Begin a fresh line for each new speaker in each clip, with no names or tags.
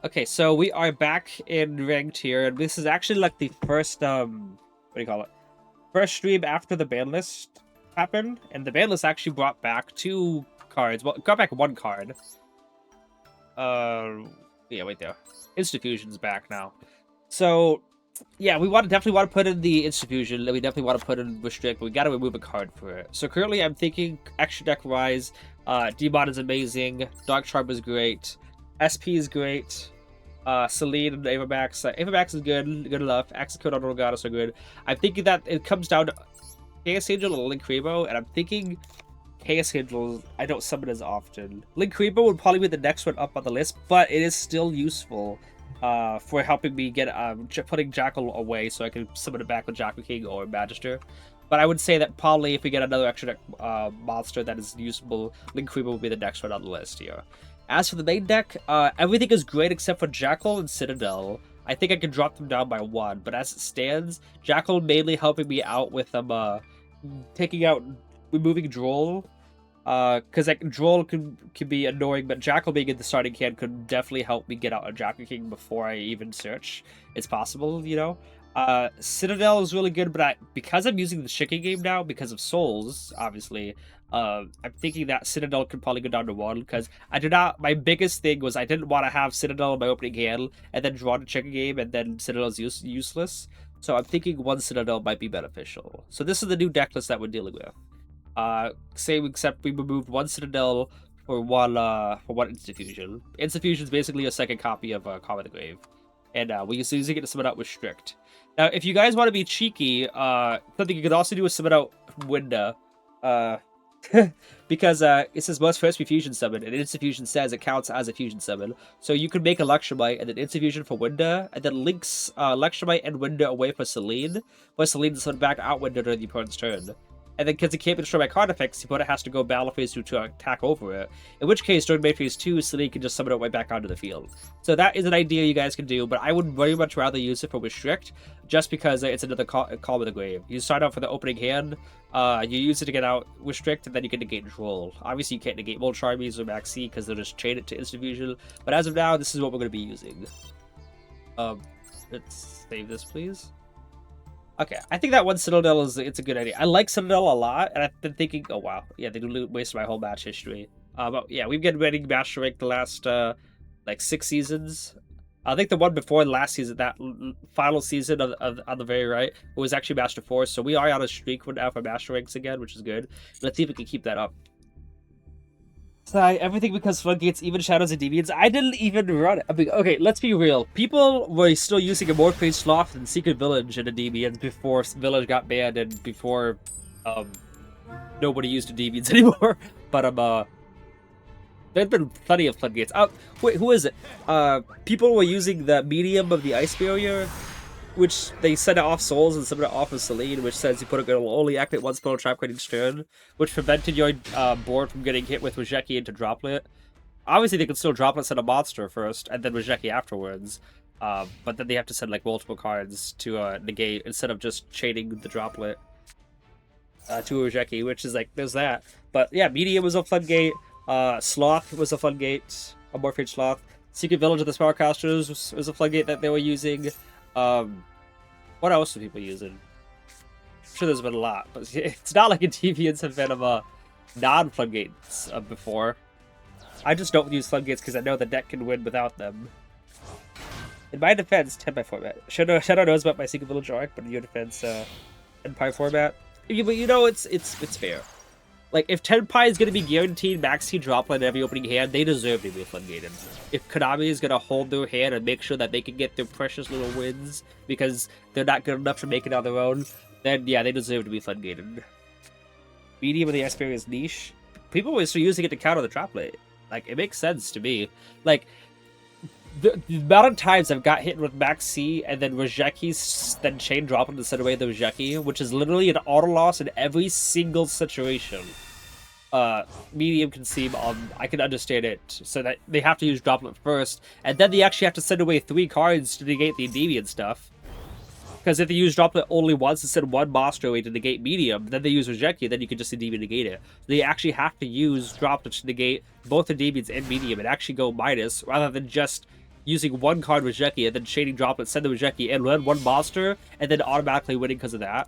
Okay, so we are back in ranked here, and this is actually like the first what do you call it? First stream after the ban list happened, and the ban list actually brought back two cards. Well, it got back one card. Uh, yeah, wait there. Insta-Fusion's back now. So, yeah, we definitely want to put in the Insta-Fusion, and we definitely want to put in Restrict, but we got to remove a card for it. So currently, I'm thinking extra deck wise, D-Mod is amazing, Dark Charm is great, SP is great. Celine and Ava Max. Ava Max is good enough. Axicode on Organos are good. I'm thinking that it comes down to Chaos Angel and Link Rebo, and I'm thinking Chaos Angel I don't summon as often. Link Rebo would probably be the next one up on the list, but it is still useful for helping me get putting Jackal away so I can summon it back with Jackal King or Magister. But I would say that probably if we get another extra deck monster that is usable, Link Rebo will be the next one on the list here. As for the main deck, everything is great except for Jackal and Citadel. I think I can drop them down by one, but as it stands, Jackal mainly helping me out with removing Droll. Because like Droll can be annoying, but Jackal being in the starting hand could definitely help me get out a Jackal King before I even search. It's possible, you know. Citadel is really good, but because I'm using the Shiki game now, because of Souls, obviously, I'm thinking that Citadel could probably go down to one, because I did not. My biggest thing was I didn't want to have Citadel in my opening hand and then draw the Shiki game, and then Citadel's useless. So I'm thinking one Citadel might be beneficial. So this is the new deck list that we're dealing with. Same except we removed one Citadel for one Insta-Fusion. Insta-Fusion is basically a second copy of Calm of the Grave, and we're using it to summon out with Strict. Now, if you guys want to be cheeky, something you could also do is summon out Winda. Because it says must first be fusion summon, and Insta-Fusion says it counts as a fusion summon. So you could make Electromite and then Insta-Fusion for Winda, and then links Electromite and Winda away for Celine, but Celine is sent back out Winda during the opponent's turn. And then because it can't be destroyed by card effects, the opponent has to go battle phase 2 to attack over it. In which case, during main phase 2, Celine can just summon it right back onto the field. So that is an idea you guys can do, but I would very much rather use it for Restrict, just because it's another Calm of the Grave. You start out for the opening hand, you use it to get out Restrict, and then you can negate Droll. Obviously, you can't negate Charmies or Maxx C, because they'll just chain it to Insta-Fusion. But as of now, this is what we're going to be using. Let's save this, please. Okay, I think that one Citadel it's a good idea. I like Citadel a lot, and I've been thinking, oh wow, yeah, they wasted my whole match history. But yeah, we've been getting Master Rank the last like 6 seasons. I think the one before the last season, that final season on the very right, it was actually Master 4. So we are on a streak now for Master Ranks again, which is good. Let's see if we can keep that up. Everything because Floodgates, even Shadows and Deviants. I didn't even run it. I mean, okay, let's be real. People were still using Amorphous Sloth and Secret Village in the Deviants before Village got banned and before nobody used the Deviants anymore. But there've been plenty of Floodgates. Wait, who is it? People were using the medium of the Ice Barrier, which they sent it off Souls and sent it off of Celine, which says you put it will only activate one spell trap card each turn, which prevented your board from getting hit with Rejeki into Droplet. Obviously, they could still Droplet send a monster first, and then Rejeki afterwards. But then they have to send like multiple cards to negate instead of just chaining the Droplet to Rejeki, which is like there's that. But yeah, Medium was a floodgate. Sloth was a floodgate. Amorphous Sloth. Secret Village of the Spellcasters was a floodgate that they were using. What else are people using? I'm sure there's been a lot, but it's not like Deviants have been of non-floodgates before. I just don't use floodgates because I know the deck can win without them. In my defense, 10x format. Shadow knows about my Secret Village arc, but in your defense, 10x format. But you know, it's fair. Like, if Tenpai is going to be guaranteed Maxx C Droplet in every opening hand, they deserve to be floodgated. If Konami is going to hold their hand and make sure that they can get their precious little wins because they're not good enough to make it on their own, then yeah, they deserve to be floodgated. Medium of the Experience niche. People were still using it to counter the Droplet. Like, it makes sense to me. Like, the amount of times I've got hit with Maxx C and then Rejeki's then chain Droplet to send away the Rejeki, which is literally an auto loss in every single situation. Medium can seem I can understand it, so that they have to use Droplet first, and then they actually have to send away 3 cards to negate the Endymion stuff. Because if they use Droplet only once and send one monster away to negate Medium, then they use Rejeki, then you can just Endymion negate it. They actually have to use Droplet to negate both Endymions and Medium and actually go minus, rather than just using one card with Jeki and then shading Droplet, send them with Jeki, and run one monster, and then automatically winning because of that.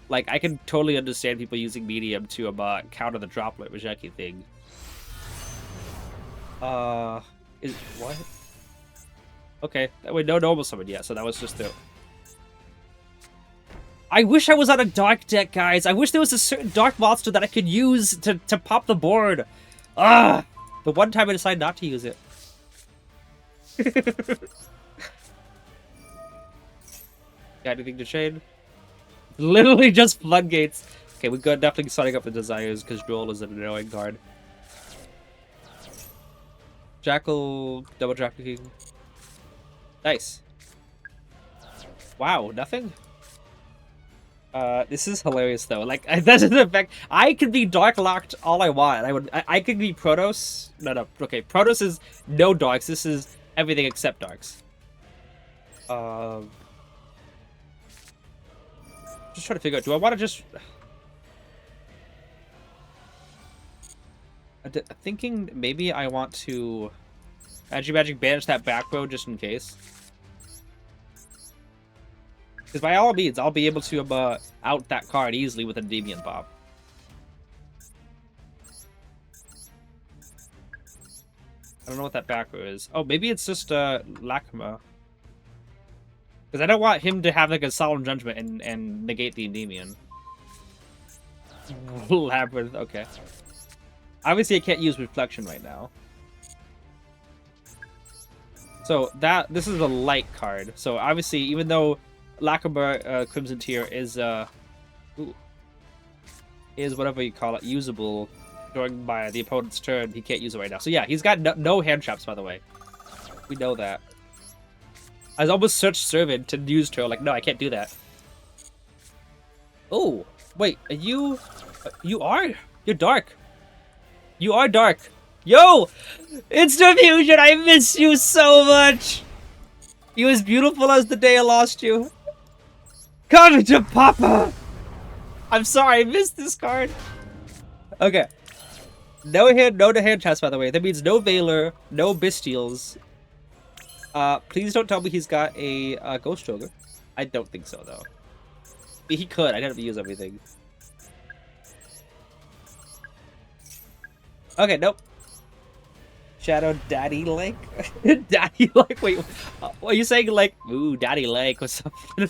Like, I can totally understand people using Medium to counter the Droplet with Jeki thing. What? Okay, wait, no normal summon yet, so that was just the... I wish I was on a dark deck, guys. I wish there was a certain dark monster that I could use to pop the board. Ah! The one time I decided not to use it. Got anything to trade? Literally just floodgates. Okay, we got definitely starting up the desires because Droll is an annoying card. Jackal, double trafficking. Nice. Wow, nothing? This is hilarious though. Like, that doesn't affect. I could be dark locked all I want. I could be Protoss. No. Okay, Protoss is no darks. This is everything except darks. Just trying to figure out. Do I want to just? Thinking maybe I want to Magic banish that back row just in case. Because by all means, I'll be able to out that card easily with a Endymion pop. I don't know what that back row is. Oh, maybe it's just Lacrima. Because I don't want him to have like a Solemn Judgment and negate the Endymion. Labyrinth, okay. Obviously, I can't use Reflection right now. So this is a light card. So obviously, even though Lacrima Crimson Tier is whatever you call it, usable during by the opponent's turn, he can't use it right now. So yeah, he's got no hand traps, by the way. We know that. I almost searched Servant to use Turtle. Like, no, I can't do that. Oh, wait, are you? You're dark. You are dark. Yo! Insta-Fusion, I miss you so much! You as beautiful as the day I lost you. Come to Papa! I'm sorry, I missed this card. Okay. No to hand traps, by the way. That means no Veiler, no Bestials. Please don't tell me he's got a Ghost Ogre. I don't think so, though. He could. I'd have to use everything. Okay, nope. Shadow Daddy Lake? Daddy Lake? Wait, what are you saying? Like, ooh, Daddy Lake or something?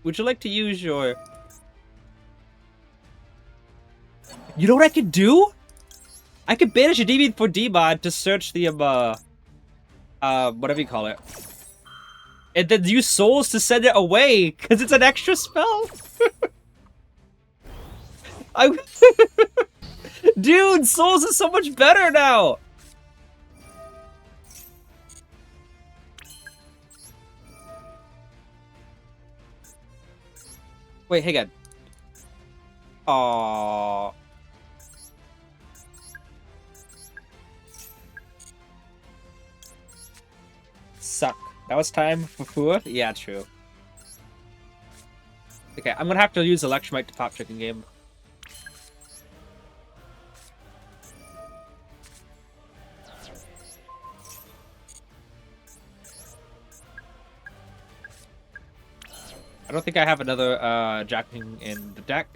Would you like to use your... You know what I could do? I could banish a D4-D to search the, whatever you call it. And then use souls to send it away, because it's an extra spell. Dude, souls is so much better now. Wait, hang on. Aww. Suck. That was time for Fua? Yeah, true. Okay, I'm gonna have to use Electromite to pop Chicken Game. I don't think I have another Jacking in the deck.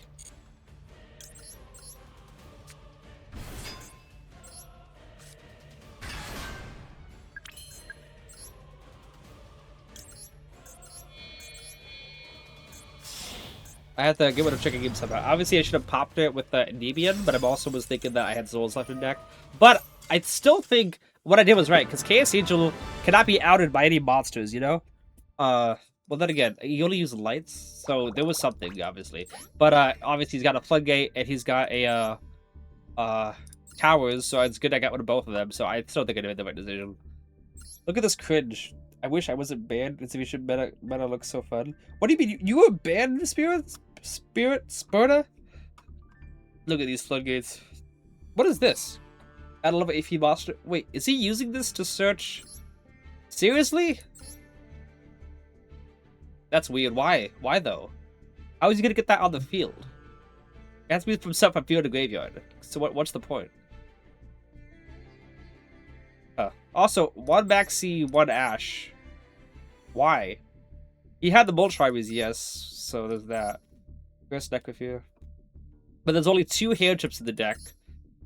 I have to get rid of Chicken Game somehow. Obviously, I should have popped it with the Endymion, but I also was thinking that I had Souls left in deck. But I still think what I did was right, because Chaos Angel cannot be outed by any monsters, you know? Well, then again, you only use lights, so there was something, obviously. But, obviously, he's got a Floodgate, and he's got a, Towers, so it's good I got rid of both of them, so I still think I made the right decision. Look at this cringe. I wish I wasn't banned. Insta-Fusion meta looks so fun. What do you mean? You were banned, Spirit? Sparta? Look at these Floodgates. What is this? Add a level AP monster. Wait, is he using this to search? Seriously? That's weird. Why? Why though? How is he gonna get that on the field? It has to be from stuff from field to graveyard. So what's the point? Also, one Maxx C, one Ash. Why? He had the Moltres, yes, so there's that. First deck with you. But there's only 2 hand chips in the deck.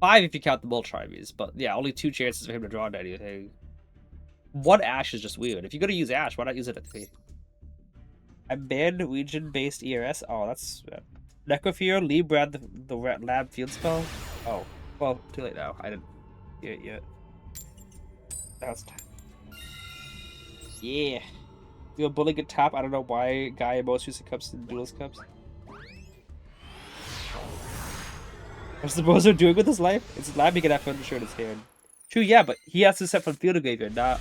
5 if you count the Moltres, but yeah, only 2 chances for him to draw into anything. One Ash is just weird. If you're gonna use Ash, why not use it at 3? I banned Norwegian-based ERS. Oh, that's... Necrofear, Lee Brad, the lab field spell. Oh, well, too late now. I didn't hear it yet. That's time. Yeah. You're bullying a top. I don't know why guy most recent cups and duelist cups. What's the Bozo doing with his life? It's lab he can have fun shirt in his hand. True, yeah, but he has to set from field to graveyard, not...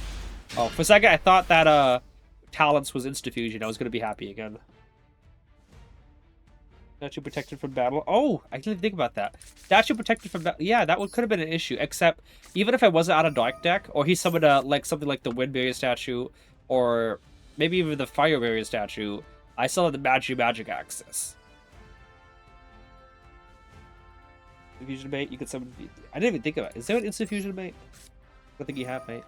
Oh, for a second I thought that Talents was Insta-Fusion. I was gonna be happy again. Statue protected from battle. Oh, I didn't even think about that. Statue protected from battle. Yeah, that could have been an issue. Except, even if I wasn't on a dark deck, or he summoned like something like the Wind Barrier statue, or maybe even the Fire Barrier statue, I still have the magic access. Fusion mate, you could summon. I didn't even think about it. Is there an instant fusion mate? I don't think you have, mate.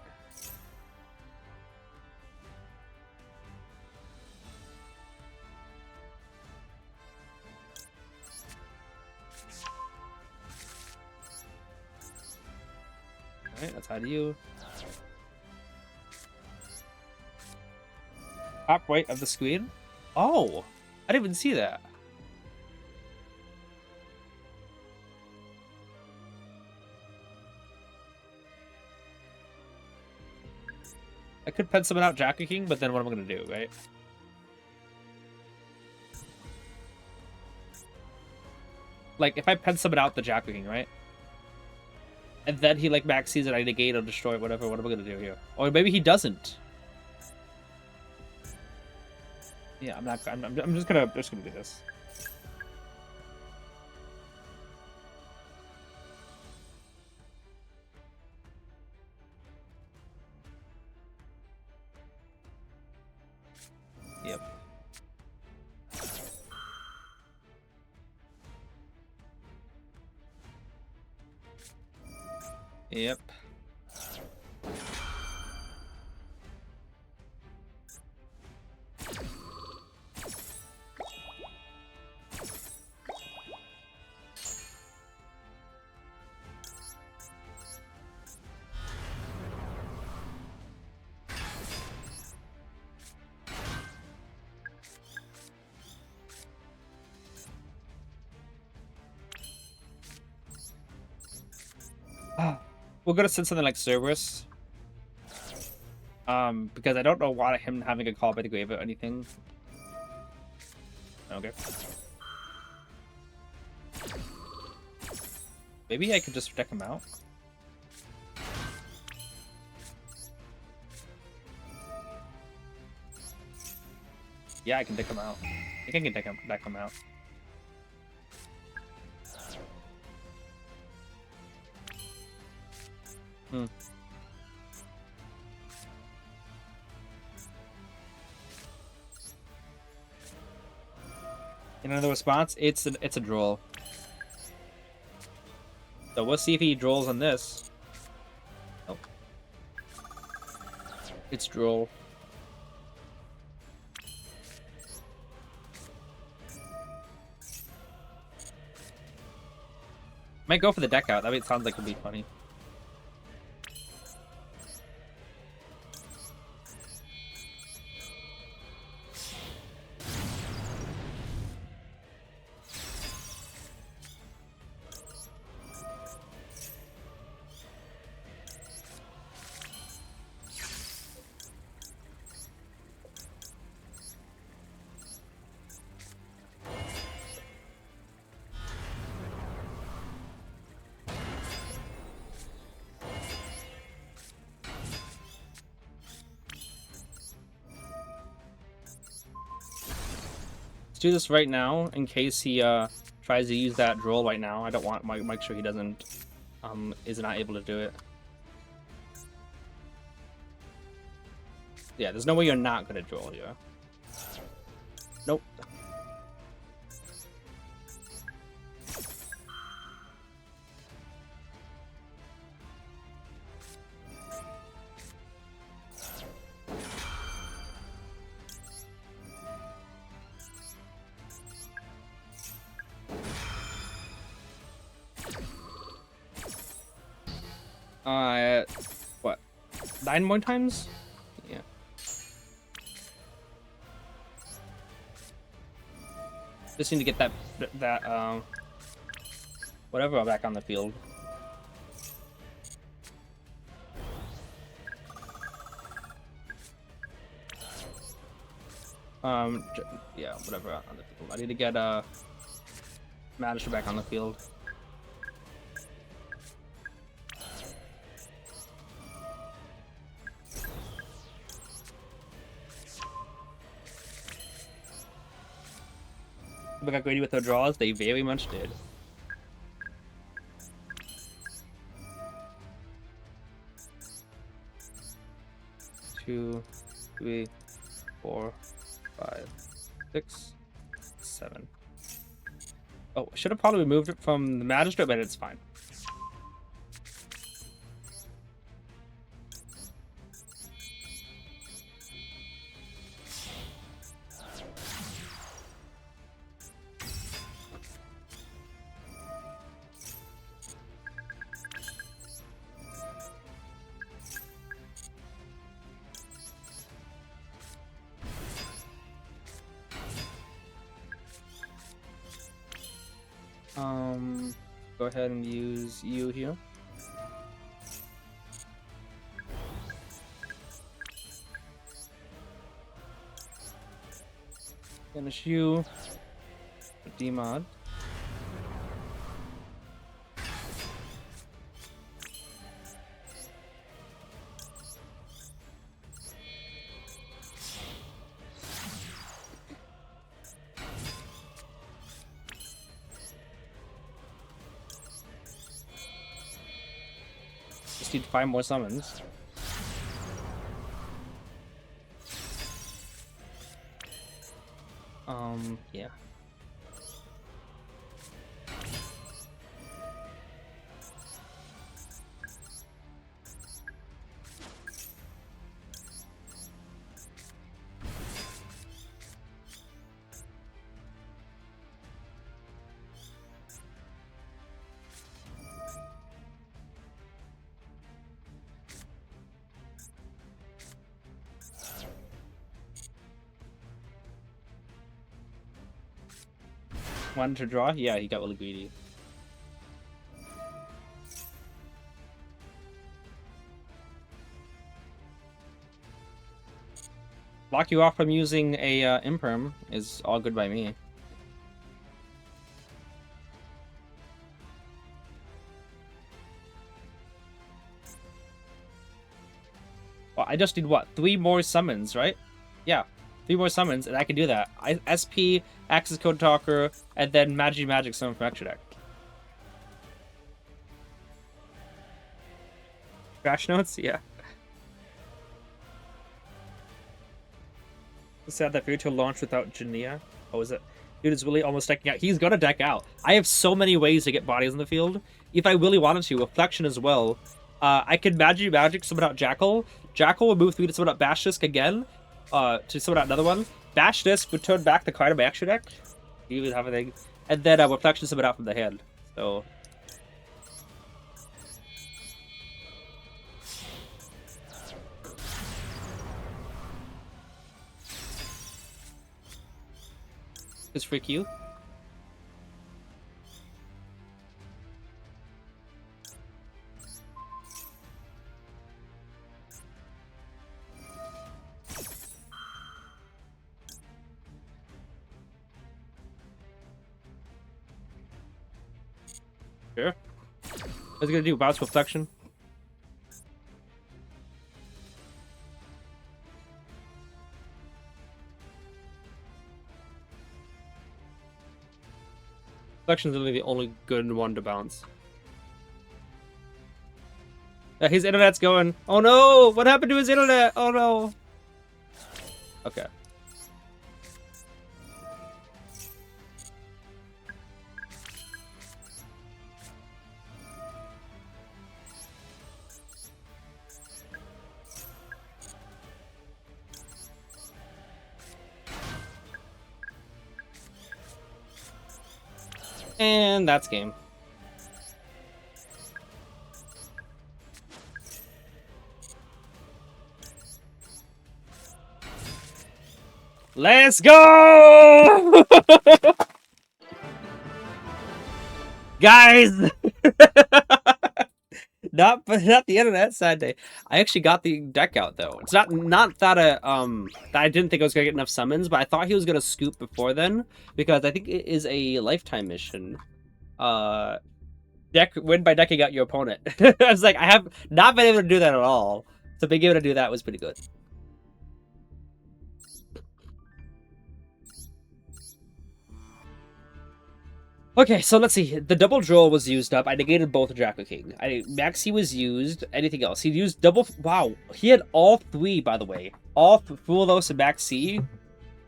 Alright, that's how to you. Top right of the screen? Oh! I didn't even see that. I could pen someone out Jacker King, but then what am I gonna do, right? Like, if I pen someone out the Jacker King, right? And then he like Maxx C's and I negate or destroy whatever. What am I gonna do here? Or maybe he doesn't. Yeah, I'm not. I'm just gonna do this. Yep. Yep. We're gonna send something like Cerberus. Because I don't know why him having a call by the grave or anything. Okay. Maybe I could just deck him out. Yeah, I can deck him out. I think I can deck him out. Hmm. And another response, it's a Droll. So we'll see if he Drolls on this. Oh. It's Droll. Might go for the deck out. That way it sounds like it'd be funny. Do this right now in case he tries to use that Droll right now. I don't want make sure he doesn't is not able to do it. Yeah, there's no way you're not gonna Droll here. Nope. What? 9 more times? Yeah. Just need to get that whatever back on the field. Yeah, whatever on the field. I need to get Manager back on the field. We got greedy with their draws. They very much did. Two, 3, 4, 5, 6, 7. Oh, should have probably removed it from the Magistrate, but it's fine. Go ahead and use you here. Finish you. Demod. Just need 5 more summons. Yeah. Wanted to draw? Yeah, he got really greedy. Block you off from using a Imperm is all good by me. Well, I just need what? 3 more summons, right? Yeah. 3 more summons, and I can do that. SP, Access Code Talker, and then Magic summon from extra deck. Crash notes? Yeah. It's sad that Fairy Tail launched without Jania. Oh, is it? Dude is really almost decking out. He's gonna deck out. I have so many ways to get bodies in the field. If I really wanted to, Reflection as well. I could Magic summon out Jackal. Jackal would move 3 to summon out Basilisk again. To summon out another one. Bash Disc would turn back the card of my extra deck. You would have a thing. And then Reflection summon out from the hand. So. Just freak you. Sure. What's it gonna do? Bounce Reflection? Reflection's really the only good one to bounce. His internet's going. Oh no! What happened to his internet? Oh no! Okay. And that's game. Let's go! Guys! not the internet Sunday. I actually got the deck out though. It's not that that I didn't think I was gonna get enough summons, but I thought he was gonna scoop before then because I think it is a lifetime mission. Win by decking out your opponent. I was like, I have not been able to do that at all. So being able to do that was pretty good. Okay, so let's see. The double Droll was used up. I negated both Draco King. Maxx C was used. Anything else? He used double... Wow. He had all three, by the way. All Fulos and Maxx C.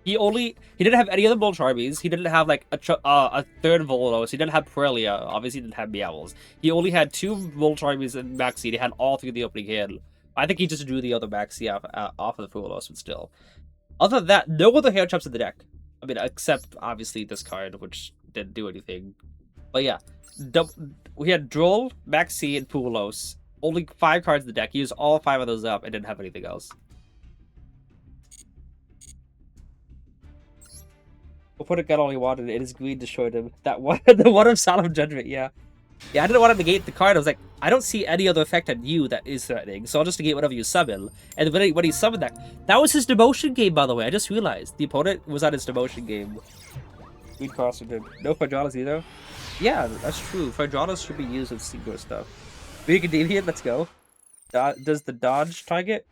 He didn't have any other Volcharmies. He didn't have, like, a third Volos. He didn't have Prelia. Obviously, he didn't have Meowls. He only had 2 Volcharmies and Maxx C. They had all 3 in the opening hand. I think he just drew the other Maxx C off of the Fulos, but still. Other than that, no other hand traps in the deck. I mean, except, obviously, this card, which didn't do anything. But yeah, we had Droll, Maxx C, and Fulos. Only 5 cards in the deck. He used all 5 of those up and didn't have anything else. Opponent got all he wanted, and his greed destroyed him. That one, the one of Solemn Judgment, yeah. Yeah, I didn't want to negate the card. I was like, I don't see any other effect on you that is threatening, so I'll just negate whatever you summon. And when he summoned that was his demotion game, by the way. I just realized. The opponent was on his demotion game. We'd cross him. No Phydraulis either? Yeah, that's true. Phydraulis should be used with single stuff. Big Endymion, let's go. Does the dodge target?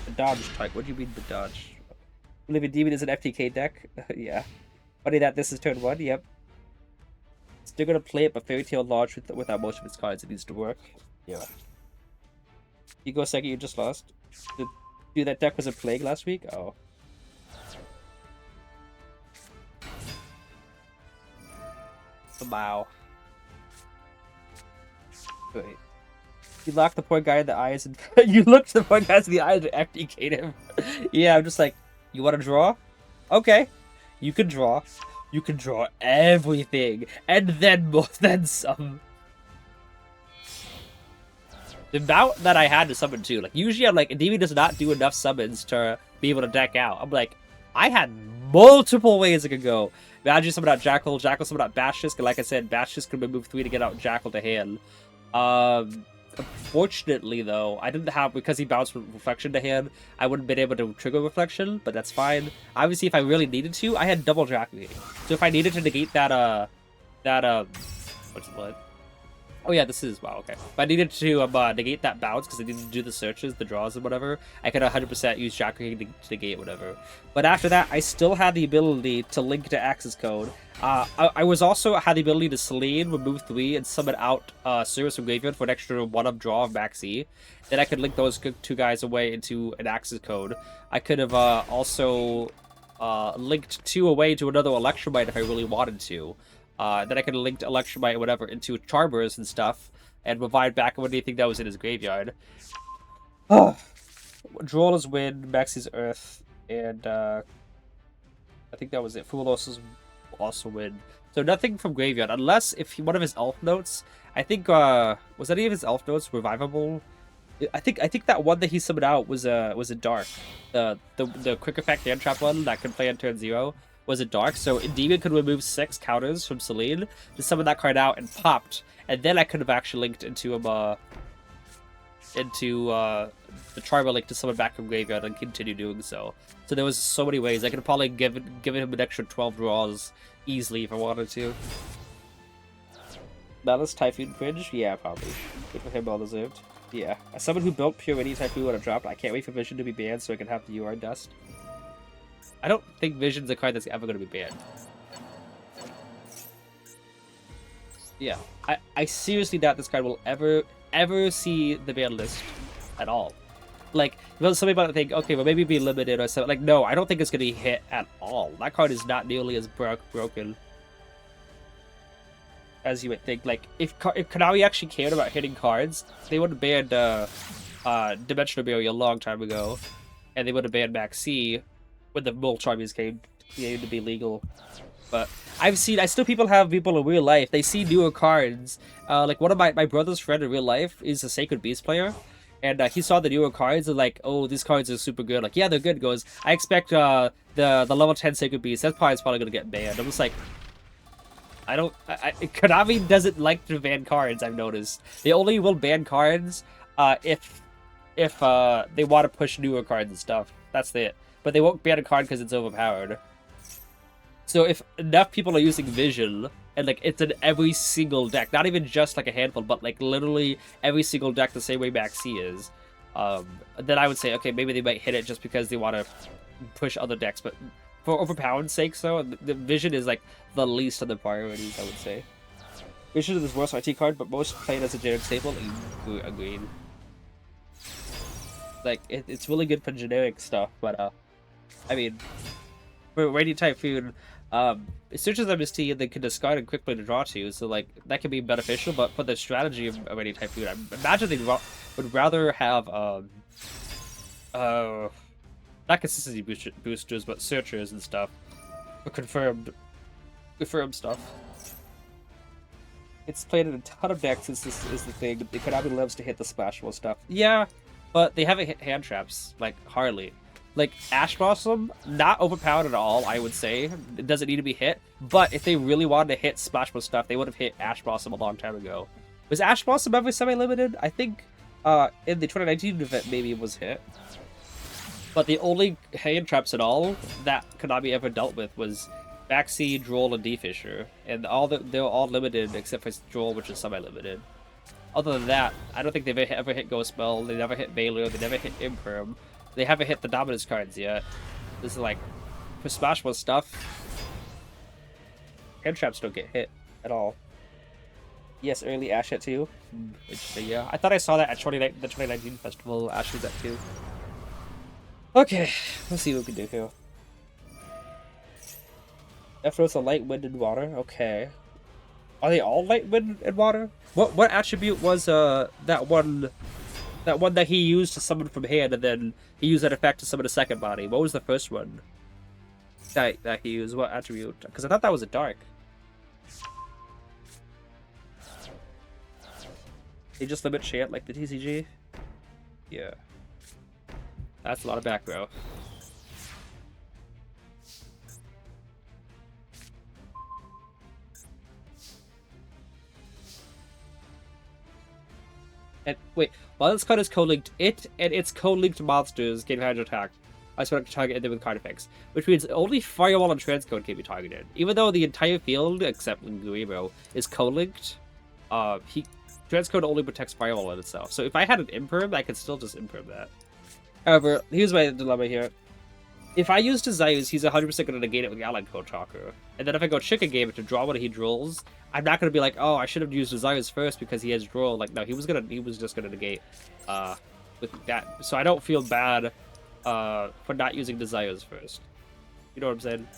The dodge target. What do you mean the dodge? Believe Endymion is an FTK deck? Yeah. Funny that this is turn 1, yep. Still gonna play it, but Fairy Tail Lodge without most of its cards, it needs to work. Yeah. You go second, you just lost. Dude, that deck was a plague last week? Oh. Wow. Wait. You locked the poor guy in the eyes and you looked the poor guys in the eyes and FTK'd him. Yeah, I'm just like, you wanna draw? Okay. You can draw. You can draw everything. And then more than some. The amount that I had to summon too. Like usually I'm like, Endymion does not do enough summons to be able to deck out. I'm like, I had multiple ways it could go. Imagine summon out Jackal, Jackal summon out Bashisk, and like I said, Bashisk could move 3 to get out Jackal to hand. Unfortunately though, I didn't have, because he bounced Reflection to hand, I wouldn't have been able to trigger Reflection, but that's fine. Obviously if I really needed to, I had double Jackal. So if I needed to negate that what's the word? Oh yeah, this is, wow, okay. If I needed to negate that bounce, because I needed to do the searches, the draws, and whatever, I could 100% use Jackal King to negate whatever. But after that, I still had the ability to link to Access Code. I was also had the ability to Selene, remove 3, and summon out Service from Graveyard for an extra 1-up draw of Maxx C. Then I could link those 2 guys away into an Access Code. I could have also linked 2 away to another Electromite if I really wanted to. Then I could have linked Electromite or whatever into Charmers and stuff, and revive back anything that was in his graveyard. Droll is Wind, Maxx C's Earth, and I think that was it. Fulos is also Wind. So nothing from graveyard, unless if one of his elf notes, I think was any of his elf notes revivable? I think that one that he summoned out was a dark. The quick effect hand trap one that could play on turn 0. Was it dark, so Endymion could remove 6 counters from Selene to summon that card out and popped, and then I could have actually linked into the Charmer Link to summon back from graveyard and continue doing so. So there was so many ways. I could have probably given him an extra 12 draws easily if I wanted to. Malice Typhoon Fringe? Yeah, probably. Good for him, well deserved. Yeah. As someone who built Pure Any Typhoon when it dropped, I can't wait for Vision to be banned so I can have the UR Dust. I don't think Vision's a card that's ever going to be banned. Yeah, I seriously doubt this card will ever see the ban list at all. Like, somebody might think, okay, well maybe be limited or something. Like, no, I don't think it's going to be hit at all. That card is not nearly as broken as you would think. Like, if Konami actually cared about hitting cards, they would have banned Dimensional Barrier a long time ago, and they would have banned Maxx C when the Volcharmies came to be legal. But I still have people in real life, they see newer cards. Like one of my brother's friend in real life is a Sacred Beast player, and he saw the newer cards and like, oh, these cards are super good. Like, yeah, they're good. Goes, I expect the level 10 Sacred Beast. That probably is probably gonna get banned. I'm just like, Konami doesn't like to ban cards. I've noticed they only will ban cards if they want to push newer cards and stuff. That's it. But they won't ban a card because it's overpowered. So if enough people are using Vision, and like it's in every single deck, not even just like a handful, but like literally every single deck the same way Maxx C is, then I would say, okay, maybe they might hit it just because they want to push other decks. But for overpowered's sake, so the Vision is like the least of the priorities, I would say. Vision is the worst RT card, but most play it as a generic staple. Agreed. Like it's really good for generic stuff, but I mean, for Radiant Typhoon, it searches MST and they can discard and quickly to draw to, so like that can be beneficial. But for the strategy of Radiant Typhoon, I imagine they would rather have not consistency boosters, but searchers and stuff, or confirmed stuff. It's played in a ton of decks. This is the thing. Konami loves to hit the splashable stuff. Yeah, but they haven't hit hand traps like hardly. Like, Ash Blossom, not overpowered at all, I would say. It doesn't need to be hit. But if they really wanted to hit Splashable stuff, they would have hit Ash Blossom a long time ago. Was Ash Blossom ever semi-limited? I think in the 2019 event maybe it was hit. But the only hand traps at all that Konami ever dealt with was Maxx C, Droll, and D-Fisher. And they're all limited except for Droll, which is semi-limited. Other than that, I don't think they've ever hit Ghost Spell, they never hit Valor, they never hit Imperm. They haven't hit the Dominance cards yet. This is like, for Splashable stuff, hand traps don't get hit at all. Yes, early Ash hit too. Yeah, I thought I saw that at the 2019 festival. Ash was that too. Okay, let's see what we can do here. Effort's a light, wind, and water. Okay. Are they all light, wind, and water? What attribute was that one that he used to summon from hand, and then he used that effect to summon a second body? What was the first one that he used? What attribute? Because I thought that was a dark. They just limit chant like the TCG? Yeah. That's a lot of back row. And wait, while this card is co-linked, it and its co-linked monsters gain advantage attack. I select to target them with card effects, which means only Firewall and Transcode can be targeted. Even though the entire field, except Yugioh, is co-linked, Transcode only protects Firewall in itself. So if I had an Imperm, I could still just Imperm that. However, here's my dilemma here. If I use Desires, he's 100% going to negate it with Allied Code Talker. And then if I go Chicken Game to draw when he drolls, I'm not going to be like, oh, I should have used Desires first because he has Droll. Like, no, he was just going to negate with that. So I don't feel bad for not using Desires first. You know what I'm saying?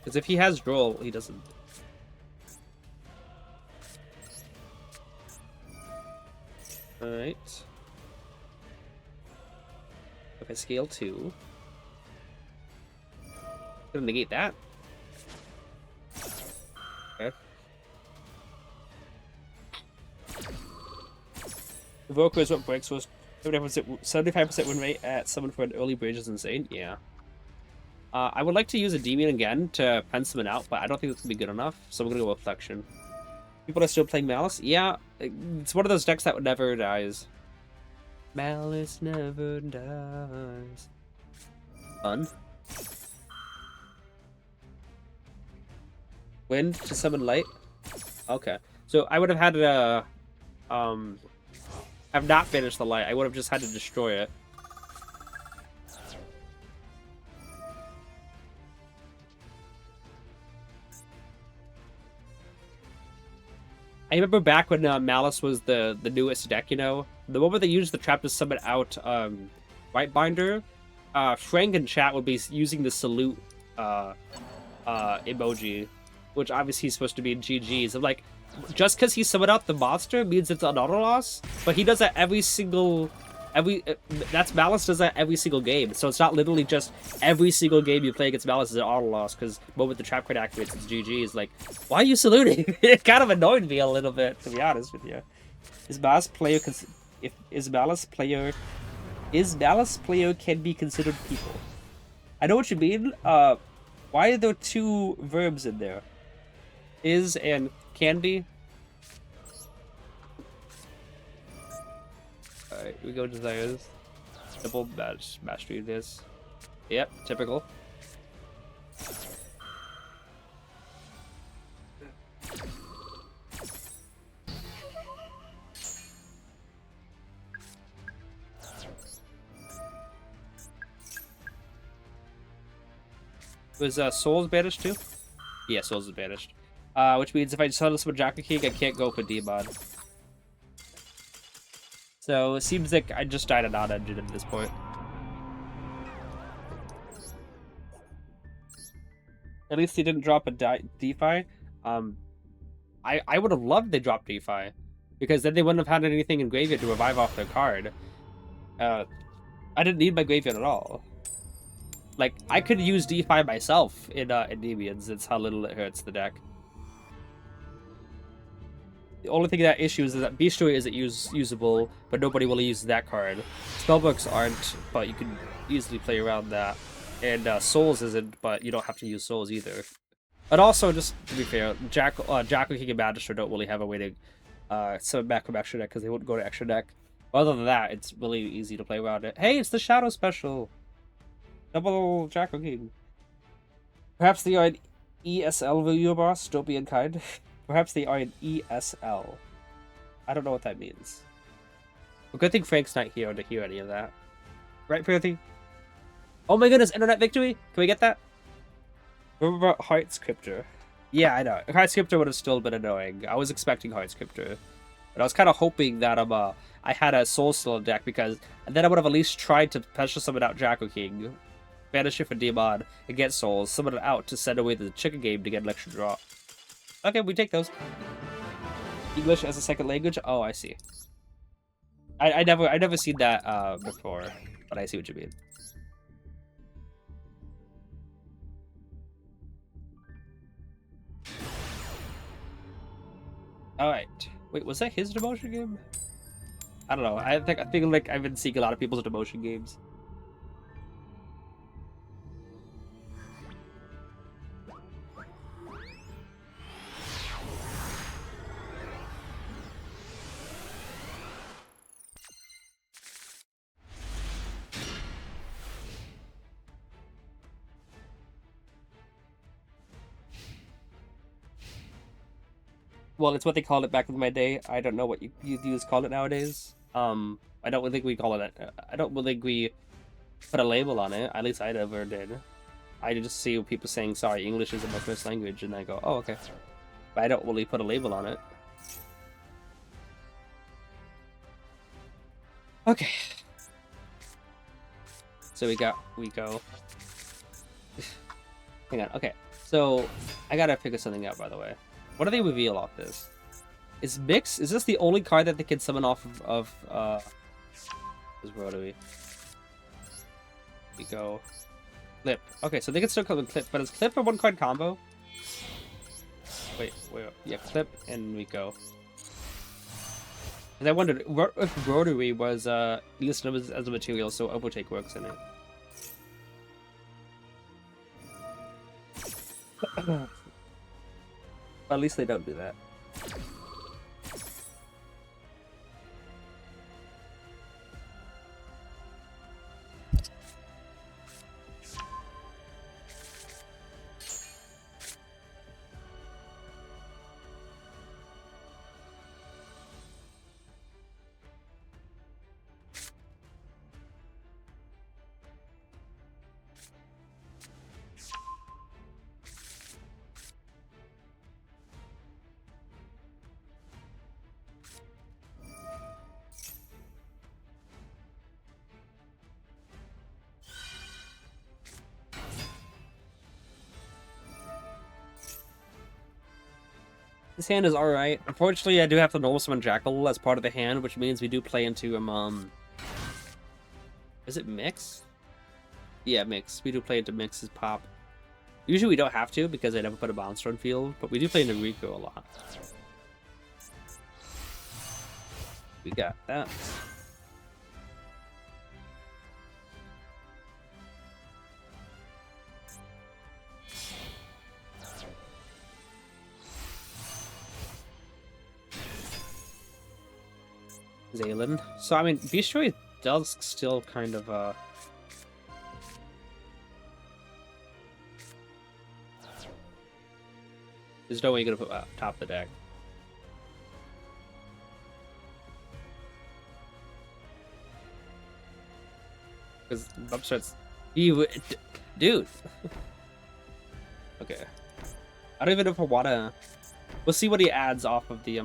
Because if he has Droll, he doesn't. Alright. Okay, scale 2. Gonna negate that. Okay. Evoker is what breaks was 75% win rate at summon for an early bridge is insane. Yeah. I would like to use Endymion again to pen summon out, but I don't think it's gonna be good enough, so I'm gonna go with Flexion. People are still playing Malice? Yeah, it's one of those decks that never dies. Malice never dies. Fun. Wind to summon light? Okay. So I would have had to, have not finished the light. I would have just had to destroy it. I remember back when Malice was the newest deck, you know? The moment they used the trap to summon out Right Binder, Frank in chat would be using the salute emoji, which obviously he's supposed to be in GG's. I'm like, just because he summoned out the monster means it's an auto loss? But he does that that's Malice does that every single game. So it's not literally just every single game you play against Malice is an auto loss, because the moment the trap card activates, it's GG. Is like, why are you saluting? It kind of annoyed me a little bit, to be honest with you. Is Malice player is Malice player can be considered people? I know what you mean. Why are there two verbs in there? Is and can be. Alright, we go desires. Double mastery this. Yep, typical. Was Souls banished too? Yeah, Souls is banished. Which means if I settle this with Jackal King, I can't go for Demon. So it seems like I just died a non-engine at this point. At least he didn't drop a D5. I would have loved they dropped D5, because then they wouldn't have had anything in graveyard to revive off their card. I didn't need my graveyard at all. Like, I could use D5 myself in Endymions. It's how little it hurts the deck. The only thing that issues is that Bestiary isn't usable, but nobody will use that card. Spellbooks aren't, but you can easily play around that. And Souls isn't, but you don't have to use Souls either. And also, just to be fair, Jackal King and Magister don't really have a way to summon back from extra deck because they wouldn't go to extra deck. Other than that, it's really easy to play around it. Hey, it's the Shadow Special! Double Jackal King. Perhaps they are an ESL video boss. Don't be unkind. Perhaps they are an ESL. I don't know what that means. Well, good thing Frank's not here to hear any of that. Right, Purthy? Oh my goodness, internet victory? Can we get that? Remember about Heart Scriptor? Yeah, I know. Heart Scriptor would have still been annoying. I was expecting Heart Scriptor. But I was kind of hoping that I had a Soul Still deck, because and then I would have at least tried to special summon out Jackal King, banish it for Demon, and get Souls, summon it out to send away the chicken game to get an extra draw. Okay, we take those. English as a second language? Oh, I see. I never seen that before, but I see what you mean. Alright. Wait, was that his demotion game? I don't know. I think like I've been seeing a lot of people's demotion games. Well, it's what they called it back in my day. I don't know what you use call it nowadays. I don't think we call it. I don't think we put a label on it. At least I never did. I just see people saying, "Sorry, English isn't my first language," and I go, "Oh, okay." But I don't really put a label on it. Okay. So we go. Hang on. Okay. So I gotta figure something out. By the way. What do they reveal off this? Is Mix? Is this the only card that they can summon off of where do we go? Clip. Okay, so they can still come with Clip, but is Clip a one card combo? Wait, yeah, Clip and we go. And I wondered if Rotary was listed as a material, so Overtake works in it. At least they don't do that. This hand is alright. Unfortunately, I do have to normal summon Jackal as part of the hand, which means we do play into is it Mix? Yeah, Mix. We do play into Mix's pop. Usually we don't have to because I never put a monster on field, but we do play into Rico a lot. We got that. Zaylan. So, I mean, Beastroid does still kind of, There's no way you're gonna put top of the deck. Because bump starts... Dude! Okay. I don't even know if I wanna... We'll see what he adds off of the,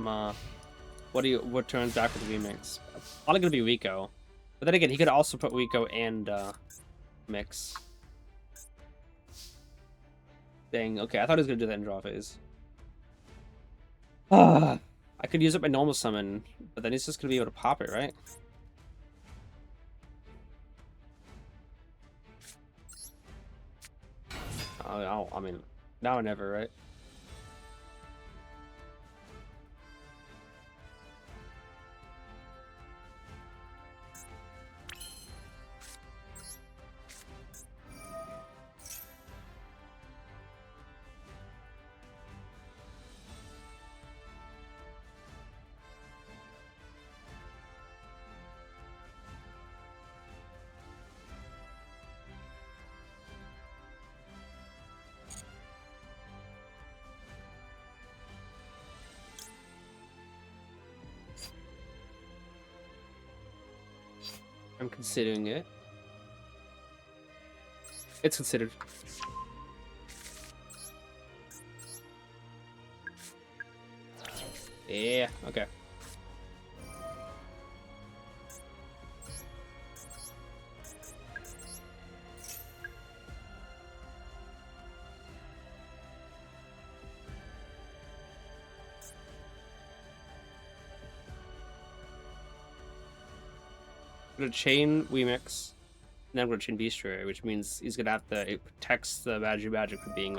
what turns back with the remix. Probably gonna be Rico. But then again, he could also put Rico and, mix. Dang, okay, I thought he was gonna do that in draw phase. I could use up my normal summon, but then he's just gonna be able to pop it, right? Oh, I mean, now or never, right? I'm considering it. It's considered. Yeah, okay. I'm gonna chain Remix, and then I'm gonna chain Beastray, which means he's gonna have to, it protects the magic from being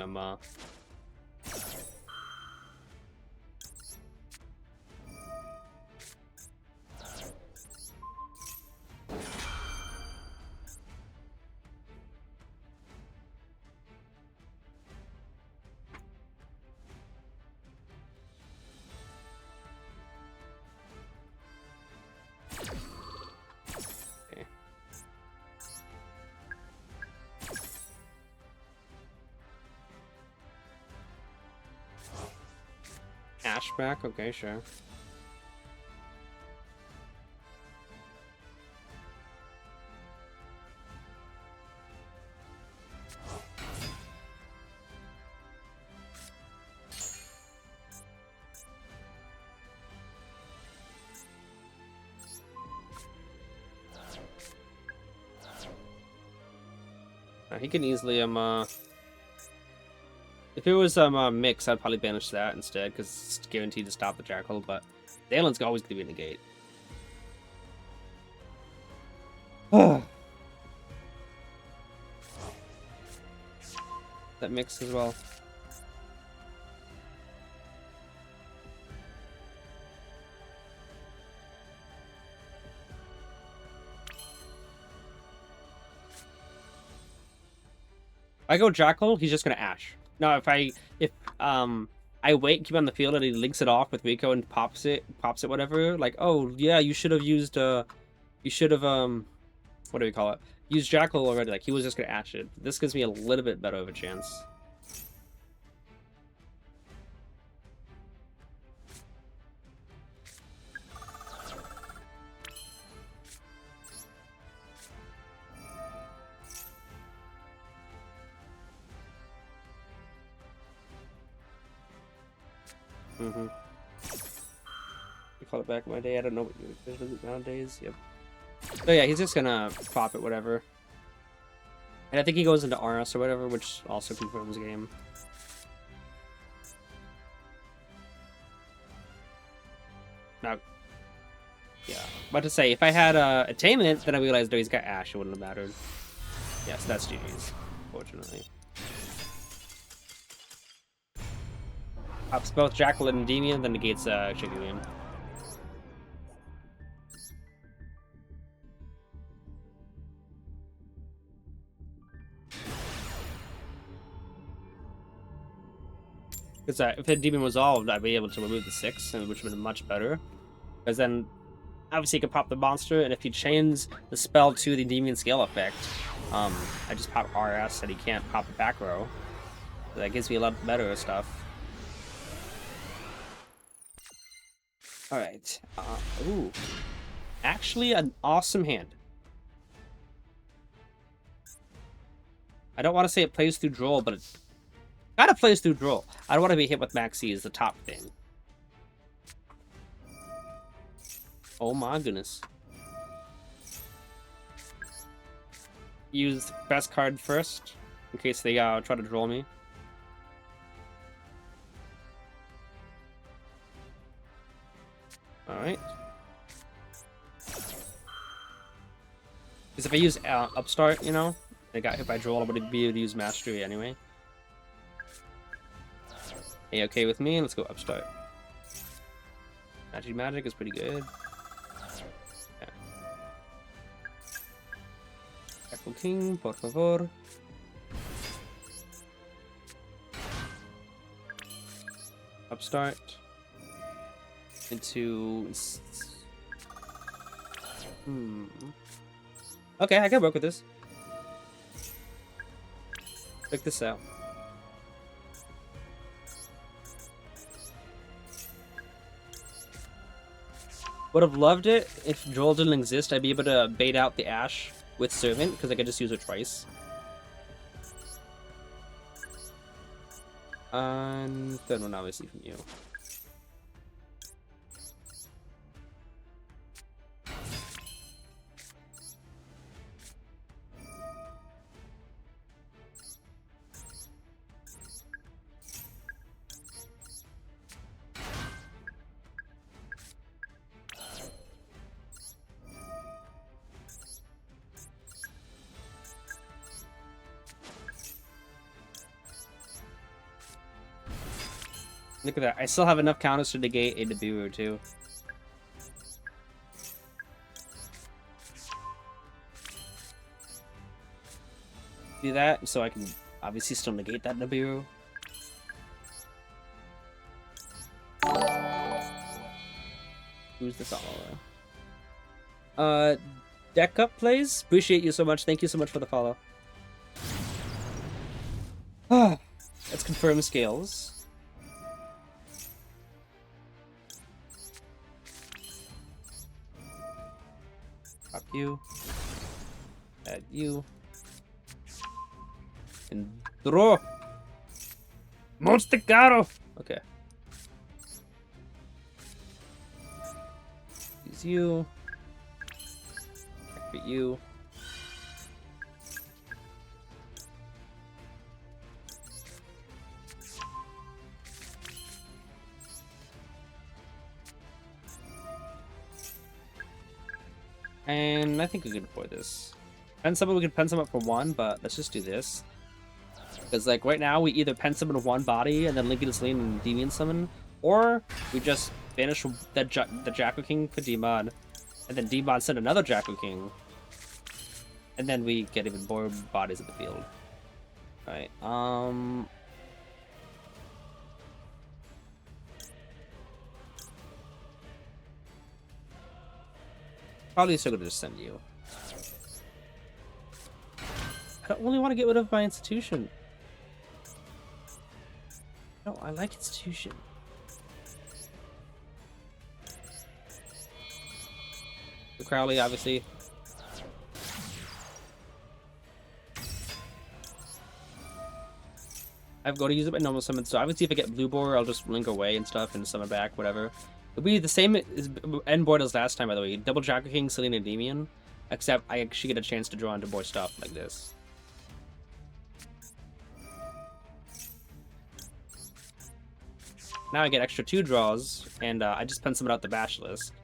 Ashback? Okay, sure. He can easily if it was Mix, I'd probably banish that instead because it's guaranteed to stop the Jackal. But Dalen's always gonna be in the gate. That Mix as well. If I go Jackal, he's just gonna Ash. No, if I wait, keep on the field, and he links it off with Rico and pops it, whatever. Like, oh yeah, you should have used what do we call it? Use Jackal already. Like he was just gonna Ash it. This gives me a little bit better of a chance. You call it back in my day. I don't know what you would nowadays. Yep. So yeah, he's just gonna pop it, whatever. And I think he goes into RS or whatever, which also confirms the game. Now, yeah. About to say, if I had Attainment, then I realized, no, he's got Ash. It wouldn't have mattered. Yeah, so that's GG's, fortunately. Pops both Jackal and Endymion, then negates Shigurian. Because if Endymion was resolved, I'd be able to remove the 6, and which would have been much better. Because then, obviously, you can pop the monster, and if you chains the spell to the Endymion scale effect, I just pop RS, and he can't pop the back row. So that gives me a lot better stuff. Alright. Ooh. Actually, an awesome hand. I don't want to say it plays through Droll, but it kind of plays through Droll. I don't want to be hit with Maxx C is the top thing. Oh my goodness. Use best card first, in case they try to Droll me. Alright. Because if I use Upstart, you know, I got hit by Droll, I would be able to use Mastery anyway. Hey, okay with me? Let's go Upstart. Magic is pretty good. Yeah. Echo King, por favor. Upstart. Into... Okay, I can work with this. Check this out. Would have loved it if Droll didn't exist. I'd be able to bait out the Ash with Servant, because I could just use it twice. And third one, obviously, from you. Look at that. I still have enough counters to negate a Nibiru too. Do that so I can obviously still negate that Nibiru. Who's the follower? Deck Up plays. Appreciate you so much. Thank you so much for the follow. Let's confirm scales. Pop you. Add you. And draw. Monster Caro. Okay. Use you. Activate you. And I think we can afford this. We can pen some up for 1, but let's just do this. Because, like, right now, we either pen summon one body and then link it to Celine and Endymion summon, or we just banish the Jacko King for Demon, and then Demon send another Jacko King, and then we get even more bodies in the field. Alright, probably still gonna just send you. I don't really want to get rid of my institution. No, I like institution. The Crowley, obviously. I've got to use it by normal summon, so obviously if I get blue boar, I'll just link away and stuff and summon back, whatever. It'll be the same end board as last time, by the way. Double Jacko King, Celine, and Endymion. Except I actually get a chance to draw into more stuff like this. Now I get extra 2 draws, and I just pen summon out the Basilisk.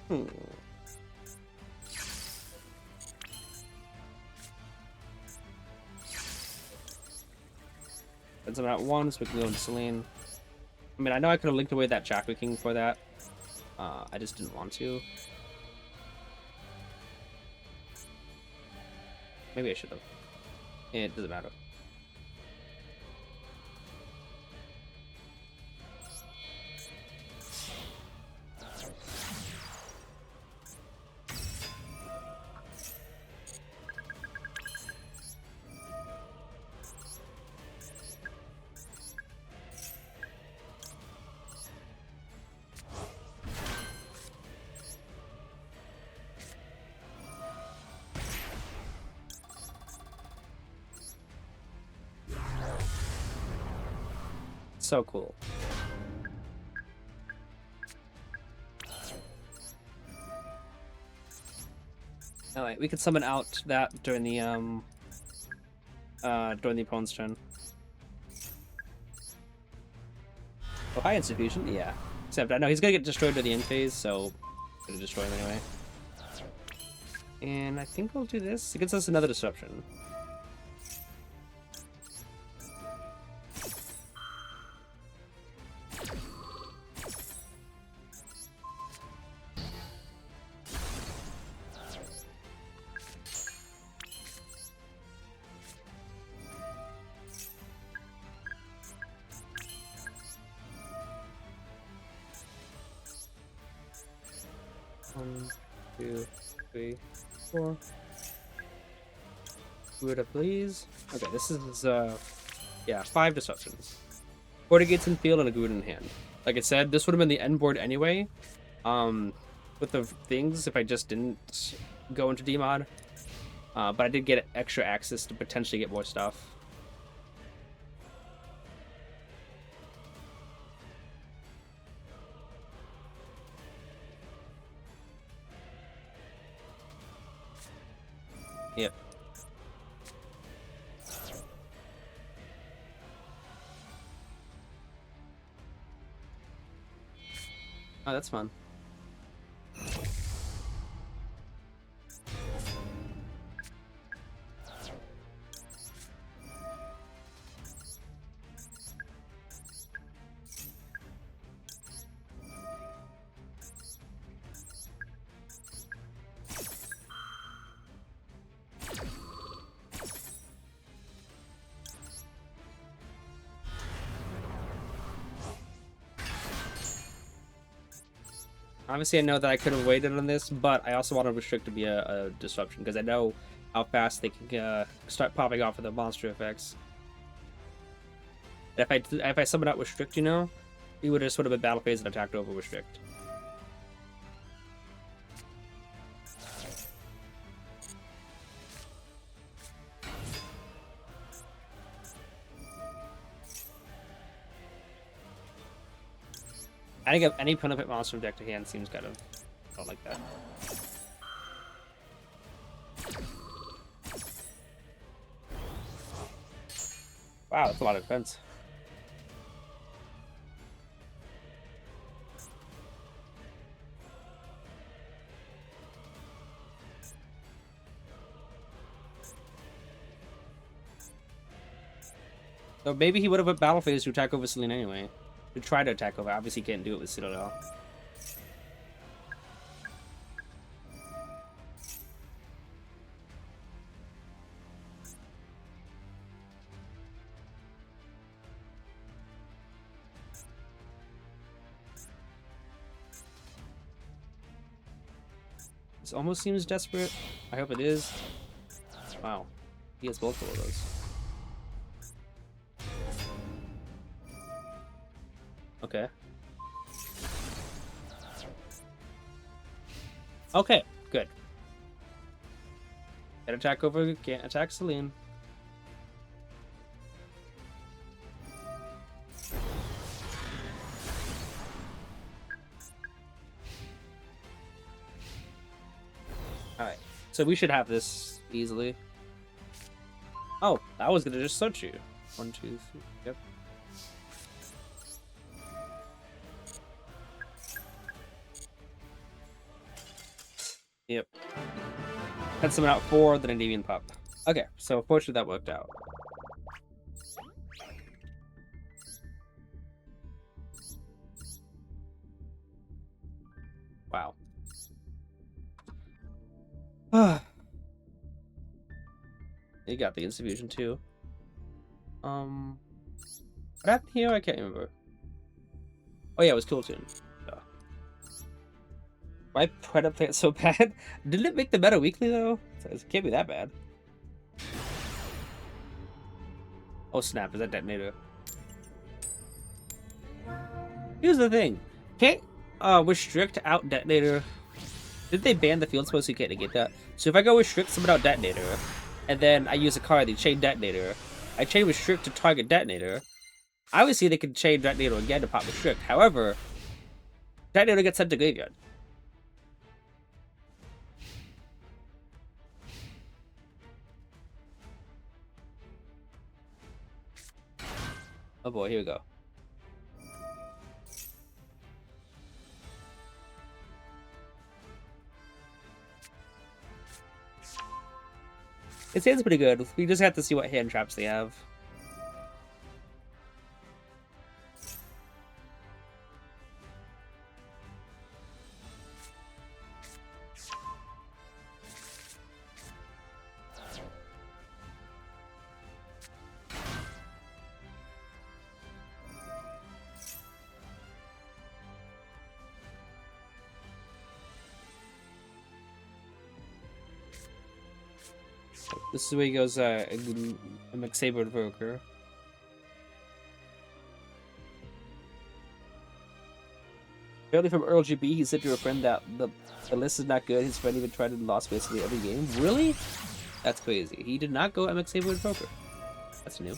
Hmm. Send someone out one, so we can go into Celine. I mean, I know I could have linked away that Chakra King for that. I just didn't want to. Maybe I should have. It doesn't matter. So cool. Alright, we could summon out that during the opponent's turn. Oh, hi, Insta-Fusion. Yeah. Except I know he's gonna get destroyed to the end phase, so I'm gonna destroy him anyway. And I think we'll do this. It gets us another disruption. One, two, three, four. Would it please? Okay, this is yeah, 5 disruptions. 40 gates in field and a Guden in hand. Like I said, this would have been the end board anyway. With the things if I just didn't go into Dmod. But I did get extra access to potentially get more stuff. Yep. Oh, that's fun. Obviously, I know that I could have waited on this, but I also want to restrict to be a disruption because I know how fast they can start popping off with the monster effects. If I summon out restrict, you know, he would have just would have been battle phase and attacked over restrict. I think any benefit monster deck to hand seems kind of not like that. Wow, that's a lot of defense. So maybe he would have put battle phase to attack over Celine anyway. To try to attack over. Obviously, can't do it with Citadel. This almost seems desperate. I hope it is. Wow. He has both of those. Okay. Okay, good. Can't attack over, can't attack Celine. Alright, so we should have this easily. Oh, that was gonna just search you. 1, 2, 3, yep. Yep. Had someone out for the Endymion pup. Okay, so fortunately that worked out. Wow. You got the Insta-Fusion too. What happened here? I can't remember. Oh yeah, it was Cool Tune. Why Predator play it so bad? Didn't it make the meta weekly though? So it can't be that bad. Oh snap, is that Detonator? Here's the thing. Can't restrict out Detonator. Did they ban the field spell so you can't negate that? So if I go restrict someone out Detonator, and then I use a card, they chain Detonator, I chain restrict to target Detonator, obviously they can chain Detonator again to pop restrict. However, Detonator gets sent to graveyard. Oh boy, here we go. It sounds pretty good. We just have to see what hand traps they have. This is where he goes, Maxx C Broker. Apparently from Earl GB, he said to a friend that the list is not good. His friend even tried and lost basically every game. Really? That's crazy. He did not go Maxx C Broker. That's new.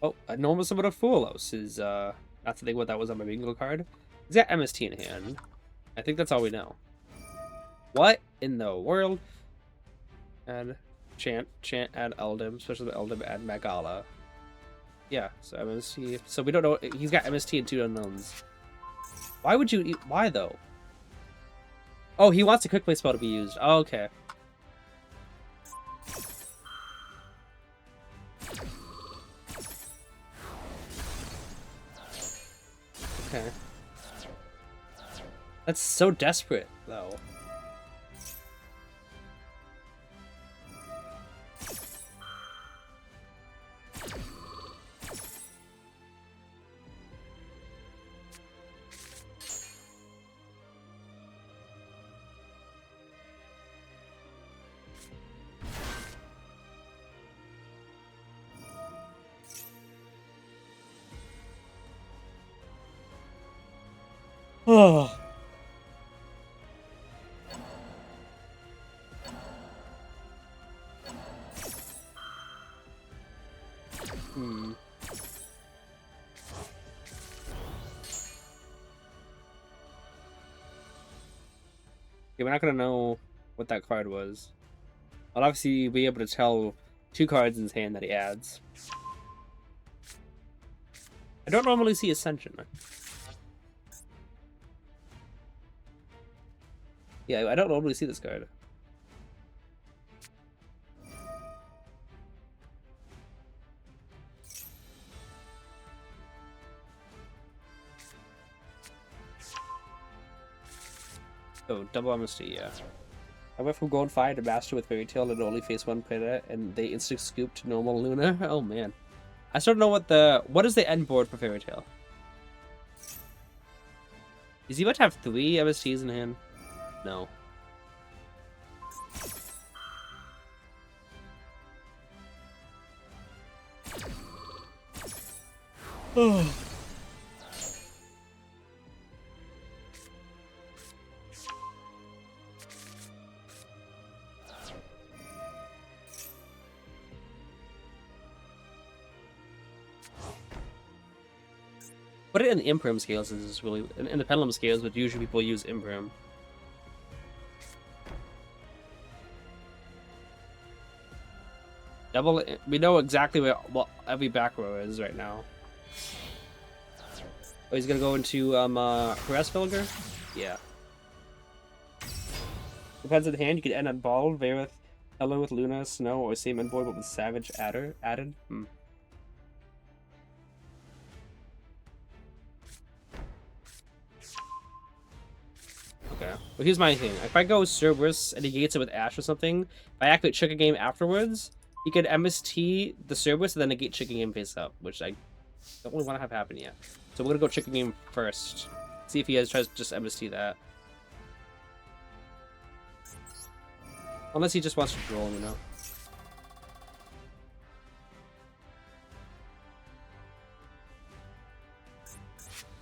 Oh, a normal summon of Foolos is, not to think what that was on my bingo card. He's got MST in hand. I think that's all we know. What in the world? Add Chant, add Eldim, especially the Eldim, add Magala. Yeah, so MST. So we don't know. He's got MST and 2 unknowns. Why would you? Why though? Oh, he wants a quick play spell to be used. Oh, okay. Okay. That's so desperate, though. Oh. Okay, we're not gonna know what that card was. I'll obviously be able to tell 2 cards in his hand that he adds. I don't normally see Ascension. Yeah, I don't normally see this card. Oh, double MST, yeah. I went from Gold 5 to Master with Fairy Tail and only face 1 Predator, and they instant scoop to normal Luna. Oh man. I still don't know what is the end board for Fairy Tail? Is he about to have 3 MSTs in hand? No. Oh. put it in the Imprim scales is really in the Pendulum scales, but usually people use Imprim. Double. We know exactly what every back row is right now. Oh, he's gonna go into Harass Villager? Yeah. Depends on the hand. You could end on Ball, Vareth, Hello with Luna, Snow, or same Envoy but with Savage added. Okay. Well, here's my thing. If I go Cerberus and he gates it with Ash or something, if I activate Chicken Game afterwards, he could MST the Cerberus and then negate Chicken Game face up, which I don't really want to have happen yet. So we're gonna go Chicken Game first. See if he tries to just MST that. Unless he just wants to Droll, you know.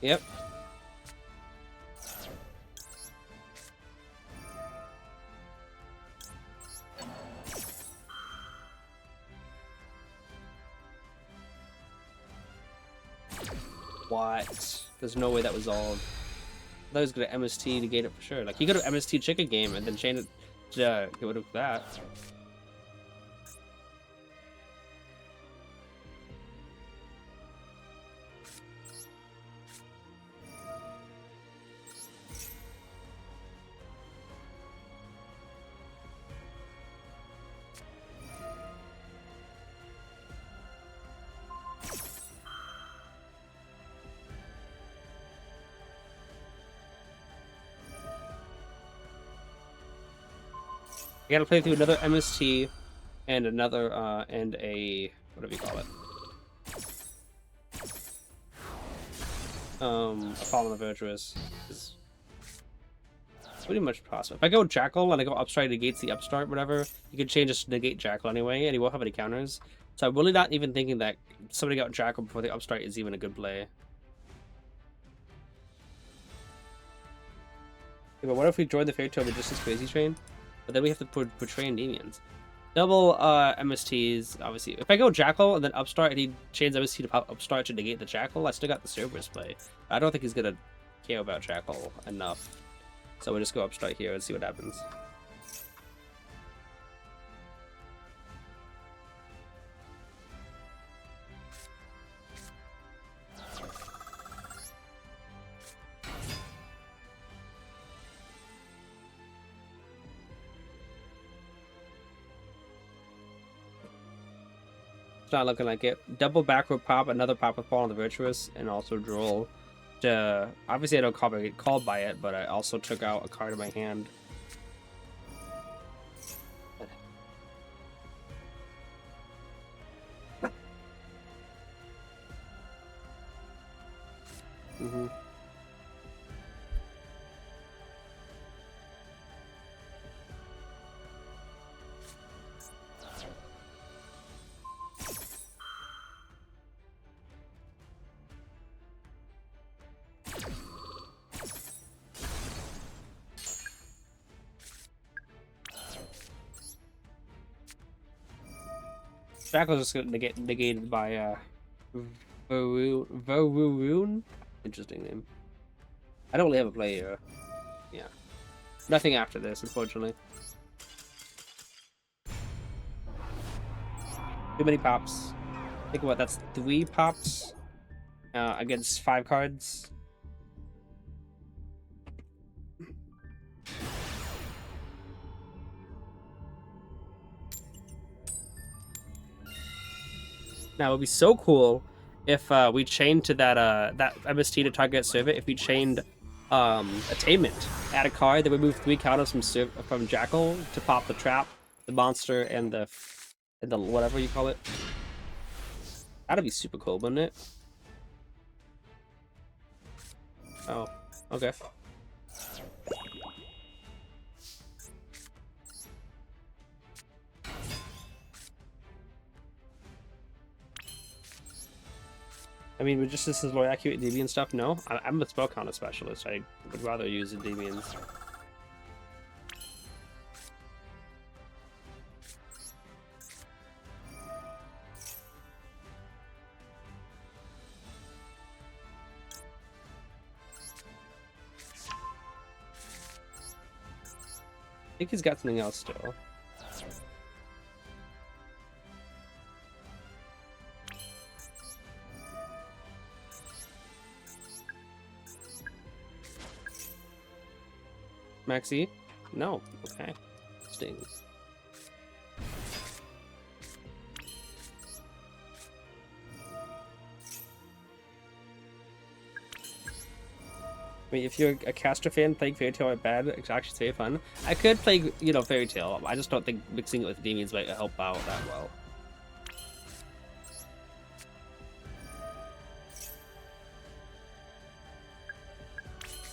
Yep. What? There's no way that was all. I thought he was gonna MST negate it for sure. Like he could have MST Chicken Game and then chain it to get rid of that. I gotta play through another MST and another and a whatever you call it. A Fallen of Virtuous is pretty much possible. If I go Jackal and I go Upstart negates the Upstart, whatever, you can change this to negate Jackal anyway, and he won't have any counters. So I'm really not even thinking that somebody got Jackal before the Upstart is even a good play. Yeah, but what if we join the Fairy Tale Magician's Crazy Train? But then we have to portray Endymions. Double MSTs, obviously. If I go Jackal and then Upstart and he chains MST to pop Upstart to negate the Jackal, I still got the Cerberus play. I don't think he's gonna care about Jackal enough. So we'll just go Upstart here and see what happens. It's not looking like it. Double backward pop, another pop with Fallen the Virtuous, and also Droll. Obviously I don't get called by it, but I also took out a card in my hand. Jackal's just gonna get negated by Varun. Interesting name. I don't really have a play here. Yeah. Nothing after this, unfortunately. Too many pops. Think about that's 3 pops against 5 cards. Now it would be so cool if we chained to that that MST to target server. If we chained Attainment, add a card that would move 3 counters from Jackal to pop the trap, the monster, and the whatever you call it. That'd be super cool, wouldn't it? Oh, okay. I mean, with just this is more accurate Endymion stuff, no. I'm a spell counter specialist. I would rather use Endymions. think he's got something else still. Maxx C? No. Okay. Sting. I mean, if you're a caster fan, playing Fairy Tail at bad, it's actually very fun. I could play, you know, Fairy Tail. I just don't think mixing it with Demons might help out that well.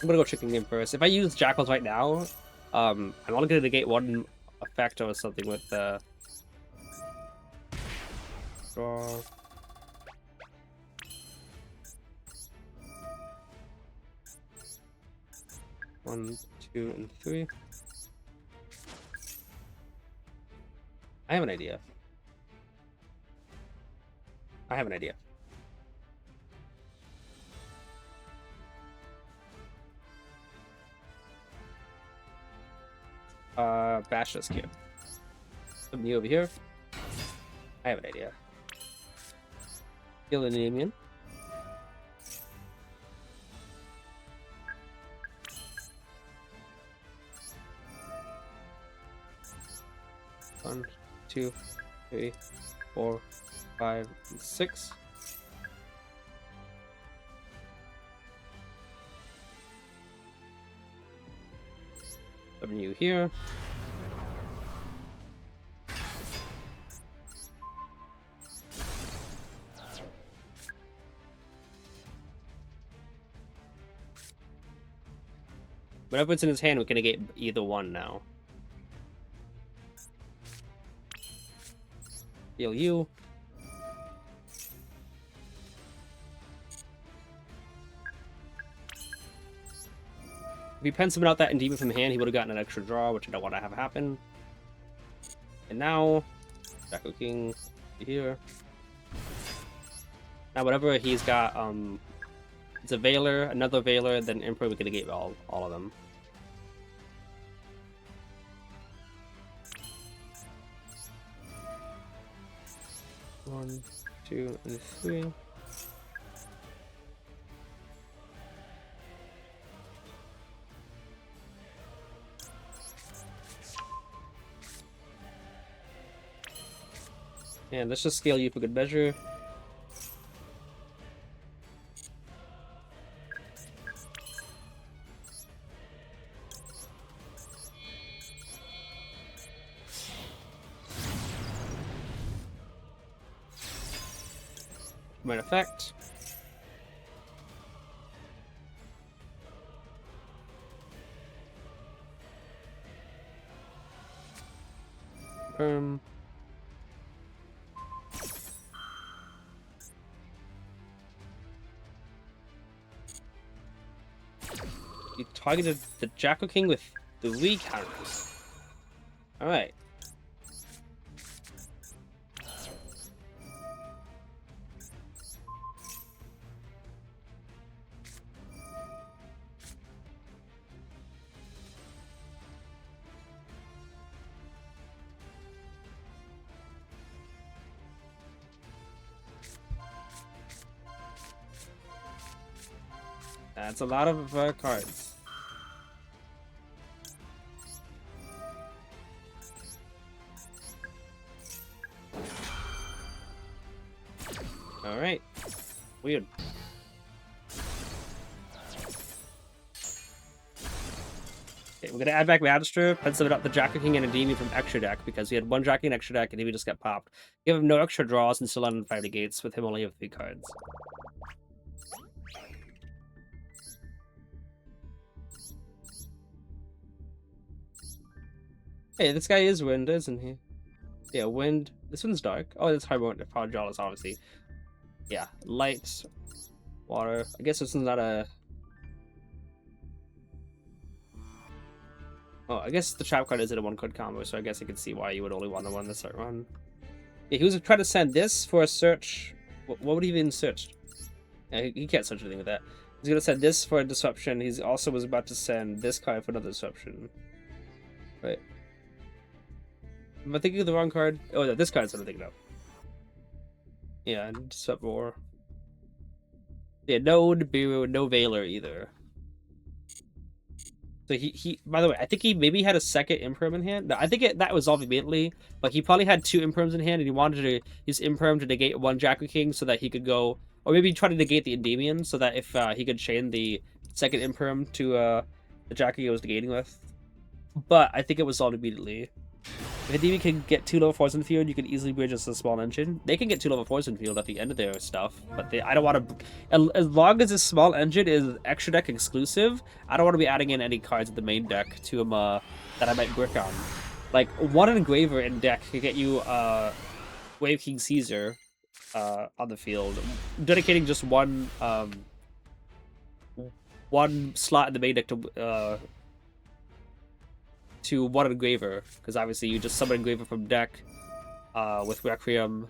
I'm gonna go chicken game first. If I use Jackals right now, I'm only gonna negate one effect or something with the draw. One, 2, and 3. I have an idea. Bash this cube. Put me over here. I have an idea. Kill an Endymion. One, 2, 3, 4, 5, 6. Summon you here. Whatever it's in his hand, we can negate either one now. Heal you. If he pen summon out that Endymion from hand, he would have gotten an extra draw, which I don't want to have happen. And now, Jacko King here. Now whatever he's got, it's a Veiler, another Veiler, then Emperor, we can negate all of them. One, 2, and 3. And let's just scale you for good measure. Might effect. You targeted the Jacko King with 3 counters. Alright. That's a lot of cards. Alright. Weird. Okay, we're gonna add back Magister, pen summon up the Jacko King and Endymion from extra deck because he had 1 Jacko in extra deck and he just got popped. Give him no extra draws and still on 5 negates with him only have 3 cards. Hey, this guy is wind, isn't he? Yeah, wind. This one's dark. Oh, that's hard Jawless, obviously. Yeah, light, water. I guess this one's not a... Oh, I guess the trap card isn't a 1-card combo, so I guess I can see why you would only want the one that's start run. Yeah, he was trying to send this for a search. What would he even search? Yeah, he can't search anything with that. He's gonna send this for a disruption. He's also was about to send this card for another disruption. Right. Am I thinking of the wrong card? Oh, no, this card's what I'm thinking of. Yeah, just up more. Yeah, no Nibiru, no Valor either. So he by the way, I think he maybe had a second Imperm in hand. No, I think that was resolved immediately, but he probably had two Imperms in hand, and he wanted to use Imperm to negate one Jackie King so that he could go, or maybe try to negate the Endymion so that if he could chain the second Imperm to the Jackie he was negating with. But I think it was solved immediately. If Endymion can get 2 level 4s in the field, you can easily bridge as a small engine. They can get 2 level 4s in the field at the end of their stuff, but I don't want to... As long as this small engine is extra deck exclusive, I don't want to be adding in any cards in the main deck to him that I might brick on. Like, one Engraver in deck could get you Wave King Caesar on the field. Dedicating just one slot in the main deck to one Engraver, because obviously you just summon Engraver from deck with Requiem.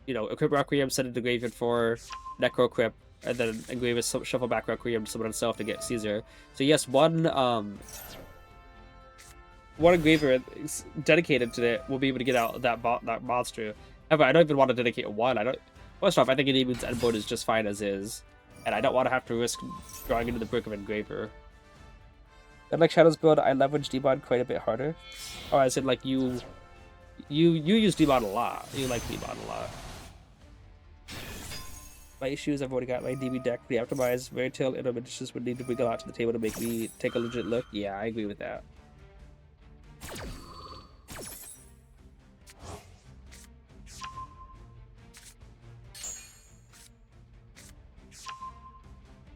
You know, equip Requiem, send it to graveyard for Necro Equip, and then Engraver shuffle back Requiem to summon himself to get Caesar. So yes, one Engraver dedicated to it will be able to get out that monster. However, I don't even want to dedicate one. First off, I think Endymon's endboard is just fine as is, and I don't want to have to risk drawing into the brick of Engraver. And like Shadow's build, I leverage D-Mod quite a bit harder. Oh, I said like you use D-Mod a lot. You like D-Mod a lot. My issues, I've already got my DB deck pretty optimized. Very tail intermittences would need to bring a lot to the table to make me take a legit look. Yeah, I agree with that.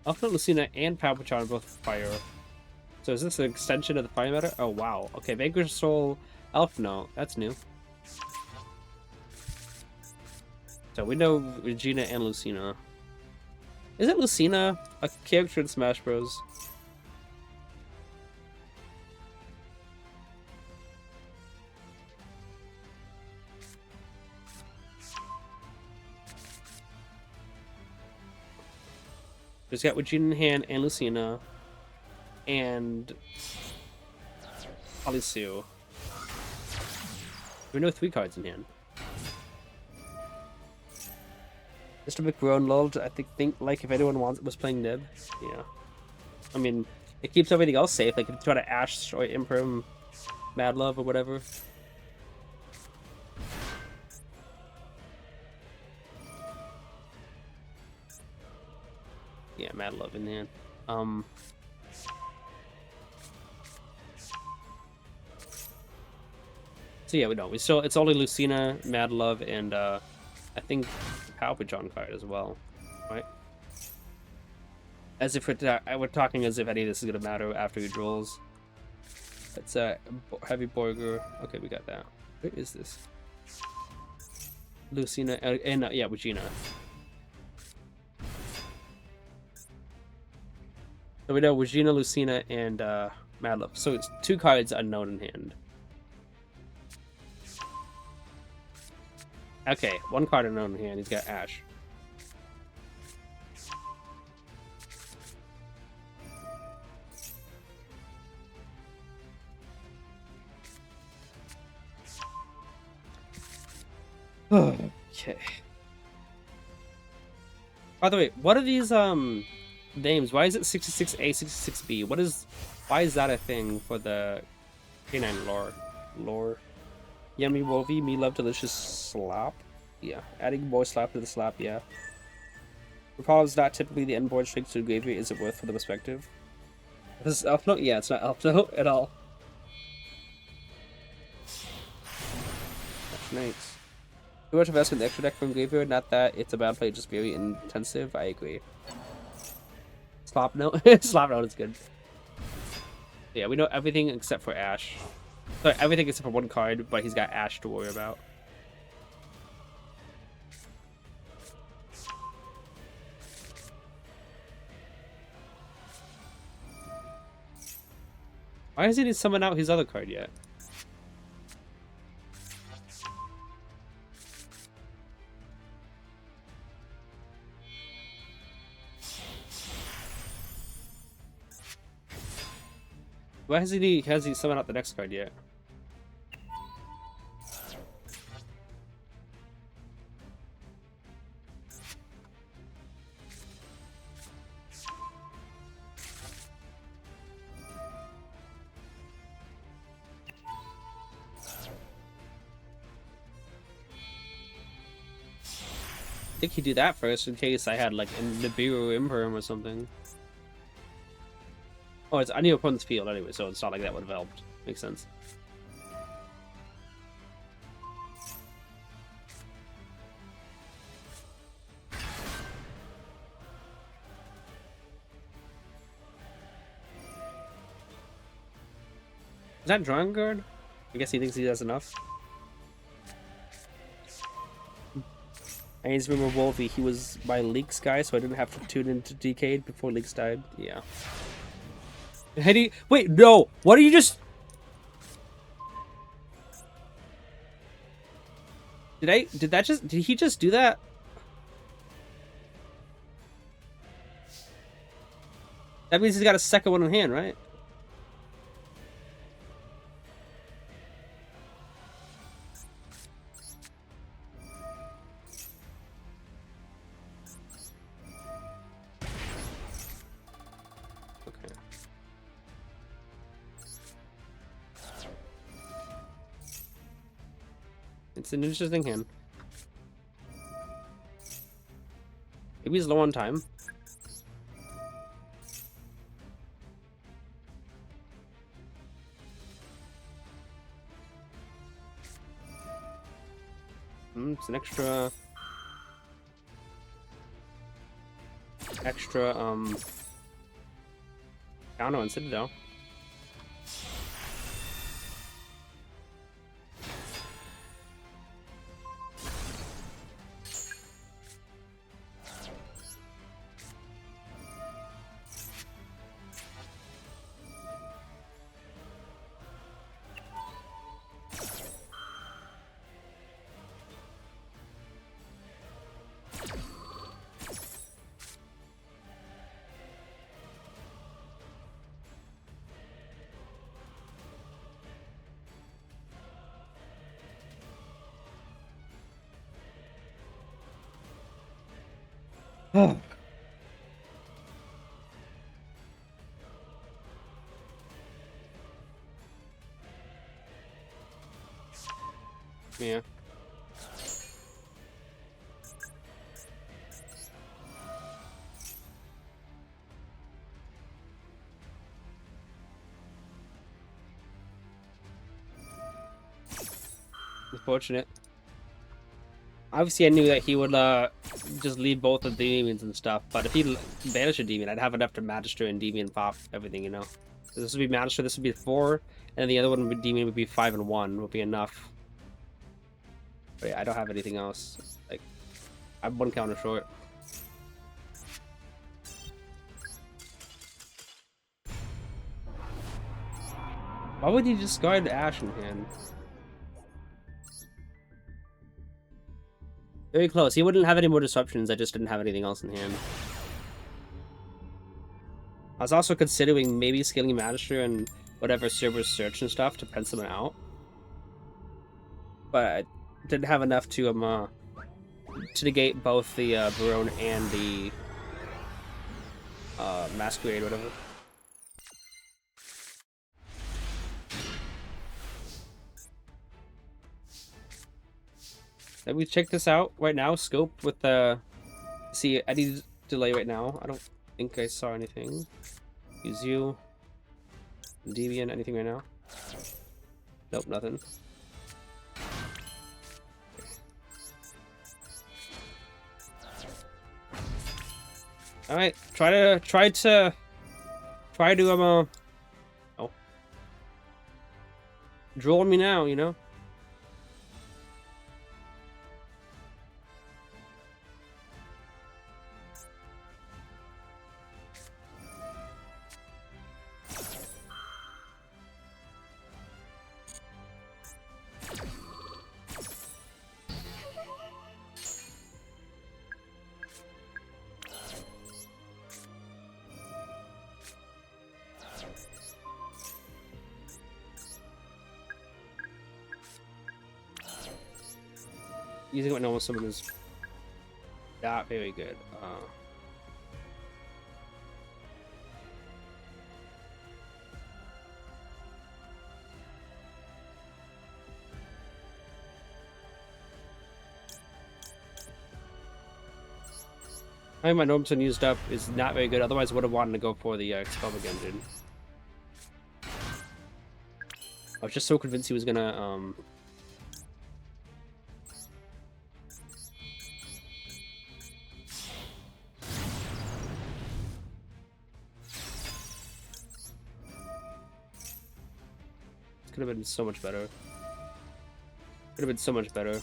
Alpha Lucina and Palpatron both fire. So is this an extension of the fire meta? Oh wow. Okay, Vanquish Soul, Elf, no, that's new. So we know Regina and Lucina. Isn't Lucina a character in Smash Bros? Just got Regina in hand and Lucina. And Alisu. We know 3 cards in hand. Mr. McBrone lulled, I think like if anyone was playing Nib. Yeah. I mean, it keeps everything else safe. Like if you try to Ash or Imperm Mad Love or whatever. Yeah, Mad Love in hand. So yeah, it's only Lucina, Mad Love, and I think Palpatron card as well, right? As if we're talking as if any of this is gonna matter after he Drolls. It's a Heavy Borger. Okay, we got that. Where is this? Lucina and yeah, Regina. So we know Regina, Lucina, and Mad Love. So it's 2 cards unknown in hand. Okay, 1 card unknown in hand. He's got Ash. Okay. By the way, what are these names? Why is it 66A, 66B? Why is that a thing for the canine lore? Yummy Wolvie, me love delicious slop. Yeah, adding more slop to the slop, yeah. Recall is not typically the end board strength to gravy, is it worth for the perspective? This is elf note? Yeah, it's not elf note at all. That's nice. Too much investment in the extra deck from graveyard, not that it's a bad play, just very intensive, I agree. Slop note? Slop note is good. Yeah, we know everything except for Ash. Sorry, everything except for 1 card, but he's got Ash to worry about. Why hasn't he summoned out his other card yet? Why hasn't he summoned out the next card yet? think he'd do that first in case I had like a Nibiru Imperm or something. Oh, it's on your opponent's field anyway, so it's not like that would have helped. Makes sense. Is that drawing guard? I guess he thinks he has enough. I just remember Wolfie, he was my Leaks guy, so I didn't have to tune into Decade before Leaks died. Yeah. Wait, no! What are you just... Did he just do that? That means he's got a second one in hand, right? It's an interesting hand. Maybe he's low on time. It's an extra counter on Citadel. Oh. Yeah. Unfortunate. Obviously, I knew that he would just leave both of the demons and stuff, but if he banished a demon, I'd have enough to Magister and demon pop everything, you know? So this would be Magister, this would be 4, and the other one would be demon would be 5 and 1, would be enough. But yeah, I don't have anything else. Like, I'm one counter short. Why would you discard Ash in hand? Very close. He wouldn't have any more disruptions. I just didn't have anything else in hand. I was also considering maybe scaling Magister and whatever server search and stuff to pencil him out. But I didn't have enough to negate both the Barone and the Masquerade, whatever. Let me check this out right now. Scope with the see any delay right now. I don't think I saw anything. Yugioh, Endymion, anything right now? Nope, nothing. All right, try to oh, Droll me now, you know. Using what normal summon is not very good. I think my Normson used up is not very good. Otherwise, I would have wanted to go for the Expellic engine. I was just so convinced he was gonna Could have been so much better. Could have been so much better.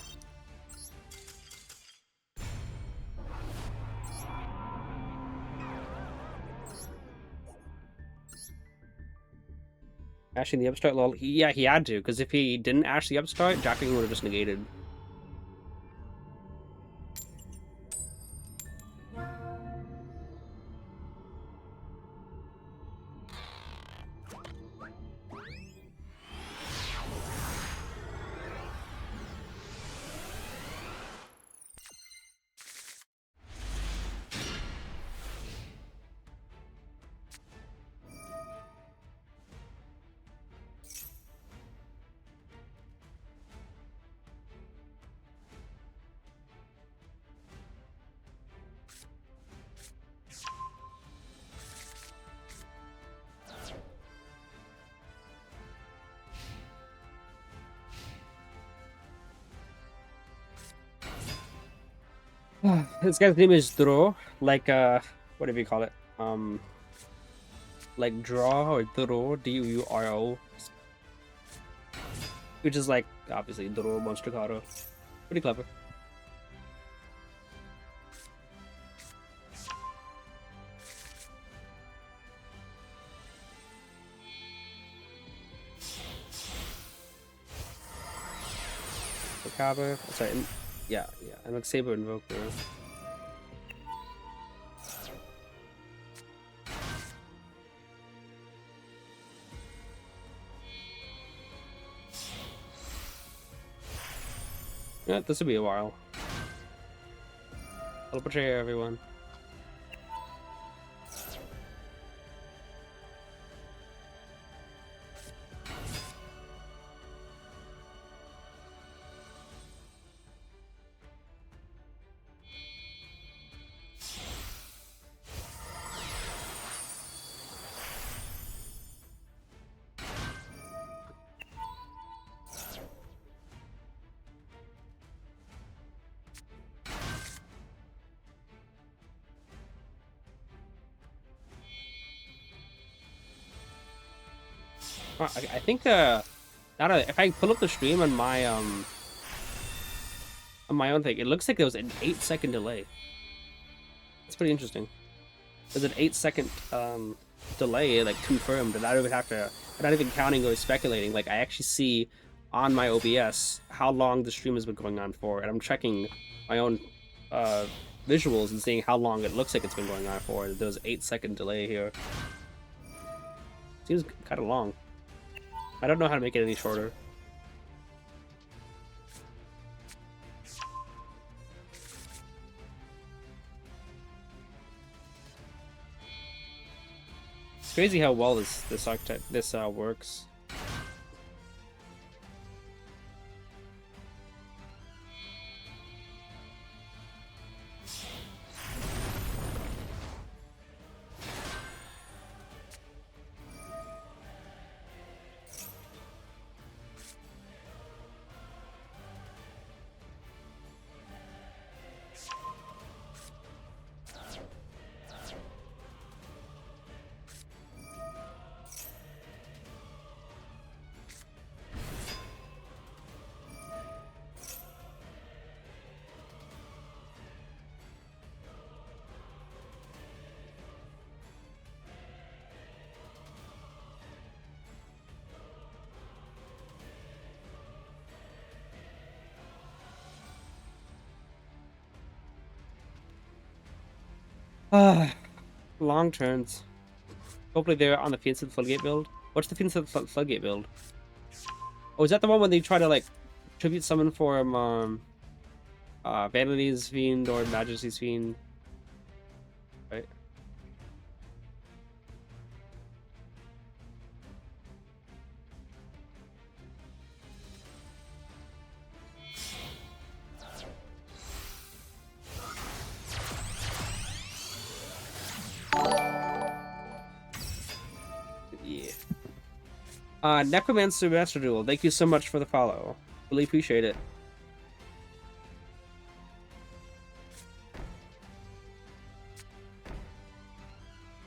Ashing the upstart, lol. Yeah, he had to, because if he didn't ash the upstart, Jacking would have just negated. This guy's name is Droll, like whatever you call it, like draw or Droll, D-U-R-O, which is like obviously Droll Monster Caro. Pretty clever. Cover. Sorry, yeah, and like Saber Invoker. Yeah, this will be a while. Pull up a chair, everyone. I think if I pull up the stream on my own thing, it looks like there was an 8-second delay. It's pretty interesting. There's an 8-second delay, like confirmed, and I don't even have to. I'm not even counting or speculating. Like I actually see on my OBS how long the stream has been going on for, and I'm checking my own visuals and seeing how long it looks like it's been going on for. There's an 8-second delay here. Seems kind of long. I don't know how to make it any shorter. It's crazy how well this archetype works. Long turns. Hopefully they're on the Fiend's Floodgate build. What's the Fiend's Floodgate build? Oh, is that the one when they try to like tribute summon for Vanity's Fiend or Majesty's Fiend? Right. Yeah. Necromancer Master Duel, thank you so much for the follow. Really appreciate it.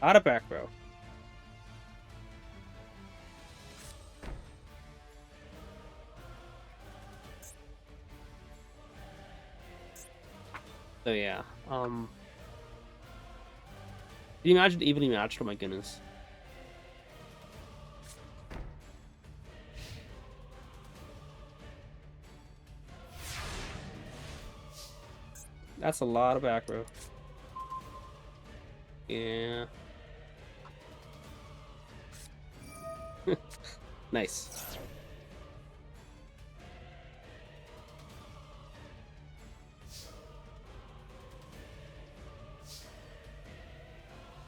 Out of back row. So yeah, can you imagine evenly matched? Oh my goodness. That's a lot of back row. Yeah. Nice.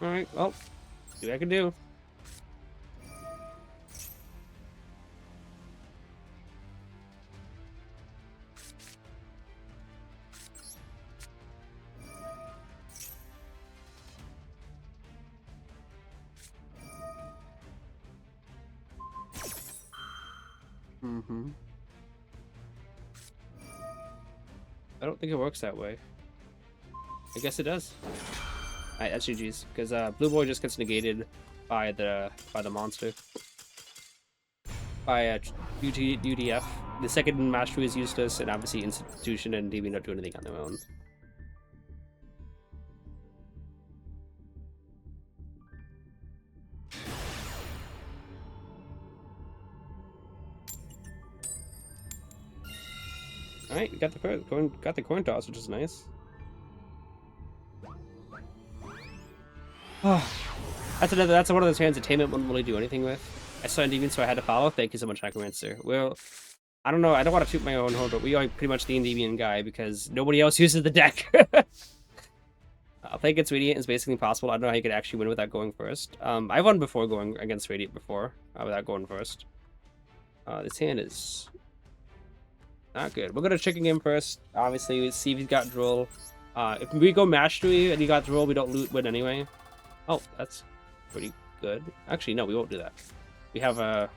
Alright, well, see what I can do. I don't think it works that way. I guess it does. Alright, that's GG's. Because Blue Boy just gets negated by the monster. By UDF. The second mastery is useless, and obviously Institution and DB don't do anything on their own. Alright, you got the coin toss, which is nice. That's one of those hands that Tainment wouldn't really do anything with. I saw Endymion, so I had to follow. Thank you so much, Necromancer. Well, I don't know. I don't want to toot my own horn, but we are pretty much the Endymion guy because nobody else uses the deck. I think it's Radiant is basically impossible. I don't know how you could actually win without going first. I've won before going against Radiant before without going first. This hand is not good. We're gonna chicken game first. Obviously, we see if he's got Droll. If we go Mastery and he got Droll, we don't win anyway. Oh, that's pretty good. Actually, no, we won't do that. We have a...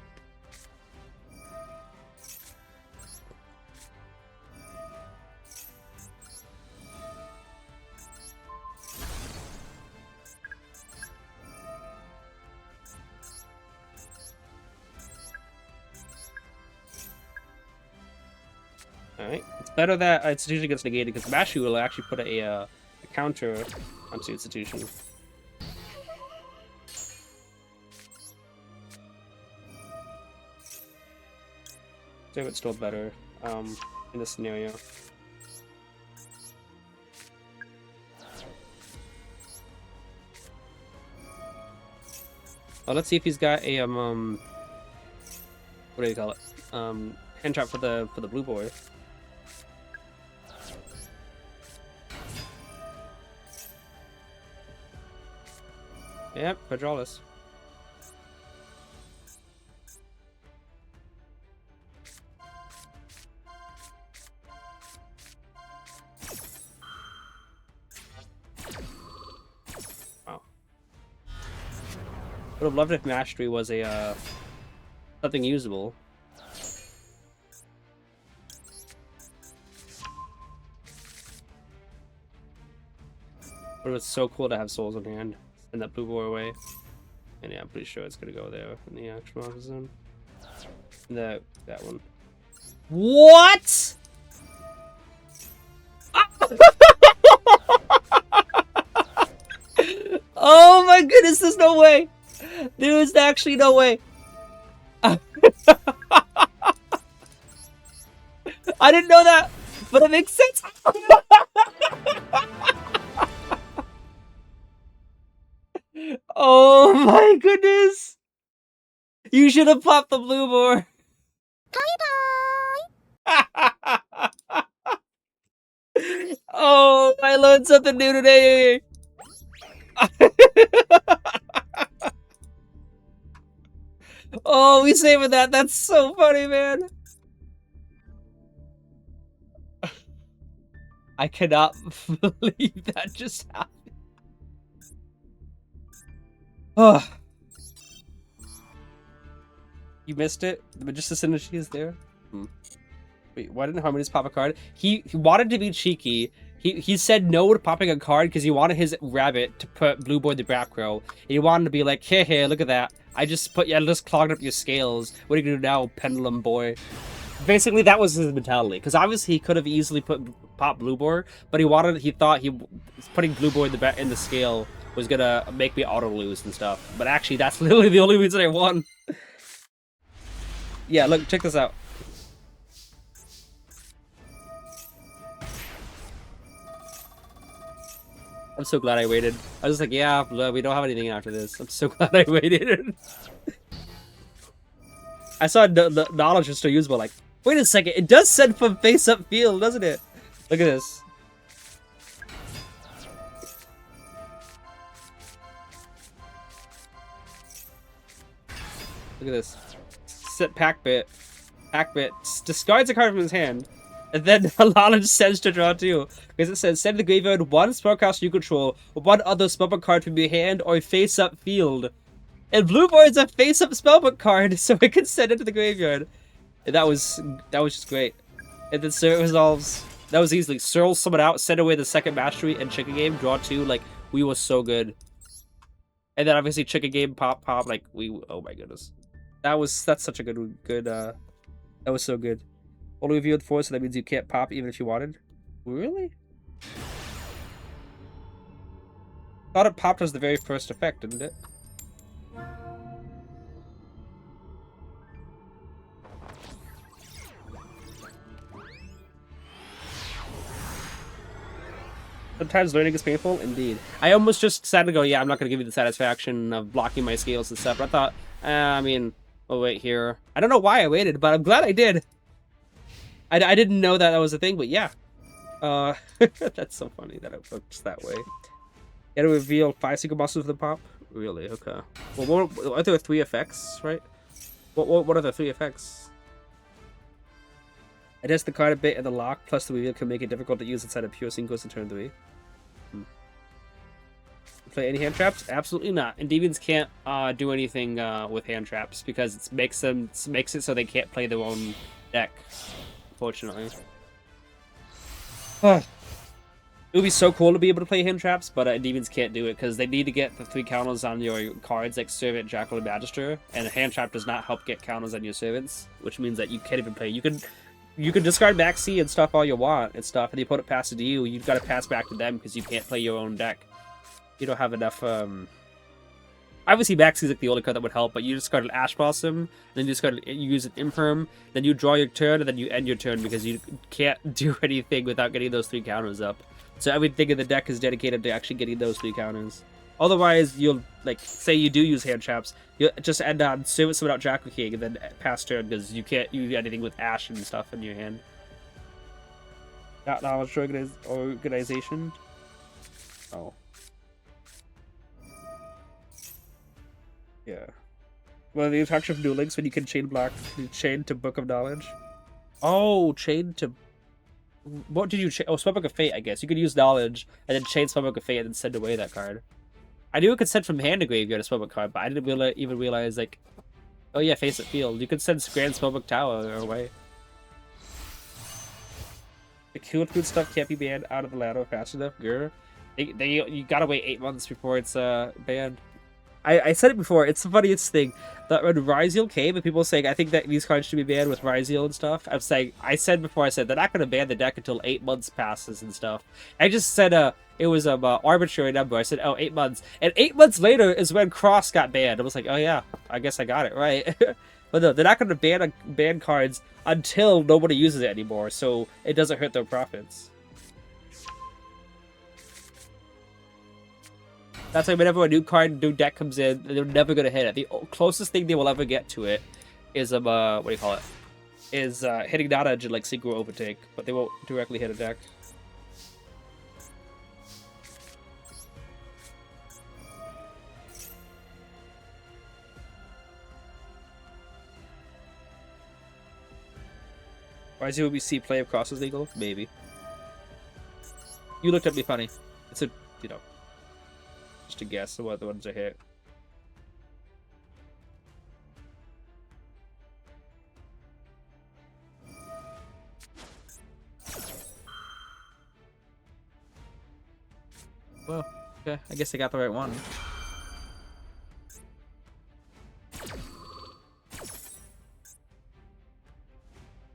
Alright, it's better that Institution gets negated because Mastery will actually put a counter onto Institution. It's still better in this scenario. Well, let's see if he's got a what do you call it? Hand trap for the blue boy. Yep, Quadralis. Would have loved if Mastery was a something usable. But it was so cool to have souls in hand. Send that blue boy away. And yeah, I'm pretty sure it's gonna go there in the actual office zone. That one. What? Oh my goodness, there's no way. There's actually no way. I didn't know that, but it makes sense. Oh my goodness. You should have popped the blue board. Oh, I learned something new today. Oh, we saving that. That's so funny, man. I cannot believe that just happened. Oh. You missed it. The Magista Synergy is there. Wait, why didn't Harmonious pop a card? He wanted to be cheeky. He said no to popping a card because he wanted his rabbit to put Blue Boy the back row. And he wanted to be like, hey, look at that. I just clogged up your scales. What are you gonna do now, Pendulum Boy? Basically, that was his mentality. Because obviously he could have easily pop Blue Boy, but he thought putting Blue Boy in the scale was gonna make me auto lose and stuff. But actually, that's literally the only reason I won. Yeah, look, check this out. I'm so glad I waited. I was like, yeah, we don't have anything after this. I'm so glad I waited. I saw the knowledge was still usable. Like, wait a second, it does send from face up field, doesn't it? Look at this. Look at this. Set pack bit. Discards a card from his hand. And then knowledge sends to draw 2. Because it says, send to the graveyard 1 spellcaster you control, or 1 other spellbook card from your hand or face-up field. And Blue Boy is a face-up spellbook card, so it can send it to the graveyard. And that was just great. And then Sir resolves. That was easily. Searle summon out, send away the second mastery, and Chicken Game, draw 2. Like, we were so good. And then obviously Chicken Game, pop, like, oh my goodness. That's such a good, that was so good. Only revealed 4, so that means you can't pop even if you wanted. Really? Thought it popped as the very first effect, didn't it? Sometimes learning is painful, indeed. I almost just decided to go, yeah, I'm not going to give you the satisfaction of blocking my scales and stuff. But I thought, I mean, oh wait here. I don't know why I waited, but I'm glad I did. I didn't know that was a thing, but yeah. That's so funny that it works that way. You gotta reveal 5 single monsters with the pop? Really? Okay. Well, are there 3 effects, right? What are the 3 effects? Adjust the card a bit and the lock, plus the reveal can make it difficult to use inside of pure singles in turn 3. Play any hand traps? Absolutely not. Endymions can't do anything with hand traps because it makes it so they can't play their own deck. Unfortunately. It would be so cool to be able to play hand traps, but Endymions can't do it because they need to get the 3 counters on your cards like Servant, Jackal, and Magister, and a hand trap does not help get counters on your servants, which means that you can't even play. You can discard Maxx C and stuff all you want and stuff, and the opponent passes to you, you've got to pass back to them because you can't play your own deck. You don't have enough, Obviously, Maxx C is like the only card that would help, but you discard an Ash Blossom, then you use an Imperm, then you draw your turn, and then you end your turn because you can't do anything without getting those 3 counters up. So everything in the deck is dedicated to actually getting those 3 counters. Otherwise, you'll, like, say you do use hand traps, you'll just end on Service without Jackal King, and then pass turn because you can't use anything with Ash and stuff in your hand. Not knowledge organization. Oh. Yeah. Well, the attraction of Duel Links when you can chain block, chain to Book of Knowledge. Oh, chain to... What did you chain? Oh, Spellbook of Fate, I guess. You could use Knowledge, and then chain Spellbook of Fate, and then send away that card. I knew it could send from hand to graveyard a Spellbook card, but I didn't even realize, like... Oh yeah, face at field. You could send Grand Spellbook Tower away. The Killed Food stuff can't be banned out of the ladder fast enough, girl. You gotta wait 8 months before it's banned. I said it before, it's the funniest thing. That when Ryziel came and people were saying, I think that these cards should be banned with Ryziel and stuff, I said before, they're not going to ban the deck until 8 months passes and stuff. I just said it was an arbitrary number. I said, oh, 8 months. And 8 months later is when Cross got banned. I was like, oh yeah, I guess I got it right. But no, they're not going to ban cards until nobody uses it anymore, so it doesn't hurt their profits. That's why whenever a new card, new deck comes in, they're never gonna hit it. The closest thing they will ever get to it is what do you call it? Is hitting that edge and like Synchro Overtake, but they won't directly hit a deck. Why is UBC play of Cross is legal? Maybe. You looked at me funny. It's a, you know, just a guess of what the ones I hit. Well, okay, I guess I got the right one.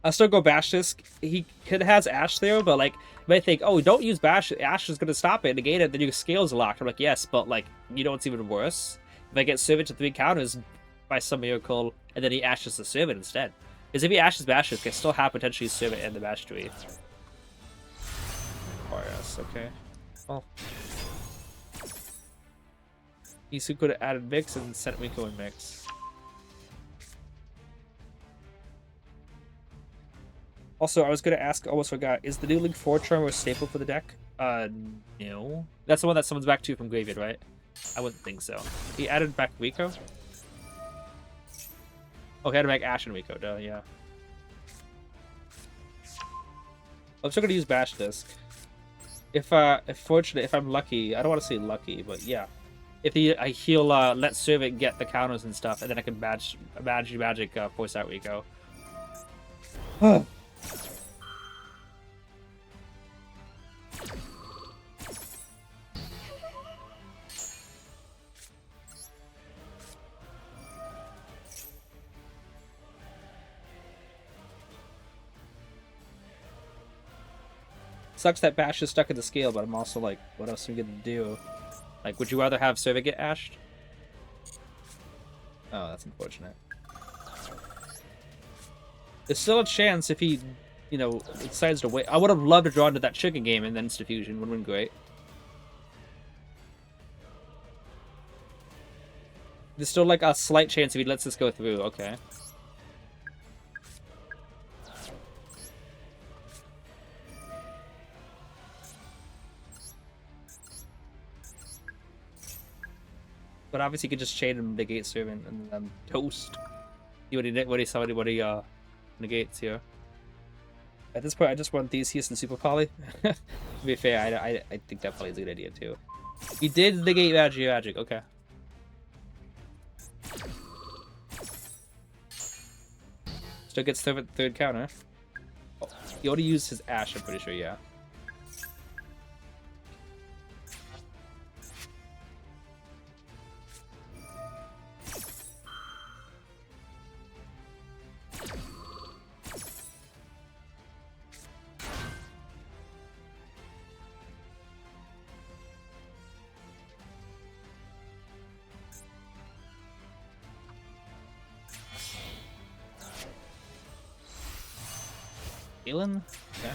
I'll still go Bash this. He has Ash there, but like, you might think, oh, don't use Bash. Ash is gonna stop it, negate it, then your scale's locked. I'm like, yes, but like, you know what's even worse? If I get Servant to 3 counters by some miracle, and then he Ashes the Servant instead. Because if he Ashes Bash, I still have potentially Servant and the Bash tree. Oh yes, okay. Well, Isu could have added Mix and sent Miko in Mix. Also, I was going to ask, almost forgot, is the new Link 4 Charm a staple for the deck? No. That's the one that summons back to from Graveyard, right? I wouldn't think so. He added back Rico? Oh, he added back Ash and Rico, duh, yeah. I'm still going to use Bash Disc. If fortunate, if I'm lucky, I don't want to say lucky, but yeah. If he'll let Servant get the counters and stuff, and then I can magic force out Rico. Sucks that Bash is stuck in the scale, but I'm also like, what else are we gonna do? Like, would you rather have Servant get ashed? Oh, that's unfortunate. There's still a chance if he, you know, decides to wait. I would have loved to draw into that chicken game and then Insta-Fusion. Would have been great. There's still like a slight chance if he lets this go through. Okay. But obviously, you could just chain him negate Servant and then toast. See what he negates here. At this point, I just want Theseus and Super Poly. To be fair, I think that probably is a good idea too. He did negate magic. Okay. Still gets third counter. Oh, he already used his Ash, I'm pretty sure, yeah. Aelin? Okay.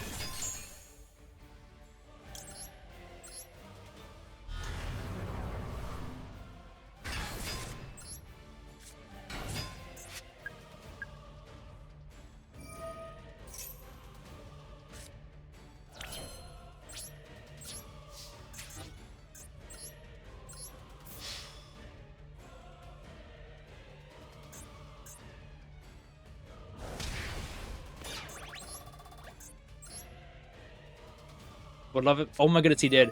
Would love it. Oh my goodness, he did.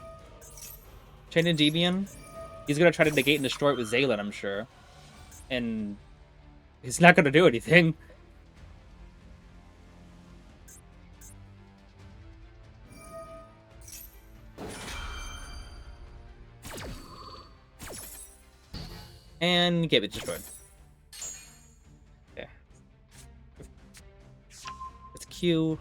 Chain Endymion. He's gonna try to negate and destroy it with Zaylin, I'm sure. And he's not gonna do anything. And get it destroyed. Okay. It's Q.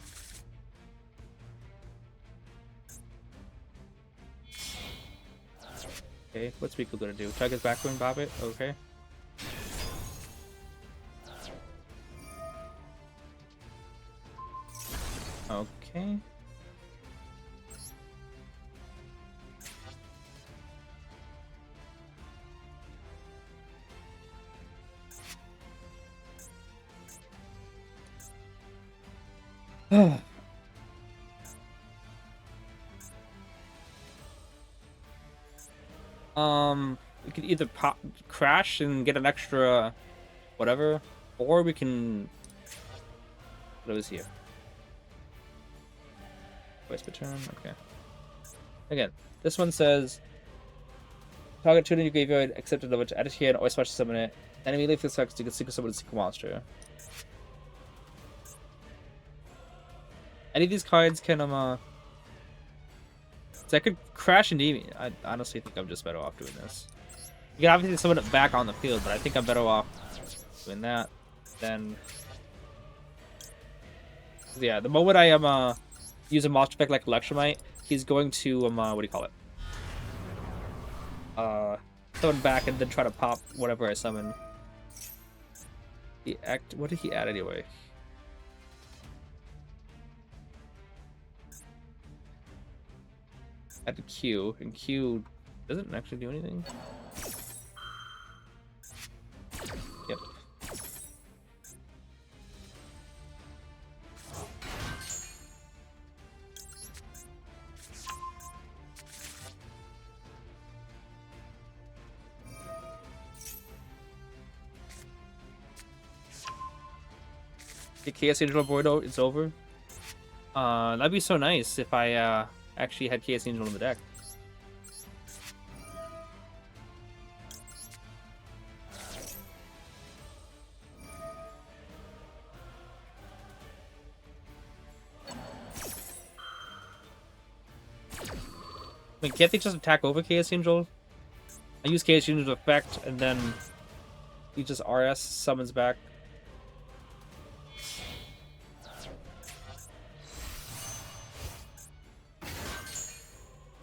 Okay, what's Rico gonna do? Tug his back and bob it? Okay. Okay. We could either crash and get an extra whatever, or we can... What was here? Voice per turn, okay. Again, this one says target tuner your graveyard, accepted of which add it here and always watch summon it. Enemy leave this text, you can secret summon a secret monster. Any of these cards can So I could crash Endymion. I honestly think I'm just better off doing this. You can obviously summon it back on the field, but I think I'm better off doing that than... Yeah, the moment I am use a monster effect like Electromite, he's going to what do you call it? Summon back and then try to pop whatever I summon. What did he add anyway? Add Q, and Q doesn't actually do anything. Yep. The Chaos Angel board, it's over. That'd be so nice if I actually had Chaos Angel in the deck. I mean, can't they just attack over Chaos Angel? I use Chaos Angel's effect, and then he just RS summons back.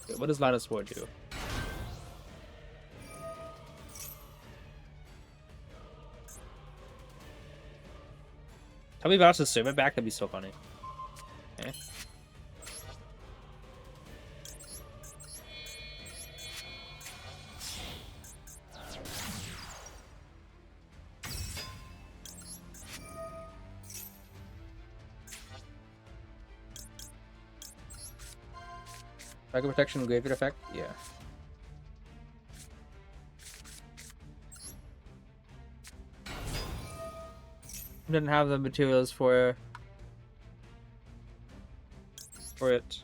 Okay, what does Line of Sword do? Tell me about to serve it back, that'd be so funny. Okay. Dragon Protection Graveyard Effect? Yeah. Didn't have the materials for it.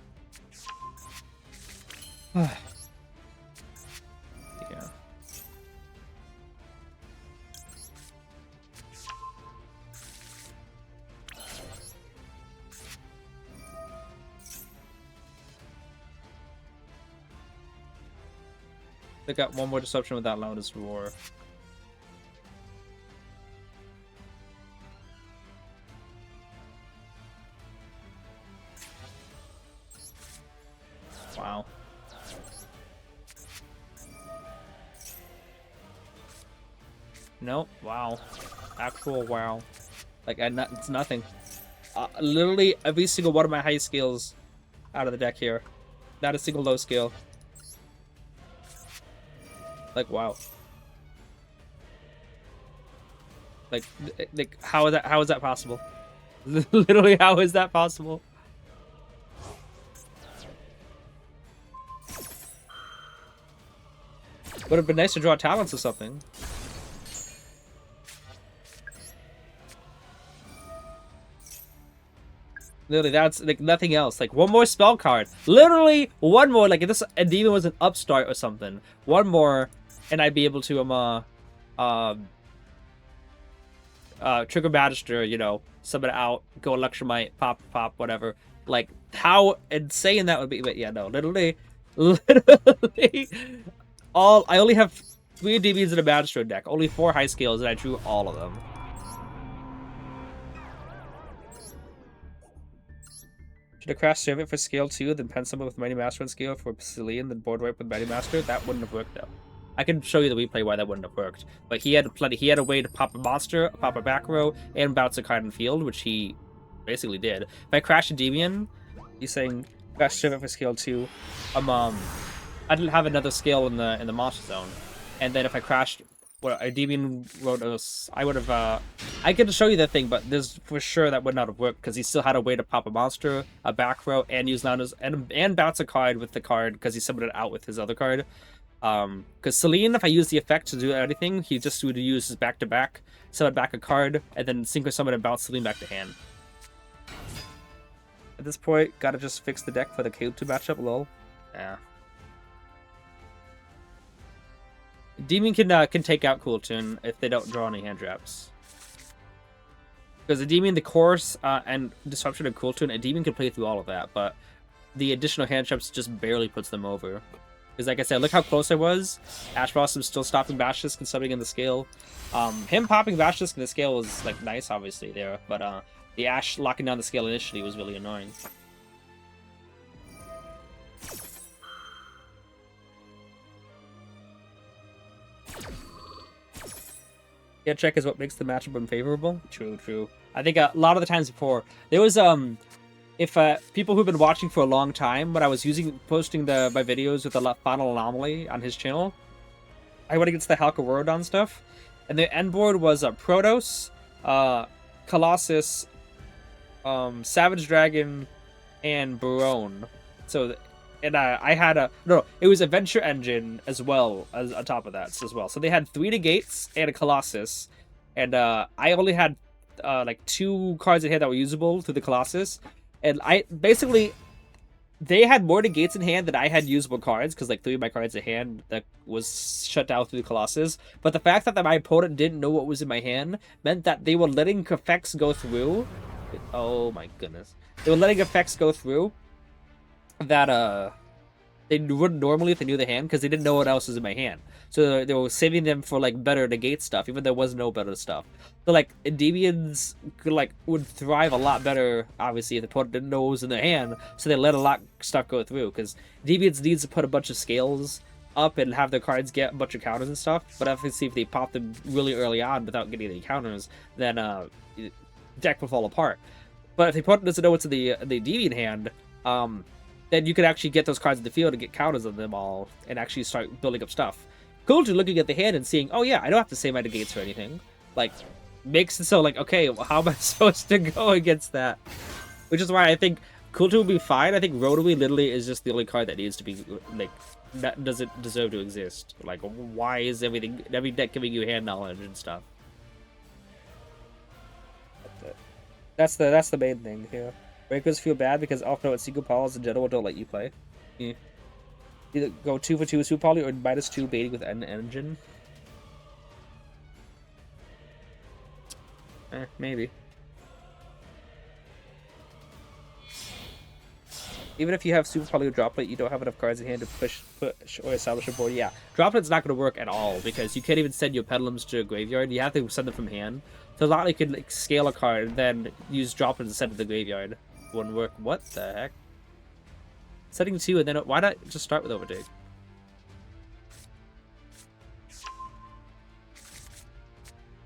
Yeah. They got one more disruption with that loudest roar. Wow. Nope. Wow. Actual wow. Like, it's nothing. Literally every single one of my high skills out of the deck here. Not a single low skill. Like, wow. Like how is that possible? Literally, how is that possible? Would have been nice to draw talents or something. Literally, that's like nothing else. Like one more spell card. Literally one more. Like if this Endymion was an upstart or something. One more, and I'd be able to trigger Magister. You know, summon it out, go Electromite, pop, whatever. Like how insane that would be. But yeah, no, literally. I only have 3 DBs in a Magister deck. Only 4 high scales, and I drew all of them. Should have crashed Servant for scale 2, then pen summon with Mighty Master on scale for Celine, then board wipe with Mighty Master? That wouldn't have worked though. I can show you the replay why that wouldn't have worked. But he had a way to pop a monster, pop a back row, and bounce a card in field, which he basically did. If I crash Endymion, he's saying crash Servant for scale 2. I didn't have another scale in the monster zone. And then if I crashed Endymion wrote us, I would have I could show you that thing, but there's for sure that would not have worked because he still had a way to pop a monster, a back row, and use Nanos and bounce a card with the card because he summoned it out with his other card. Because Celine, if I use the effect to do anything, he just would use his back-to-back, summon back a card, and then synchro summon and bounce Celine back to hand. At this point, gotta just fix the deck for the K2 matchup, lol. Yeah. Demon can take out Cooltoon if they don't draw any hand traps. Because the Demon, the Course, and Disruption and Cooltoon, a Demon can play through all of that, but the additional hand traps just barely puts them over. Because like I said, look how close I was. Ash Blossom still stopping Basilisk and subbing in the scale. Him popping Basilisk in the scale was like nice, obviously there, but the Ash locking down the scale initially was really annoying. Yeah, check is what makes the matchup unfavorable. True, true. I think a lot of the times before there was if people who've been watching for a long time, when I was posting my videos with the Final Anomaly on his channel, I went against the Halkarodon stuff, and the end board was Protoss, Colossus, Savage Dragon, and Barone. So, and I had it was Adventure Engine as well as on top of that as well. So they had 3 negates and a Colossus, and I only had like 2 cards in hand that were usable through the Colossus. And they had more negates in hand than I had usable cards, because like 3 of my cards in hand that was shut down through the Colossus. But the fact that my opponent didn't know what was in my hand meant that they were letting effects go through. Oh my goodness. They were letting effects go through that they wouldn't normally if they knew the hand, because they didn't know what else was in my hand. So they were saving them for like better negate stuff, even though there was no better stuff. So like Endymions would thrive a lot better, obviously, if the opponent didn't know what was in their hand. So they let a lot of stuff go through, because Endymions needs to put a bunch of scales up and have their cards get a bunch of counters and stuff. But obviously, if they pop them really early on without getting any counters, then deck will fall apart. But if the opponent doesn't know what's in the Endymion hand, then you can actually get those cards in the field and get counters on them all and actually start building up stuff. Cool to looking at the hand and seeing, oh yeah, I don't have to save my negates or anything. Like, makes it so like, okay, well, how am I supposed to go against that? Which is why I think Kultu will be fine. I think Rotary literally is just the only card that needs to be, like, that doesn't deserve to exist. Like, why is every deck giving you hand knowledge and stuff? That's the main thing here. Breakers feel bad because Alpha and Single Polis in general don't let you play. Yeah. Either go 2 for 2 with Super Poly or -2 baiting with Engine. Maybe. Even if you have Super Poly or Droplet, you don't have enough cards in hand to push or establish a board. Yeah, Droplet's not going to work at all, because you can't even send your Pedalums to a graveyard. You have to send them from hand. So a lot you could like scale a card and then use Droplet to send to the graveyard. Wouldn't work. What the heck? Setting 2 and then why not just start with Overdig?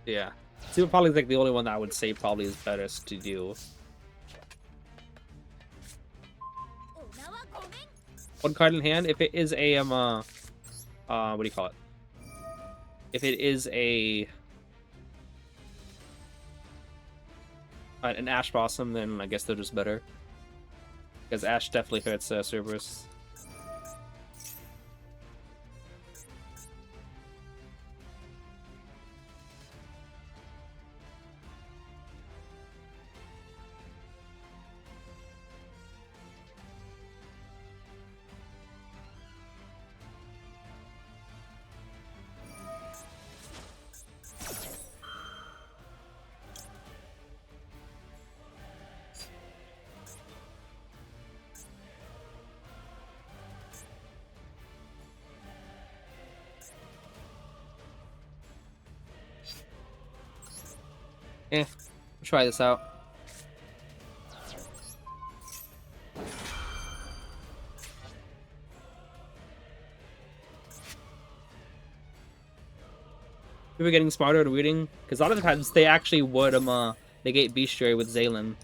Yeah. Super Poly is like the only one that I would say probably is better to do. One card in hand. If it is a what do you call it? If it is a an Ash Blossom, then I guess they're just better. Because Ash definitely hurts Cerberus. Yeah, we'll try this out. People getting smarter at reading, because a lot of the times they actually would negate Bestiary with Zalen.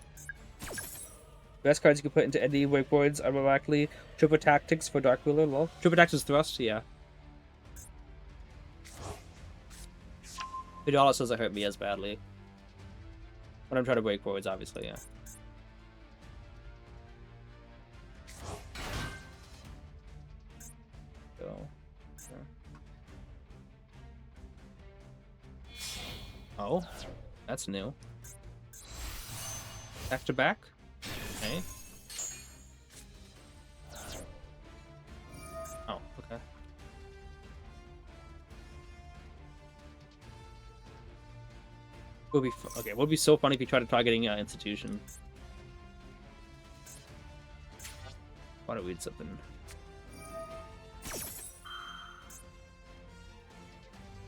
Best cards you can put into any wakeboards are likely Triple Tactics for Dark Ruler. Lol. Triple Tactics Thrust, yeah. Fidalis doesn't hurt me as badly when I'm trying to break forwards, obviously, yeah. So, yeah. Oh, that's new. Back to back? Okay. Oh, okay. Okay, would be so funny if you tried to targeting Institution. want to read something.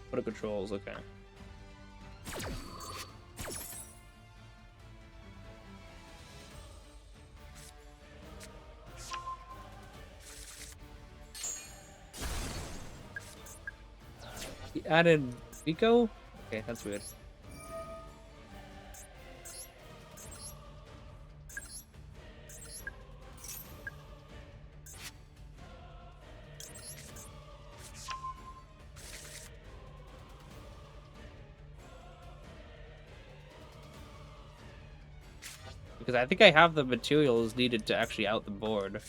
What are controls? Okay. He added Rico? Okay, that's weird. Because I think I have the materials needed to actually out the board.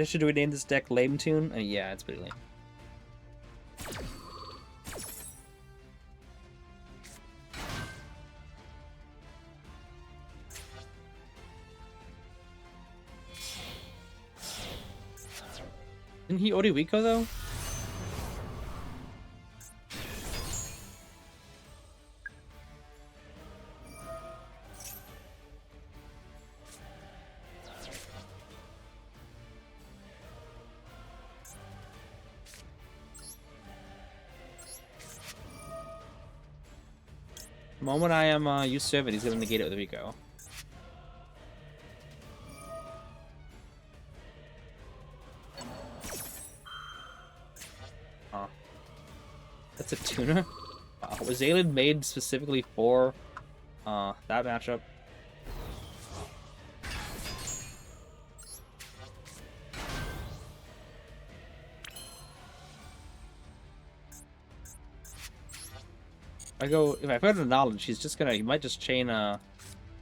Should we name this deck Lame Tune? Yeah, it's pretty lame. Didn't he Oriwiko though? The moment I am use servant, he's gonna negate it with Rico. Huh. That's a tuner? Was Zaylin made specifically for that matchup? If I put it in knowledge, he's just gonna, he might just chain, yeah,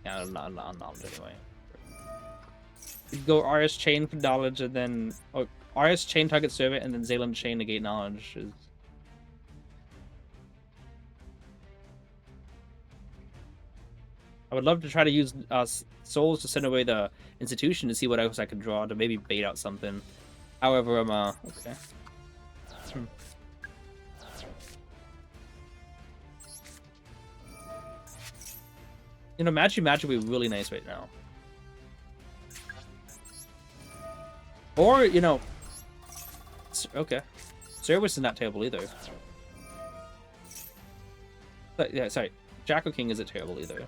not knowledge anyway. He'd go RS chain for knowledge and then, or RS chain target servant and then Zaylin chain negate knowledge is. I would love to try to use souls to send away the institution to see what else I could draw to maybe bait out something. However, I'm, okay. You know, Magic would be really nice right now. Or, you know... Okay. Service is not terrible either. But, yeah, sorry. Jackal King isn't terrible either.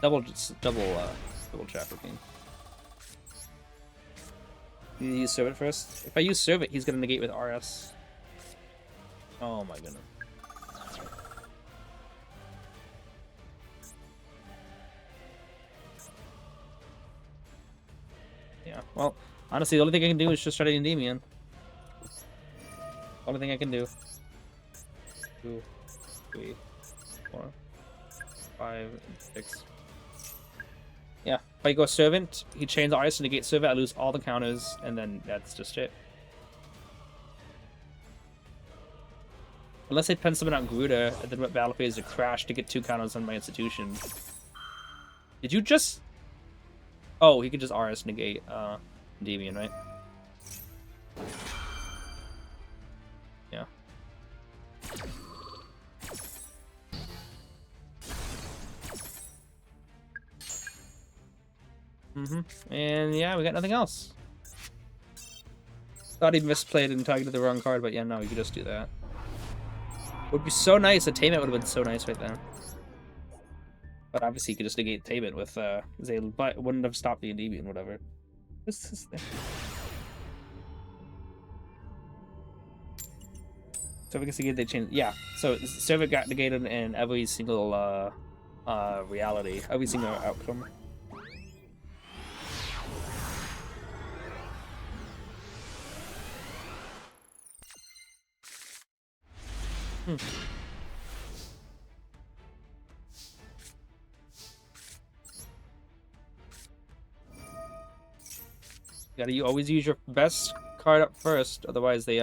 Double Jackal King. You use Servant first? If I use Servant, he's gonna negate with RS. Oh my goodness. Yeah, well, honestly, the only thing I can do is just try to Endymion. Only thing I can do. 2, 3, 4, 5, 6. Yeah, if I go Servant, he chains RS to negate Servant, I lose all the counters, and then that's just it. Unless I pen summon out Garuda, and then what battle phase to crash to get 2 counters on my institution. Did you just... Oh, he could just RS negate Endymion, right? Yeah. And yeah, we got nothing else. Thought he misplayed and targeted the wrong card, but yeah, no, you could just do that. Would be so nice. Attainment would have been so nice right then. But obviously, you could just negate Attainment with Zaylin, but it wouldn't have stopped the Endymion, whatever. What's this thing? So we can see they changed. Yeah, so Servant got negated in every single reality, every single outcome. Hmm. You always use your best card up first, otherwise they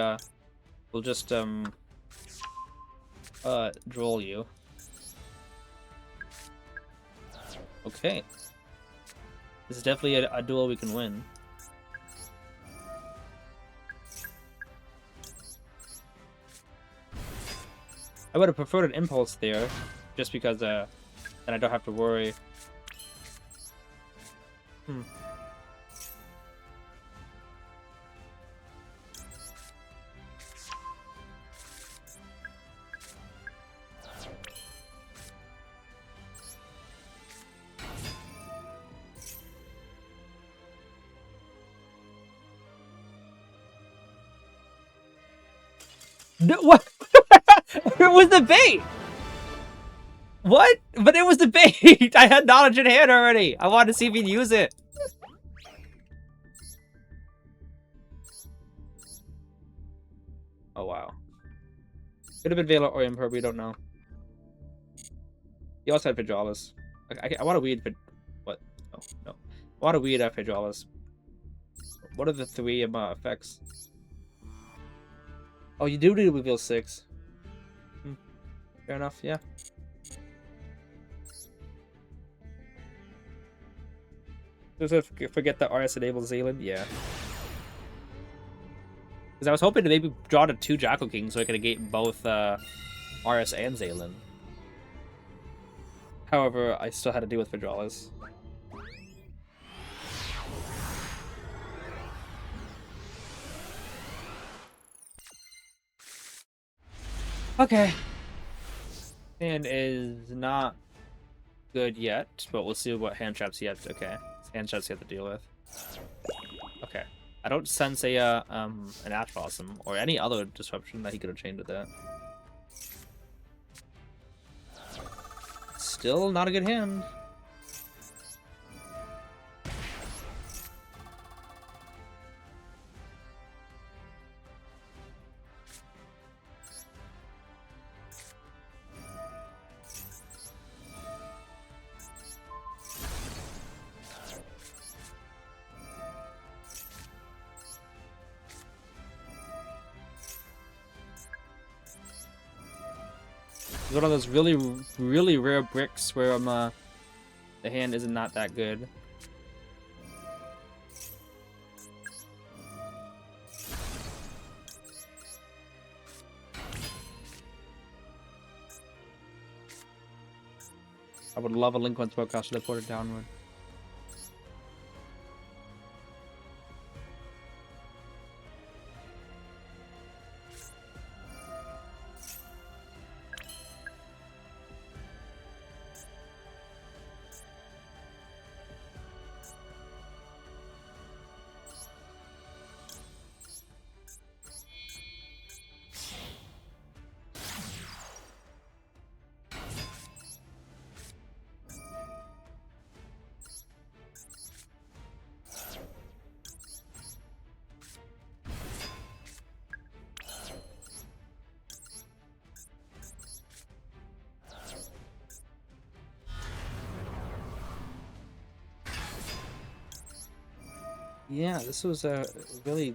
will just Droll you. Okay. This is definitely a duel we can win. I would have preferred an impulse there, just because then I don't have to worry. Hmm. No, what? It was the bait! What? But it was the bait! I had knowledge in hand already! I wanted to see if he'd use it! Oh, wow. Could have been Vela or Emperor, we don't know. He also had Pedralis. I want to weed, but... What? Oh, no. I want to weed at Pedralis. What are the 3 effects? Oh, you do need to reveal 6. Fair enough, yeah. Does it forget that RS enables Zealand? Yeah. Because I was hoping to maybe draw to 2 Jackal Kings so I could negate both RS and Zealand. However, I still had to deal with Pedralis. Okay. Hand is not good yet, but we'll see what hand traps he has. Okay, hand traps he has to deal with. Okay, I don't sense a an Ash Blossom or any other disruption that he could have chained with that. Still not a good hand. It's one of those really rare bricks where the hand is not that good. I would love a Link One Spellcaster to put it downward. Yeah, this was a really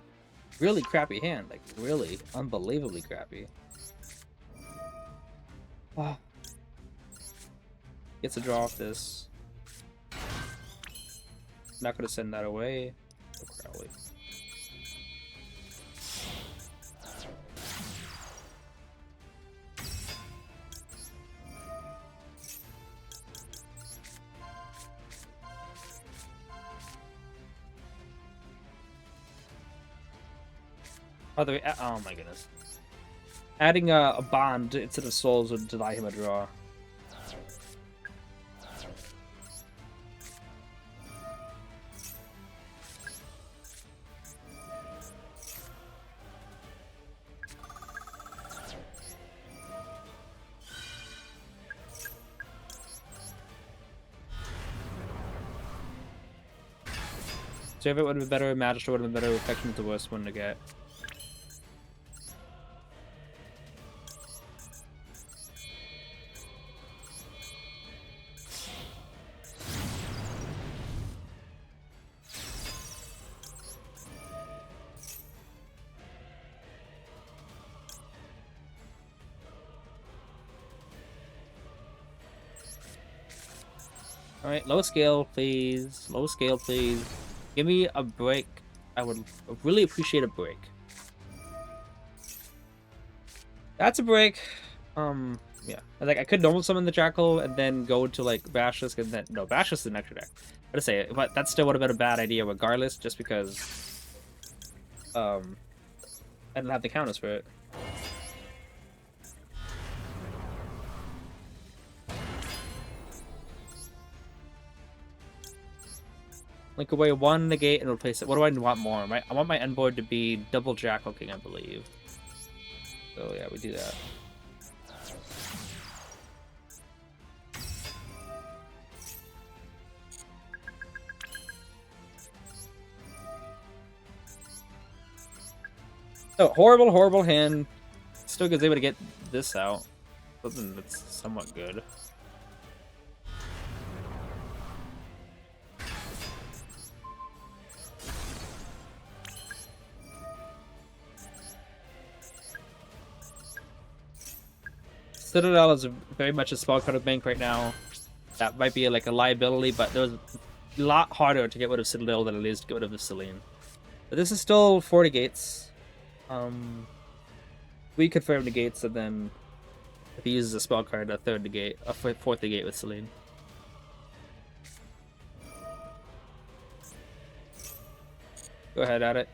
crappy hand. Like, really unbelievably crappy. Wow. Gets a draw off this. Not gonna send that away. Oh, Crowley. By the way, oh my goodness. Adding a bond instead of souls would deny him a draw. So if it would have been better, Magister would have been better, Affection's the worst one to get. Alright, low scale, please. Low scale, please. Give me a break. I would really appreciate a break. That's a break. Yeah. Like, I could normal summon the Jackal and then go to, like, Basilisk and then... No, Basilisk is an extra deck. I'd say, but that still would have been a bad idea regardless, just because... I didn't have the counters for it. Link away one negate and replace it. What do I want more? I want my end board to be double Jackal King, I believe. So yeah, we do that. So horrible, horrible hand. Still gets able to get this out. Something that's somewhat good. Citadel is very much a small card bank right now. That might be like a liability, but there was a lot harder to get rid of Citadel than it is to get rid of Celine. But this is still 40 gates. We confirm negates, and then if he uses a spell card, a third negate, a fourth negate with Celine. Go ahead at it.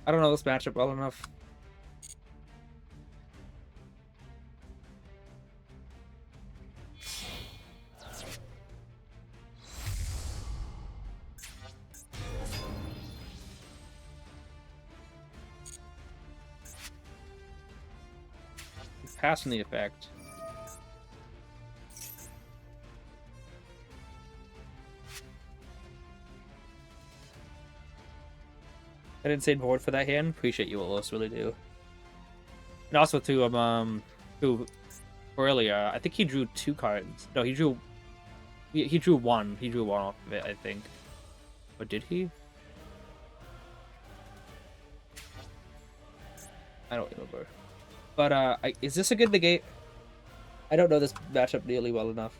I don't know this matchup well enough. Passing the effect. I didn't say board for that hand. Appreciate you, Willis, really do. And also to who earlier, I think he drew 2 cards. No, he drew one. He drew one off of it, I think. Or did he? I don't remember. But is this a good negate? I don't know this matchup nearly well enough.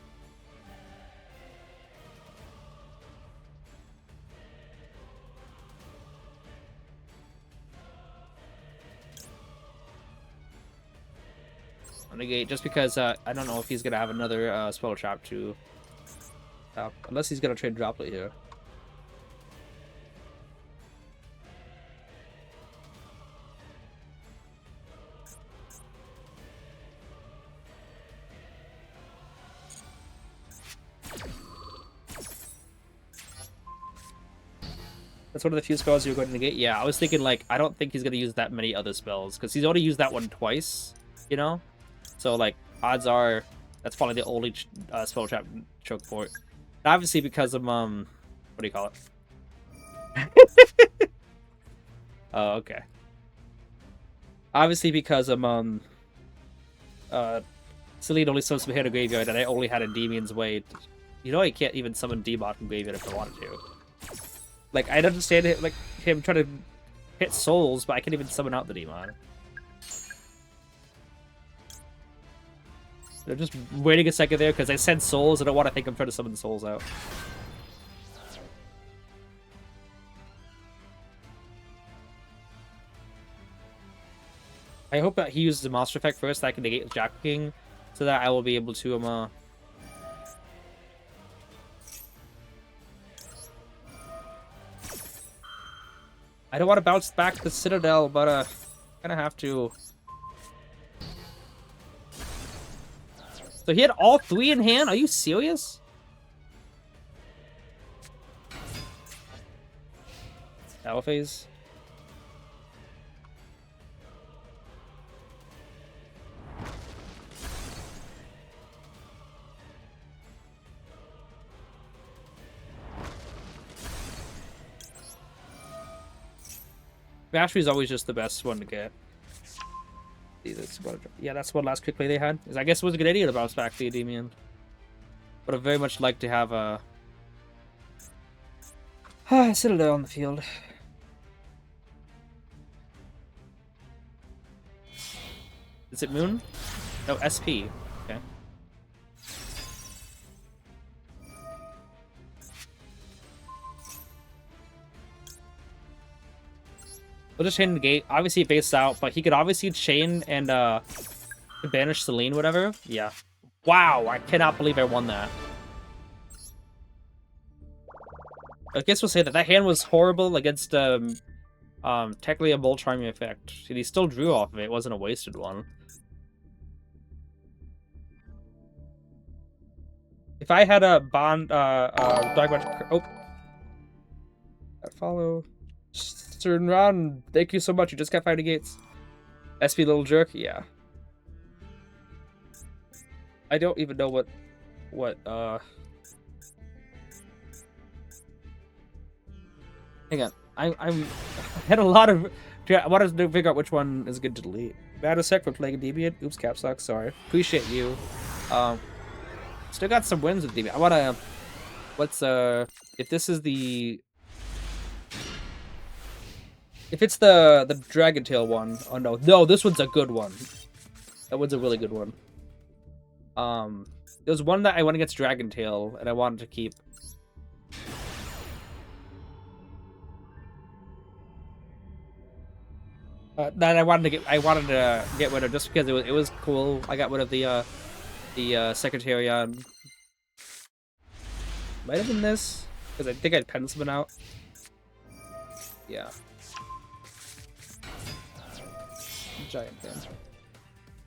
Negate just because I don't know if he's gonna have another spell trap to unless he's gonna trade Droplet here. That's one of the few spells you're going to negate. Yeah, I was thinking like I don't think he's gonna use that many other spells because he's already used that one twice, you know. So, like, odds are that's probably the only spell trap choke for it. And obviously, because of, what do you call it? Oh, okay. Obviously, because of, Celine only summons from here to graveyard, and I only had Endymion's way. You know, I can't even summon Demon from graveyard if I wanted to. Like, I'd understand it, like, him trying to hit souls, but I can't even summon out the Demon. They're just waiting a second there because I said souls. I don't want to think I'm trying to summon the souls out. I hope that he uses the monster effect first that I can negate Jack King so that I will be able to I don't want to bounce back the Citadel, but I'm gonna have to. So he had all 3 in hand? Are you serious? Battle phase. Battery is always just the best one to get. Yeah, that's what last quick play they had. I guess it was a good idea to bounce back the Endymion. But I'd very much like to have a Citadel on the field. Is it Moon? No, SP. Okay. We'll just chain the gate. Obviously, it based out, but he could obviously chain and banish Celine, whatever. Yeah. Wow, I cannot believe I won that. I guess we'll say that that hand was horrible against technically a Bolt Charming effect. And he still drew off of it. It wasn't a wasted one. If I had a bond, Dogmatch, oh, follow, turn around. Thank you so much. You just got 5 gates. SP little jerk, yeah. I don't even know what, hang on. I had a lot of. I wanted to figure out which one is good to delete. Bad a sec for playing Endymion. Oops, caps lock. Sorry. Appreciate you. Still got some wins with Endymion. I wanna. What's if this is the. If it's the Dragon Tail one. Oh no, this one's a good one. That one's a really good one. There was one that I went against Dragon Tail and I wanted to keep. That I wanted to get rid of just because it was cool. I got rid of the Secretariat. Might have been this because I think I'd pen something out. Yeah. Giant fan.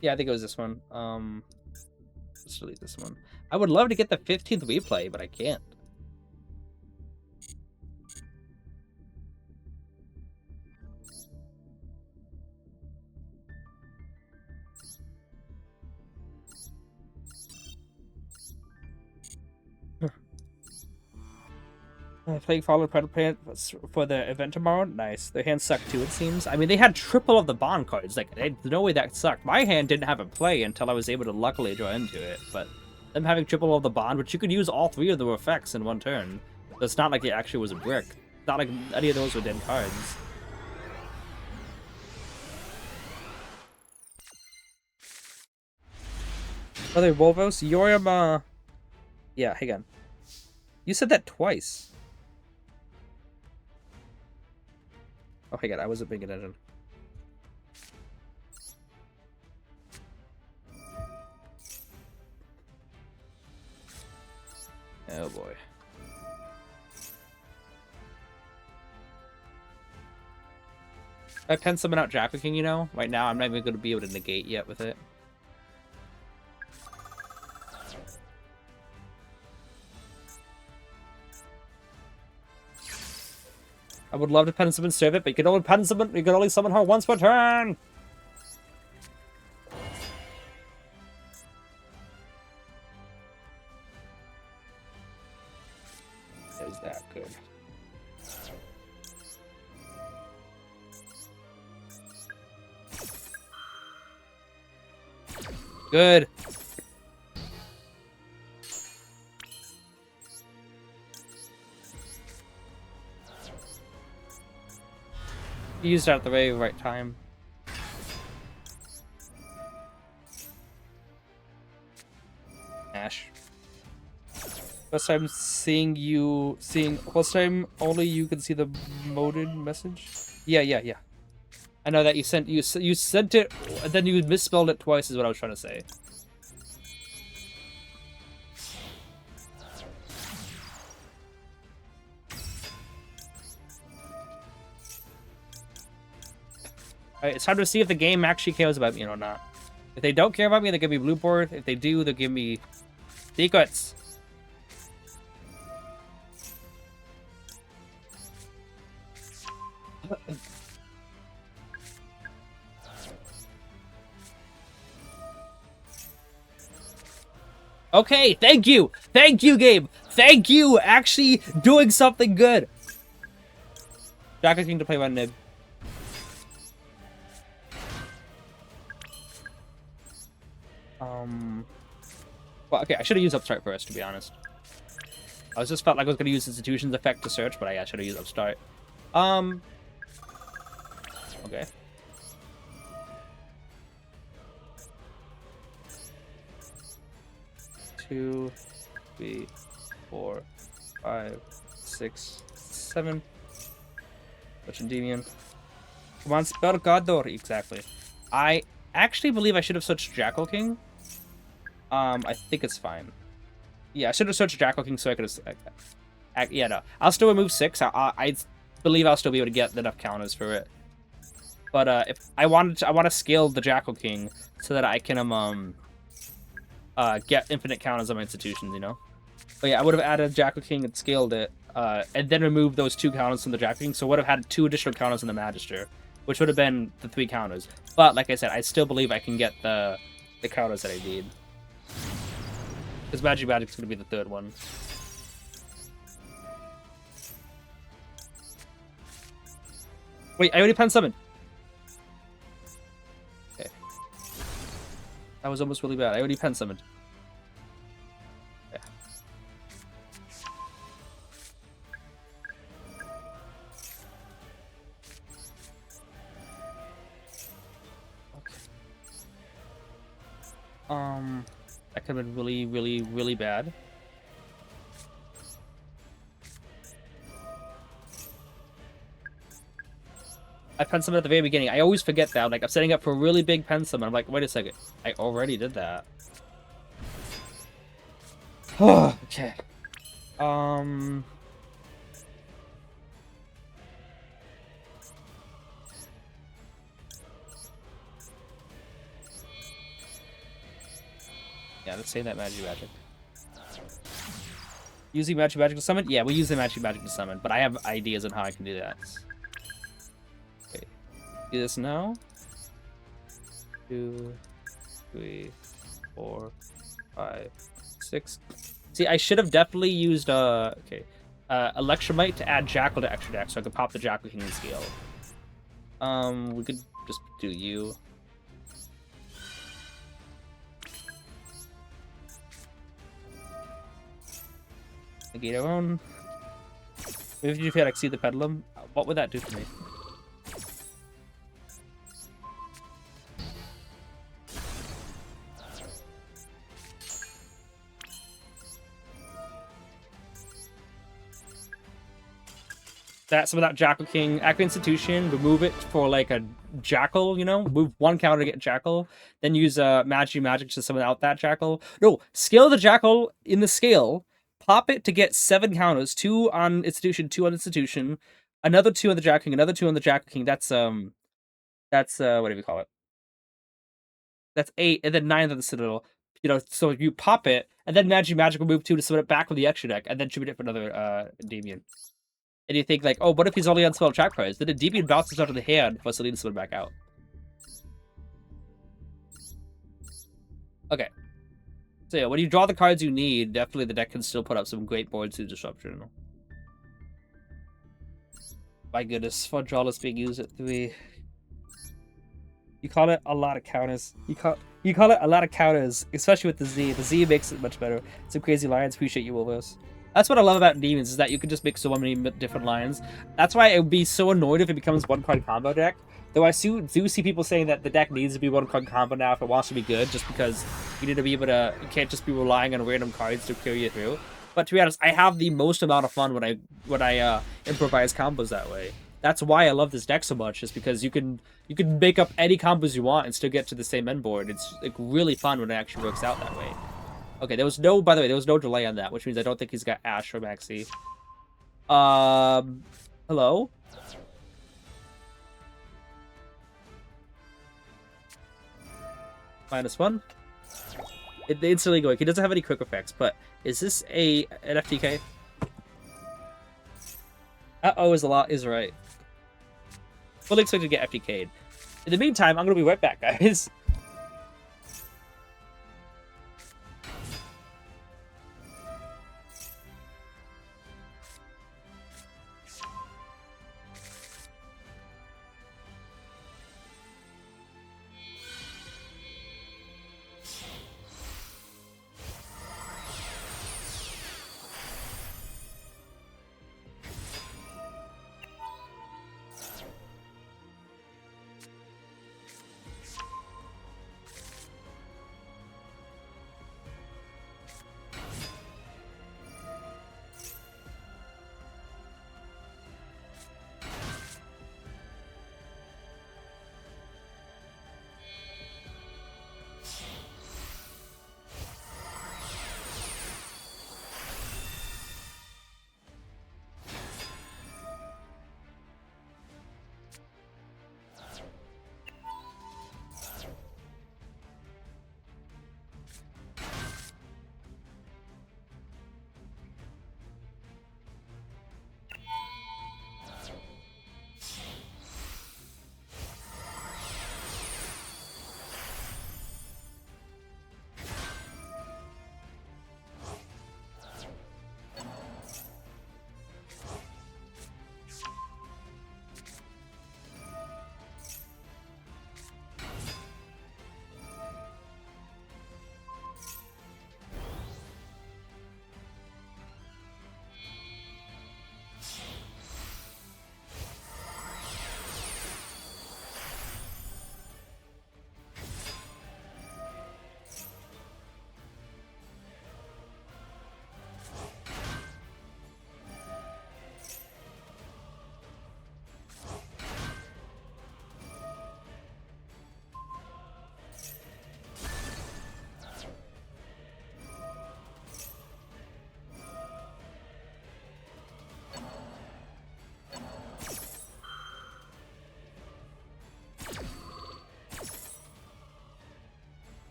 Yeah, I think it was this one. Let's delete this one. I would love to get the 15th replay, but I can't. Playing Fallen Predator for the event tomorrow? Nice. Their hand sucked too, it seems. I mean, they had triple of the bond cards. Like, there's no way that sucked. My hand didn't have a play until I was able to luckily draw into it. But them having triple of the bond, which you could use all 3 of the effects in one turn. So it's not like it actually was a brick. It's not like any of those were dead cards. Other Volvos? Yoriam, yeah, hang on. You said that twice. Oh, hey, God, I wasn't paying attention. Oh, boy. I pen summon out Jackal King, you know? Right now, I'm not even going to be able to negate yet with it. I would love to pen summon serve it, but you can only summon her once per turn. Is that good? Good. You used it at the very right time. Ash. First time first time only you can see the moded message. Yeah. I know that you sent it, and then you misspelled it twice. Is what I was trying to say. Alright, it's time to see if the game actually cares about me or not. If they don't care about me, they give me blue board. If they do, they'll give me secrets. Okay, thank you! Thank you, game! Thank you! Actually doing something good! Jackal King to play my nib. Well, okay, I should have used Upstart first, to be honest. I just felt like I was going to use Institution's effect to search, but I should have used Upstart. Okay. Two, 3, 4, 5, 6, 7. Which Endymion. Come on, spell Godor. Exactly. I actually believe I should have switched Jackal King. I think it's fine. Yeah, I should have switched Jackal King so I could have... yeah, no. I'll still remove 6. I believe I'll still be able to get enough counters for it. But if I want to scale the Jackal King so that I can get infinite counters on my institutions, you know? But yeah, I would have added Jackal King and scaled it, and then removed those 2 counters from the Jackal King, so I would have had 2 additional counters in the Magister, which would have been the 3 counters. But like I said, I still believe I can get the counters that I need. Because Magic's going to be the 3rd one. Wait, I already pen summoned. Okay. That was almost really bad. I already pen summoned. Yeah. Okay. That could have been really, really, really bad. I pen summon at the very beginning. I always forget that. Like, I'm setting up for a really big pen summon. I'm like, wait a second. I already did that. Okay. Yeah, let's say that Magic. Using Magic to summon? Yeah, we use the Magic to summon, but I have ideas on how I can do that. Okay. Do this now. 2, 3, 4, 5, 6. See, I should have definitely used Electromite to add Jackal to extra deck so I could pop the Jackal King in scale. We could just do you. Negate our own. Maybe if you had Exceed the Pendulum, what would that do for me? Some of that Jackal King, activate Institution, remove it for like a Jackal, you know? Move 1 counter to get Jackal, then use Magic to summon out that Jackal. No, scale the Jackal in the scale, pop it to get 7 counters, 2 on Institution, 2 on Institution, another 2 on the Jackal King, another 2 on the Jackal King. That's what do we call it? That's 8, and then 9 on the Citadel. You know, so you pop it, and then Magic will move 2 to summon it back with the extra deck, and then tribute it for another Endymion. And you think, like, oh, what if he's only on spell track cards? Then Endymion bounces out of the hand for Selena to summon back out. Okay. So yeah, when you draw the cards you need, definitely the deck can still put up some great boards through Disruption. My goodness, for Droll is being used at 3. You call it a lot of counters. You call it a lot of counters, especially with the Z. The Z makes it much better. Some crazy lines. Appreciate you, Wolvos. That's what I love about Demons, is that you can just make so many different lines. That's why I would be so annoyed if it becomes 1-card combo deck. Though I do see people saying that the deck needs to be 1-card combo now if it wants to be good, just because you need to be able to, you can't just be relying on random cards to carry you through. But to be honest, I have the most amount of fun when I improvise combos that way. That's why I love this deck so much, is because you can make up any combos you want and still get to the same end board. It's like really fun when it actually works out that way. Okay, by the way, there was no delay on that, which means I don't think he's got Ash or Maxx C. Hello? -1. They instantly go. He doesn't have any quick effects, but is this an FTK? Uh-oh is right. Fully expected to get FTK'd. In the meantime, I'm gonna be right back, guys.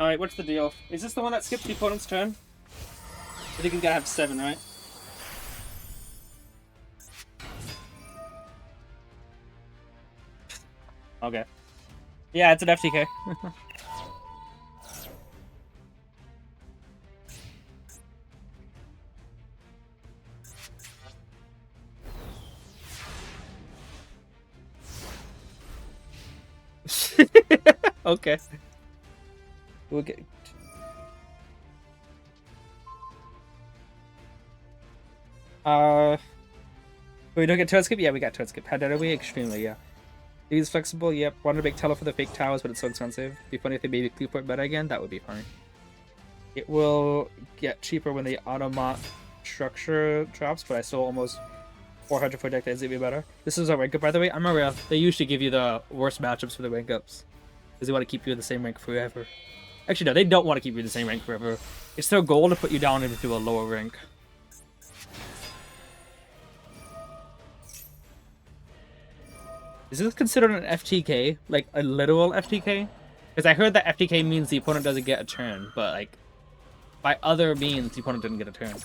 Alright, what's the deal? Is this the one that skips the opponent's turn? I think you gotta have 7, right? Okay. Yeah, it's an FTK. Okay. We'll get... We don't get turn skip? Yeah, we got turn skip. How did we? Extremely, yeah. These flexible, yep. Wanted to make tele for the fake towers, but it's so expensive. Be funny if they made Clear Point better again. That would be fine. It will get cheaper when the automat structure drops, but I still almost 400 for deck days. It'd be better. This is a rank up, by the way. I'm aware they usually give you the worst matchups for the rank ups because they want to keep you in the same rank forever. Actually, no, they don't want to keep you in the same rank forever. It's their goal to put you down into a lower rank. Is this considered an FTK? Like, a literal FTK? Because I heard that FTK means the opponent doesn't get a turn, but, like, by other means, the opponent didn't get a turn.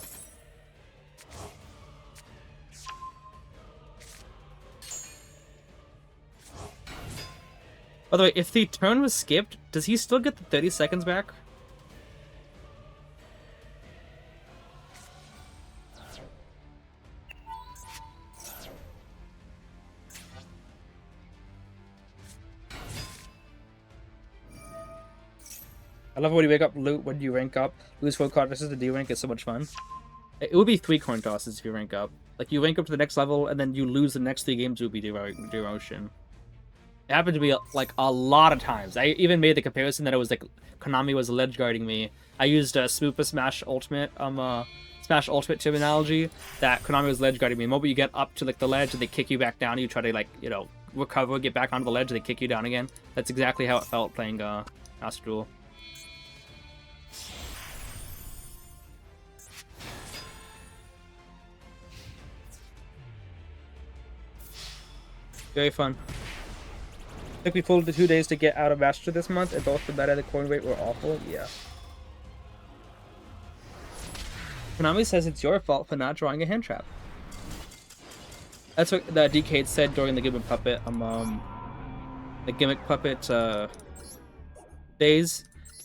By the way, if the turn was skipped, does he still get the 30 seconds back? I love when you wake up, loot when you rank up, lose 4 card versus the D rank is so much fun. It would be 3 coin tosses if you rank up. Like, you rank up to the next level, and then you lose the next 3 games, it would be demotion. It happened to me, like, a lot of times. I even made the comparison that it was, like, Konami was ledge guarding me. I used Spoopa Smash Ultimate, Smash Ultimate terminology, that Konami was ledge guarding me. The moment you get up to, like, the ledge and they kick you back down, you try to, like, you know, recover, get back onto the ledge, and they kick you down again. That's exactly how it felt playing, Master Duel. Very fun. I think we pulled the 2 days to get out of Master this month, and both the meta and the coin rate were awful. Yeah. Konami says it's your fault for not drawing a hand trap. That's what the Decade said during the Gimmick Puppet, the Gimmick Puppet, days.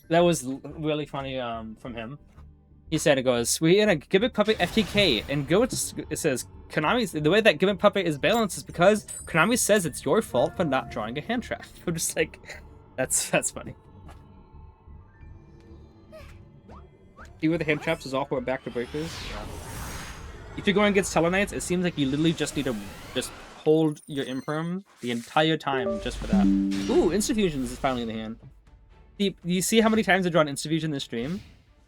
That was really funny, from him. He said, it goes, we're in a Gimmick Puppet FTK, and it says, Konami's, the way that Gimmick Puppet is balanced is because Konami says it's your fault for not drawing a hand trap. I'm just like, that's funny. See where the hand traps is all for back to breakers? Yeah. If you're going against Telenites, it seems like you literally just need to just hold your Imperm the entire time just for that. Ooh, Insta-Fusion is finally in the hand. You see how many times I've drawn Insta-Fusion this stream?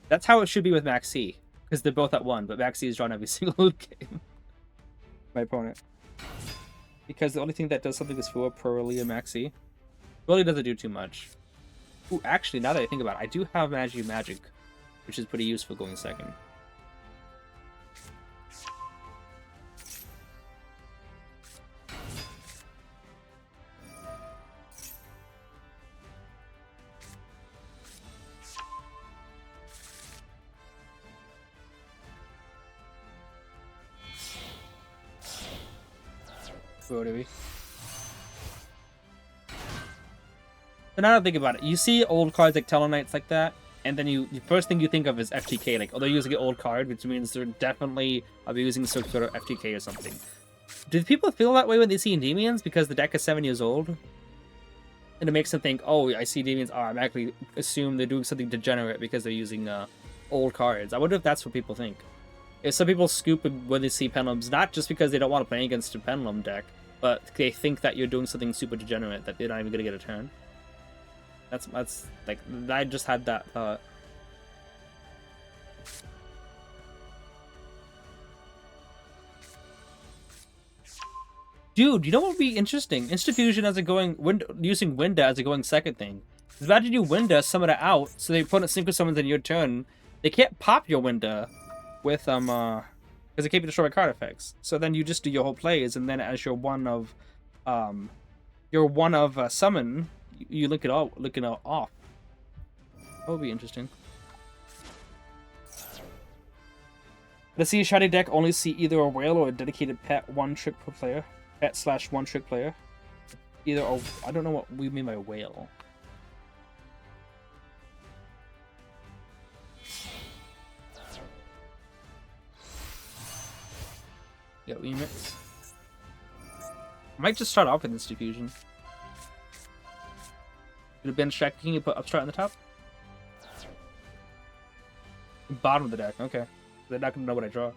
That's how it should be with Maxx C, because they're both at 1, but Maxx C is drawn every single game. My opponent. Because the only thing that does something is 4 Pearly and Maxx C. Really doesn't do too much. Ooh, actually, now that I think about it, I do have Magic, which is pretty useful going second. What are we? So now that I think about it, you see old cards like Tellarknights like that, and then the first thing you think of is FTK, like, oh, they're using an old card, which means they're definitely abusing some sort of FTK or something. Do people feel that way when they see Endymions because the deck is 7 years old? And it makes them think, oh, I see Endymions, I automatically assume they're doing something degenerate because they're using old cards. I wonder if that's what people think. If some people scoop when they see Pendulums, not just because they don't want to play against a Pendulum deck, but they think that you're doing something super degenerate, that they're not even going to get a turn. That's like, I just had that thought. Dude, you know what would be interesting? Insta-Fusion as a using Winda as a going second thing. Imagine you Winda, summon it out, so they put a synchro summons in your turn. They can't pop your Winda with because it can't be destroyed by card effects. So then you just do your whole plays, and then as your one of summon, you link it off. That would be interesting. The C shiny deck only see either a whale or a dedicated pet one trick per player. Pet/one trick player. Either or, I don't know what we mean by whale. Yeah, we mix. I might just start off with Insta-Fusion. Could have been checking you put upstart on the top? Bottom of the deck, okay. They're not gonna know what I draw.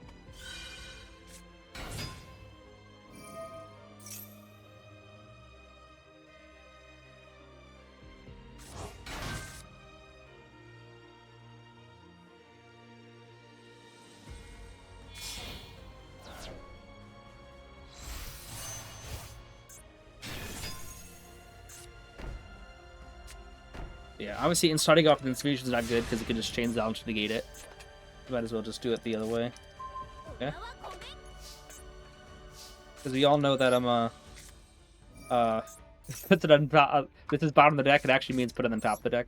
Yeah, obviously, in starting off with Insta-Fusion is not good because it can just chain down to negate it. Might as well just do it the other way. Okay. Because we all know that I'm puts it on top. This is bottom of the deck. It actually means put it on top of the deck.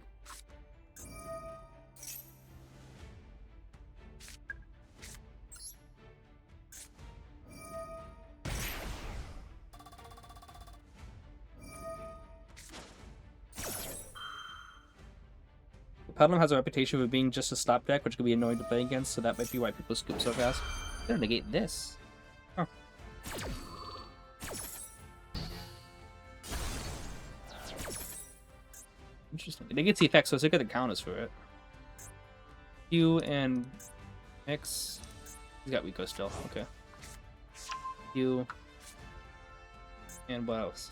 Pendulum has a reputation for being just a stop deck, which can be annoying to play against, so that might be why people scoop so fast. They're gonna negate this. Huh. Interesting. It negates the effect, so it's a good counters for it. Q and X. He's got Rico still. Okay. Q. And what else?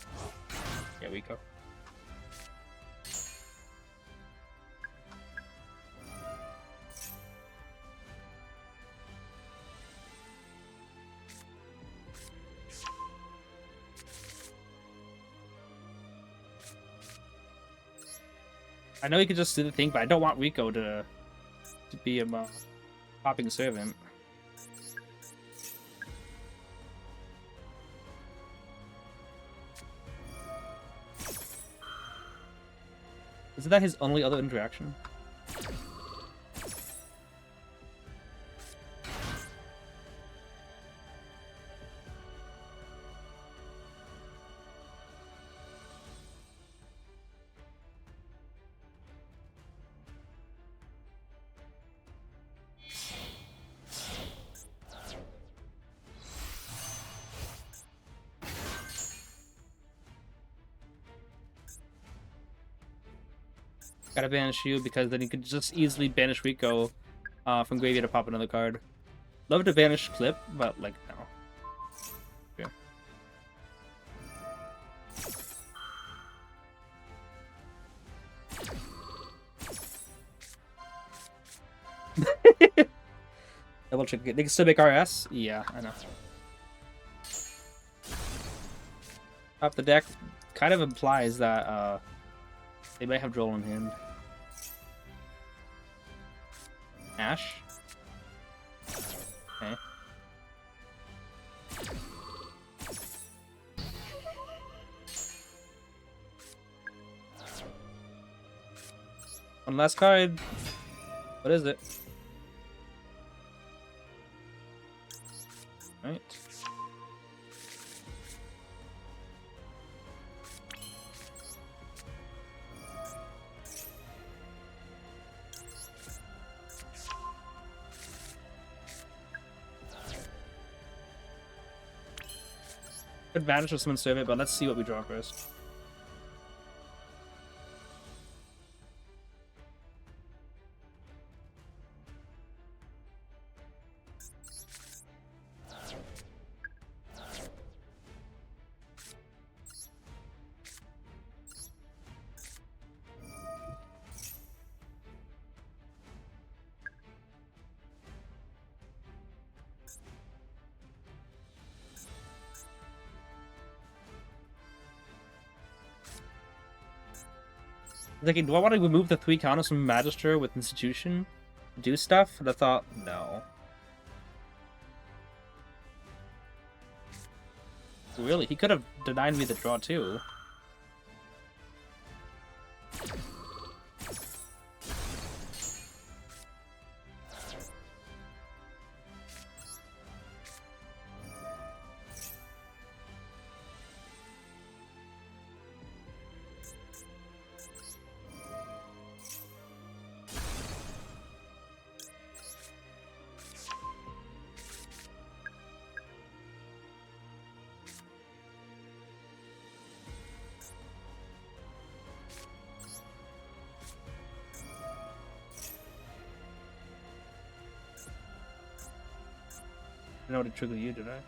Yeah, Rico. I know he could just do the thing, but I don't want Rico to be a popping servant. Isn't that his only other interaction? Gotta banish you because then you could just easily banish Rico from graveyard to pop another card. Love to banish Clip, but like no. Okay. Double check. They can still make RS? Yeah, I know. top the deck kind of implies that they might have Droll in hand. Ash. Okay. One last card. What is it? Right. Could vanish or summon serve it, but let's see what we draw first. Thinking, do I want to remove the 3 counters from Magister with Institution? Do stuff? And I thought, no. Really? He could have denied me the draw too. I know what to trigger you, did I?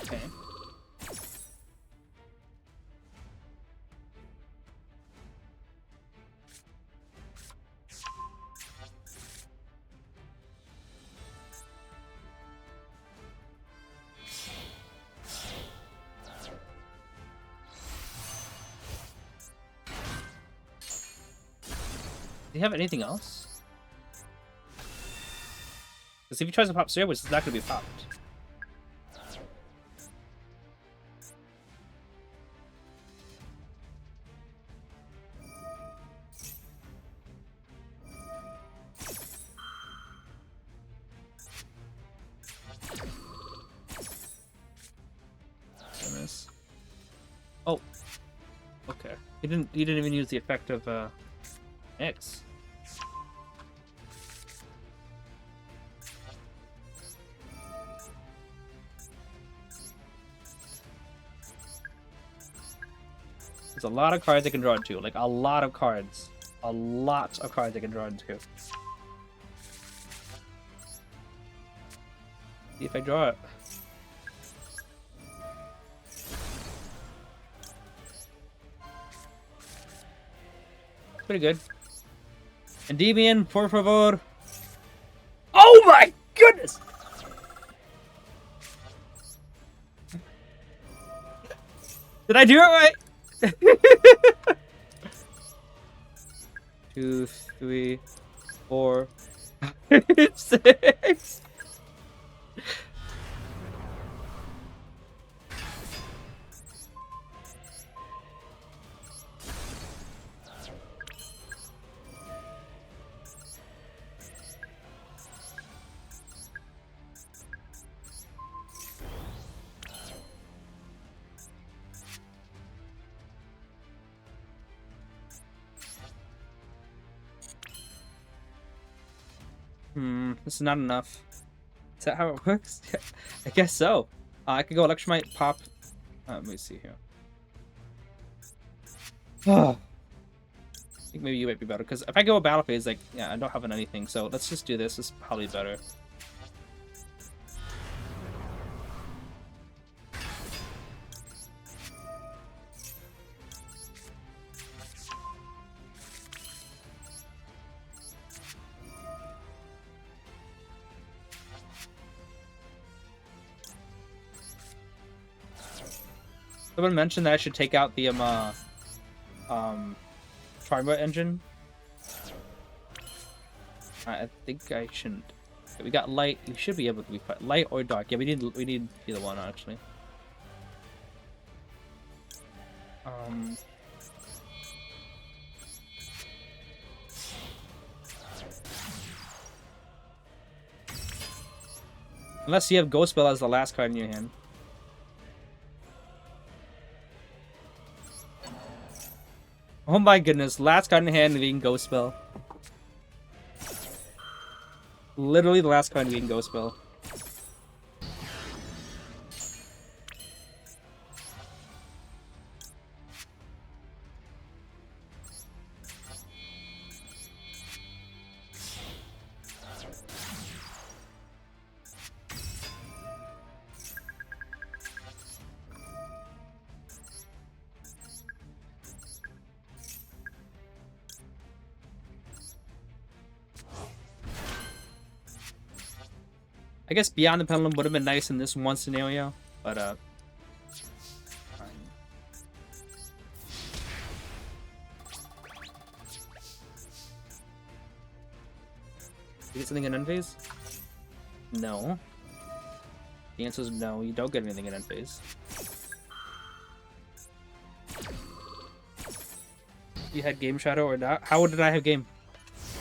Okay. Do you have anything else? Because if he tries to pop Stairways, it's not going to be popped. Oh. Okay. He didn't even use the effect of X. There's a lot of cards I can draw into. Like, a lot of cards. A lot of cards I can draw into. See if I draw it. Pretty good. Endymion, por favor. Oh my goodness! Did I do it right? 2, 3, 4, 6. This is not enough. Is that how it works? I guess so. I could go Electromite, pop. Let me see here. I think maybe you might be better, because if I go a battle phase, like, yeah, I don't have anything, so let's just do this. It's probably better. Someone mentioned that I should take out the Charmer engine. I think I shouldn't. Okay, we got light. We should be able to be light or dark. Yeah, we need either one actually. Unless you have Ghost Spell as the last card in your hand. Oh my goodness, last card in hand being Ghost Spell. Literally the last card being Ghost Spell. I guess Beyond the Pendulum would have been nice in this one scenario, but you get something in end phase? No. The answer is no, you don't get anything in end phase. You had Game Shadow or not? How did I have Game?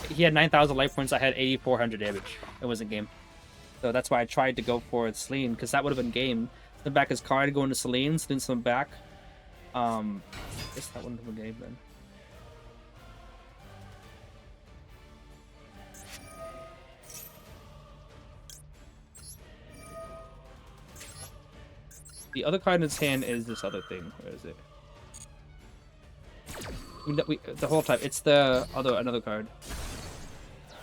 He had 9,000 life points, I had 8,400 damage. It wasn't Game. So that's why I tried to go for Celine, because that would have been Game. Then back his card, go into Celine, then some back. I guess that wouldn't have been Game then. The other card in his hand is this other thing. Where is it? The whole time. It's the another card.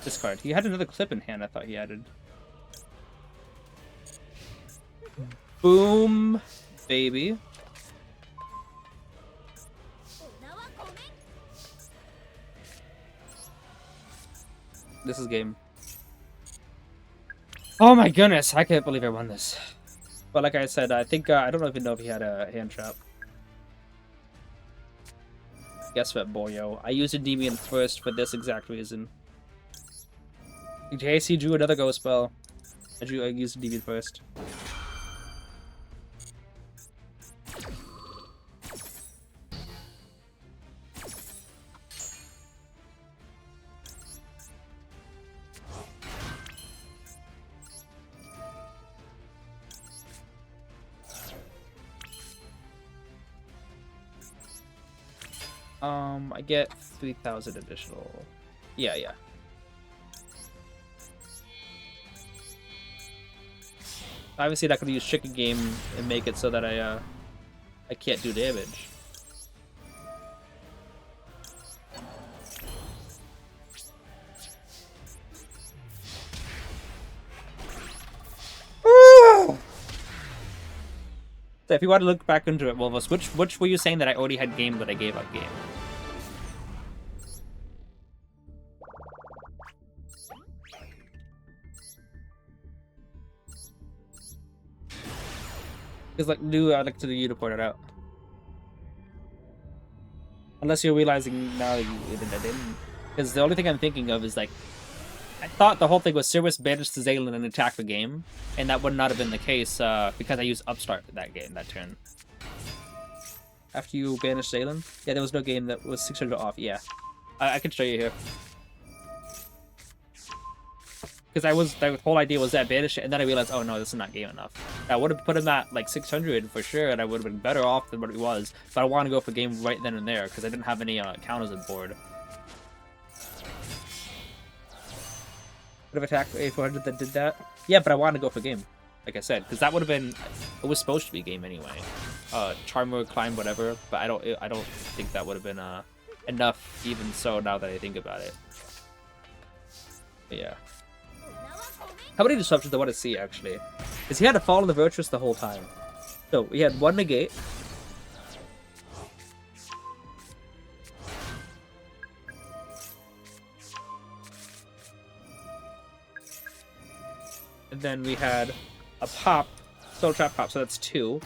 This card. He had another clip in hand, I thought he added. Boom, baby. This is Game. Oh my goodness, I can't believe I won this. But like I said, I think, I don't even know if he had a hand trap. Guess what, boyo? I used Endymion first for this exact reason. JC drew another ghost spell. I used Endymion first. I get 3,000 additional. Yeah. Obviously, not gonna use Chicken Game and make it so that I can't do damage. So if you want to look back into it, Wolvos, which were you saying that I already had Game but I gave up Game? Because like I'd like you to point it out. Unless you're realizing now that you didn't. Because the only thing I'm thinking of is like, I thought the whole thing was Service banished to Zaylan and attack the game, and that would not have been the case because I used Upstart that turn. After you banished Zaylan? Yeah, there was no game that was 600 off. Yeah, I can show you here. Because the whole idea was that banish it, and then I realized, oh no, this is not game enough. I would have put him at like 600 for sure, and I would have been better off than what it was. But I want to go for game right then and there because I didn't have any counters on board. Would have attacked A400 that did that. Yeah, but I wanted to go for game, like I said, because that would have been. It was supposed to be game anyway. Charmer, climb, whatever. But I don't think that would have been enough. Even so, now that I think about it. But yeah. How many disruptions do I want to see, actually? Because he had to follow the Virtuous the whole time. So, we had one negate. And then we had a pop spell trap pop, so that's 2.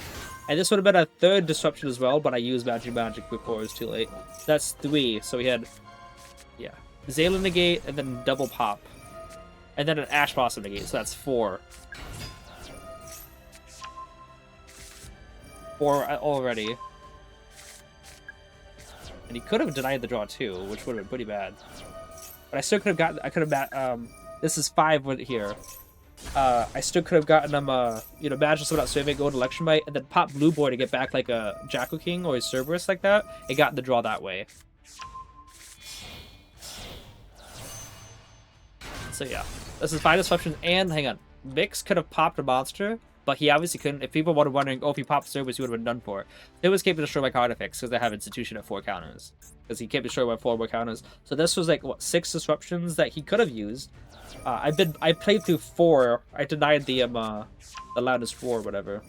And this would have been a 3rd disruption as well, but I used magic before it was too late. That's 3, so we had, yeah, Zayla negate, and then double pop. And then an Ash Blossom negate, so that's 4. 4 already. And he could have denied the draw too, which would have been pretty bad. But I still could have gotten, this is 5 with here. I still could have gotten him, you know, Magic without swimming, go to Election Bite, and then pop Blue Boy to get back like a Jackal King or a Cerberus like that, and got the draw that way. So yeah, this is 5 disruptions, and hang on, Mix could have popped a monster, but he obviously couldn't. If people were wondering, oh, if he popped Cerberus, he would have been done for. It was capable of destroy by card effects because they have Institution at 4 counters. Because he can't be destroyed by 4 more counters. So this was like, what, 6 disruptions that he could have used. I played through 4. I denied the loudest roar, whatever.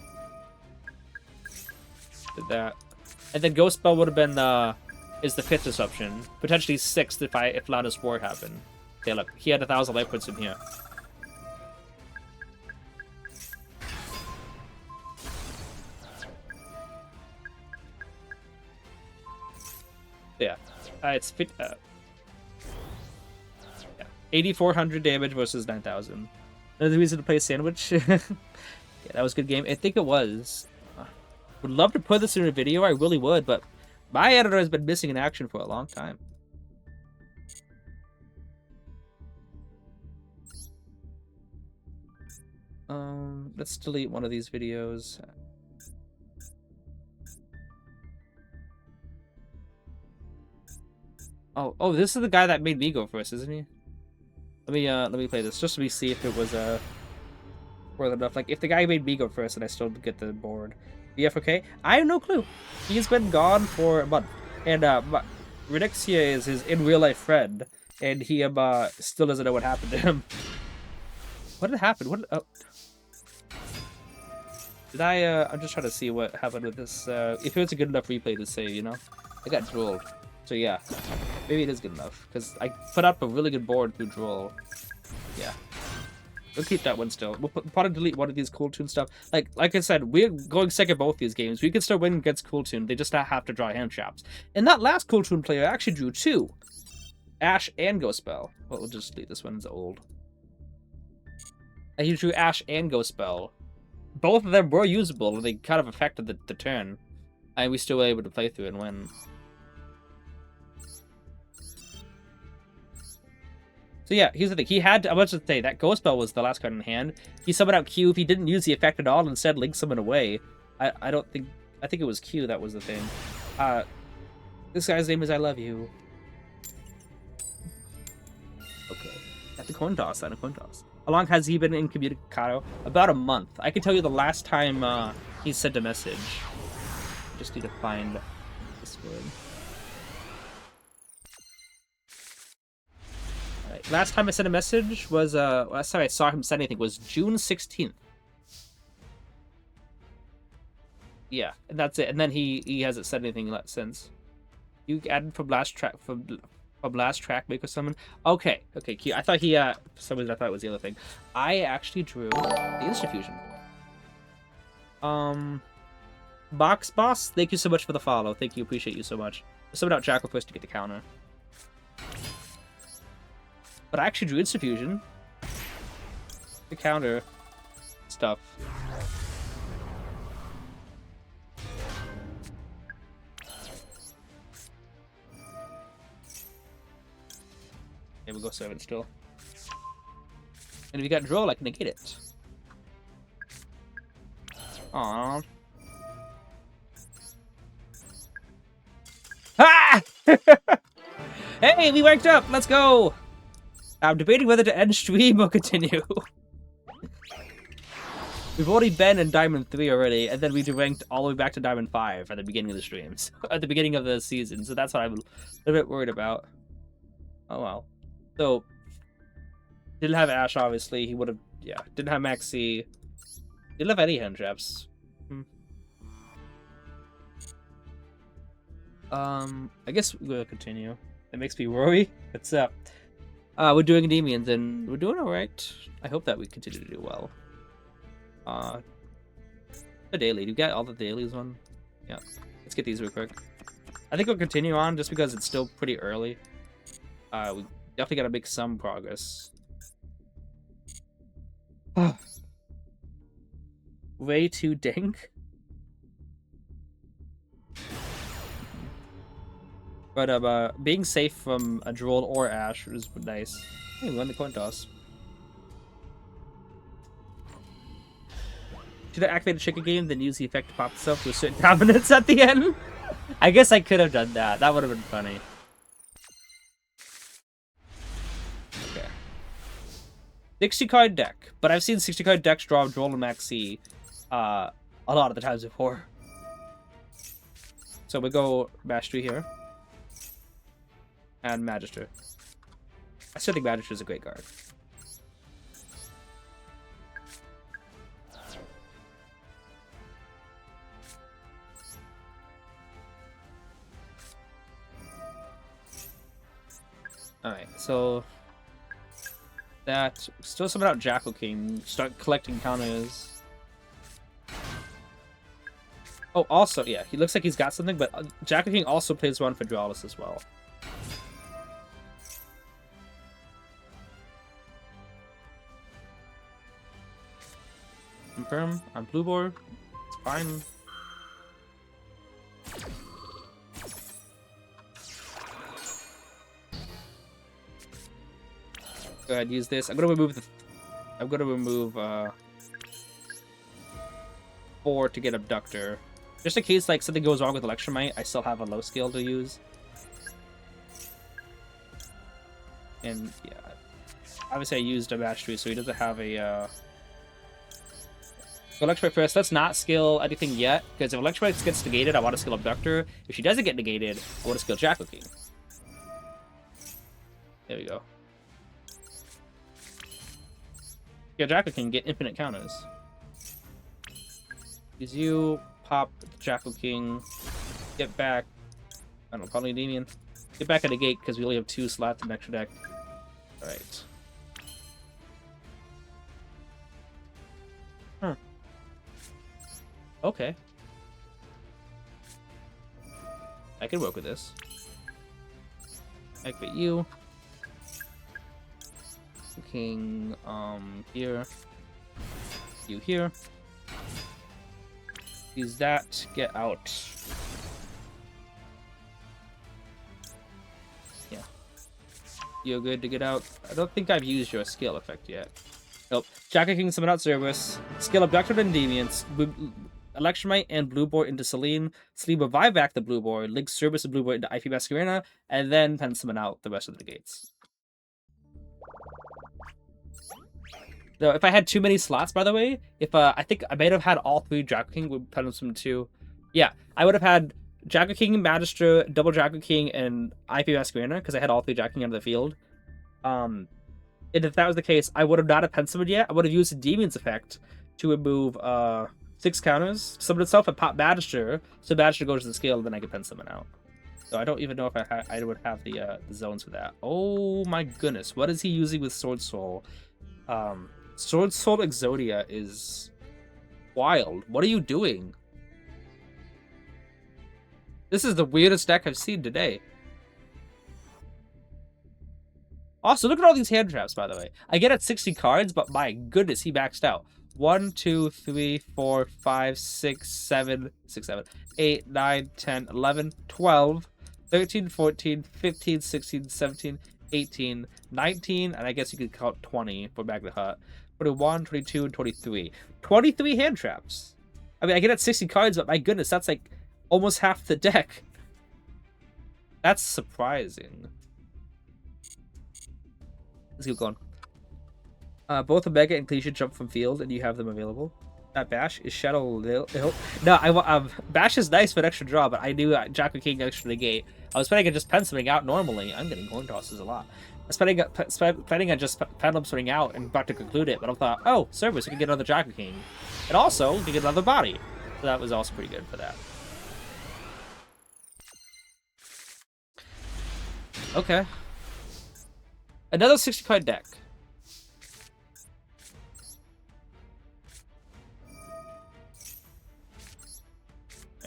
Did that. And then Ghost Spell would have been, is the 5th disruption. Potentially 6th if loudest roar happened. Okay, look, he had 1,000 life points in here. Yeah, it's 8,400 damage versus 9,000. Another reason to play Sandwich. Yeah, that was a good game. I think it was. Would love to put this in a video. I really would, but my editor has been missing in action for a long time. Let's delete one of these videos. Oh, this is the guy that made me go first, isn't he? Let me play this just to see if it was worth enough. Like if the guy made me go first and I still get the board. BFOK? I have no clue. He's been gone for a month, and Redixia is his in real life friend, and he still doesn't know what happened to him. What did happen? What? Oh. Did I? I'm just trying to see what happened with this. If it was a good enough replay to say, you know, I got drolled. So yeah, maybe it is good enough because I put up a really good board through Droll. Yeah, we'll keep that one still. We'll probably delete one of these Cool Tune stuff. Like I said, we're going second both these games. We can still win against Cool Tune. They just not have to draw hand traps. And that last Cool Tune player actually drew 2, Ash and Ghost Spell. Well, we'll just delete this one. It's old. And he drew Ash and Ghost Spell. Both of them were usable, and they kind of affected the turn. And we still were able to play through it and win. So yeah, here's the thing. He had, I was to say, that Ghost Spell was the last card in hand. He summoned out Q if he didn't use the effect at all and instead linked someone away. I think it was Q that was the thing. This guy's name is I Love You. Okay. At the coin toss, at a coin toss. How long has he been incommunicado? About a month. I can tell you the last time he sent a message. Just need to find this word. Alright, last time I sent a message was, last time I saw him send anything was June 16th. Yeah, and that's it. And then he hasn't said anything since. You added from last track, from last track make with someone. Okay, cute. I thought he, for some reason I thought it was the other thing. I actually drew the Insta-Fusion. Box Boss, thank you so much for the follow. Thank you, appreciate you so much. Someone out Jackal first to get the counter. But I actually drew Insta-Fusion. The counter stuff. Yeah, we'll go 7 still. And if you got Droll, I can negate it. Aww. Ah! Hey, we ranked up! Let's go! I'm debating whether to end stream or continue. We've already been in Diamond 3 already, and then we ranked all the way back to Diamond 5 at the beginning of the streams. At the beginning of the season, so that's what I'm a little bit worried about. Oh well. So, didn't have Ash, obviously. He would have, yeah. Didn't have Maxx C. Didn't have any hand traps. I guess we'll continue. It makes me worry. What's up? We're doing Endymion, and we're doing alright. I hope that we continue to do well. The daily. Do you get all the dailies one? Yeah. Let's get these real quick. I think we'll continue on just because it's still pretty early. We definitely gotta make some progress. Way too dink. But being safe from a Droll or Ash is nice. Hey, we won the coin toss. Should I activate a chicken game, then use the effect to pop itself to a certain dominance at the end? I guess I could have done that. That would have been funny. Okay. 60 card deck. But I've seen 60 card decks draw Droll and Maxx C a lot of the times before. So we go Mastery here. And Magister. I still think Magister is a great card. Alright, so that still summon out Jackal King, start collecting counters. Oh, also, yeah, he looks like he's got something, but Jackal King also plays one for Drawless as well. Confirm on blue board. It's fine. Go ahead, use this. I'm gonna remove 4 to get Abductor. Just in case like something goes wrong with Electromite, I still have a low skill to use. And yeah. Obviously I used a Mastery, so he doesn't have a Electromite first. Let's not skill anything yet, because if Electromite gets negated, I want to skill Abductor. If she doesn't get negated, I want to skill Jackal King. There we go. Yeah, Jackal King get infinite counters. Use you, pop Jackal King, get back. I don't know, probably Endymion. Get back at the gate because we only have 2 slots in extra deck. Alright. Huh. Okay. I can work with this. Activate you. King, here. You here. Use that. Get out. Yeah. You're good to get out. I don't think I've used your skill effect yet. Nope. Jackal King summon out Cerberus. Skill Abductor to Endymion. Electromite and Blue Board into Selene. Selene revive back the Blue Board. Link Cerberus and Blue Board into IP Masquerena. And then pen summon out the rest of the gates. So if I had too many slots, by the way, if I think I might have had all 3 Jackal King with pen summon 2. Yeah, I would have had Jackal King, Magister, double Jackal King, and IP Masquerena because I had all 3 Jackal King out of the field. And if that was the case, I would have not have pen summoned yet. I would have used the Demon's effect to remove 6 counters, summon itself, and pop Magister, so Magister goes to the scale, and then I can pen summon out. So I don't even know if I would have the zones for that. Oh my goodness, what is he using with Sword Soul? Sword Soul Exodia is wild. What are you doing? This is the weirdest deck I've seen today. Also, look at all these hand traps, by the way. I get at 60 cards, but my goodness, he maxed out. 1, 2, 3, 4, 5, 6, 7, 8, 9, 10, 11, 12, 13, 14, 15, 16, 17, 18, 19, and I guess you could count 20 for Magna Hut. 21, 22, and 23. 23 hand traps. I mean, I get at 60 cards, but my goodness, that's like almost half the deck. That's surprising. Let's keep going. Both Omega and Cleese jump from field, and you have them available. Bash is Shadow Hill. No, Bash is nice for an extra draw, but I knew Jackal King extra negate. I was planning on just penciling out normally. I'm getting coin tosses a lot. I was planning on just pendulum swing out and about to conclude it, but I thought, oh, Cerberus, you can get another Jackal King. And also, you can get another body. So that was also pretty good for that. Okay. Another 60-card deck.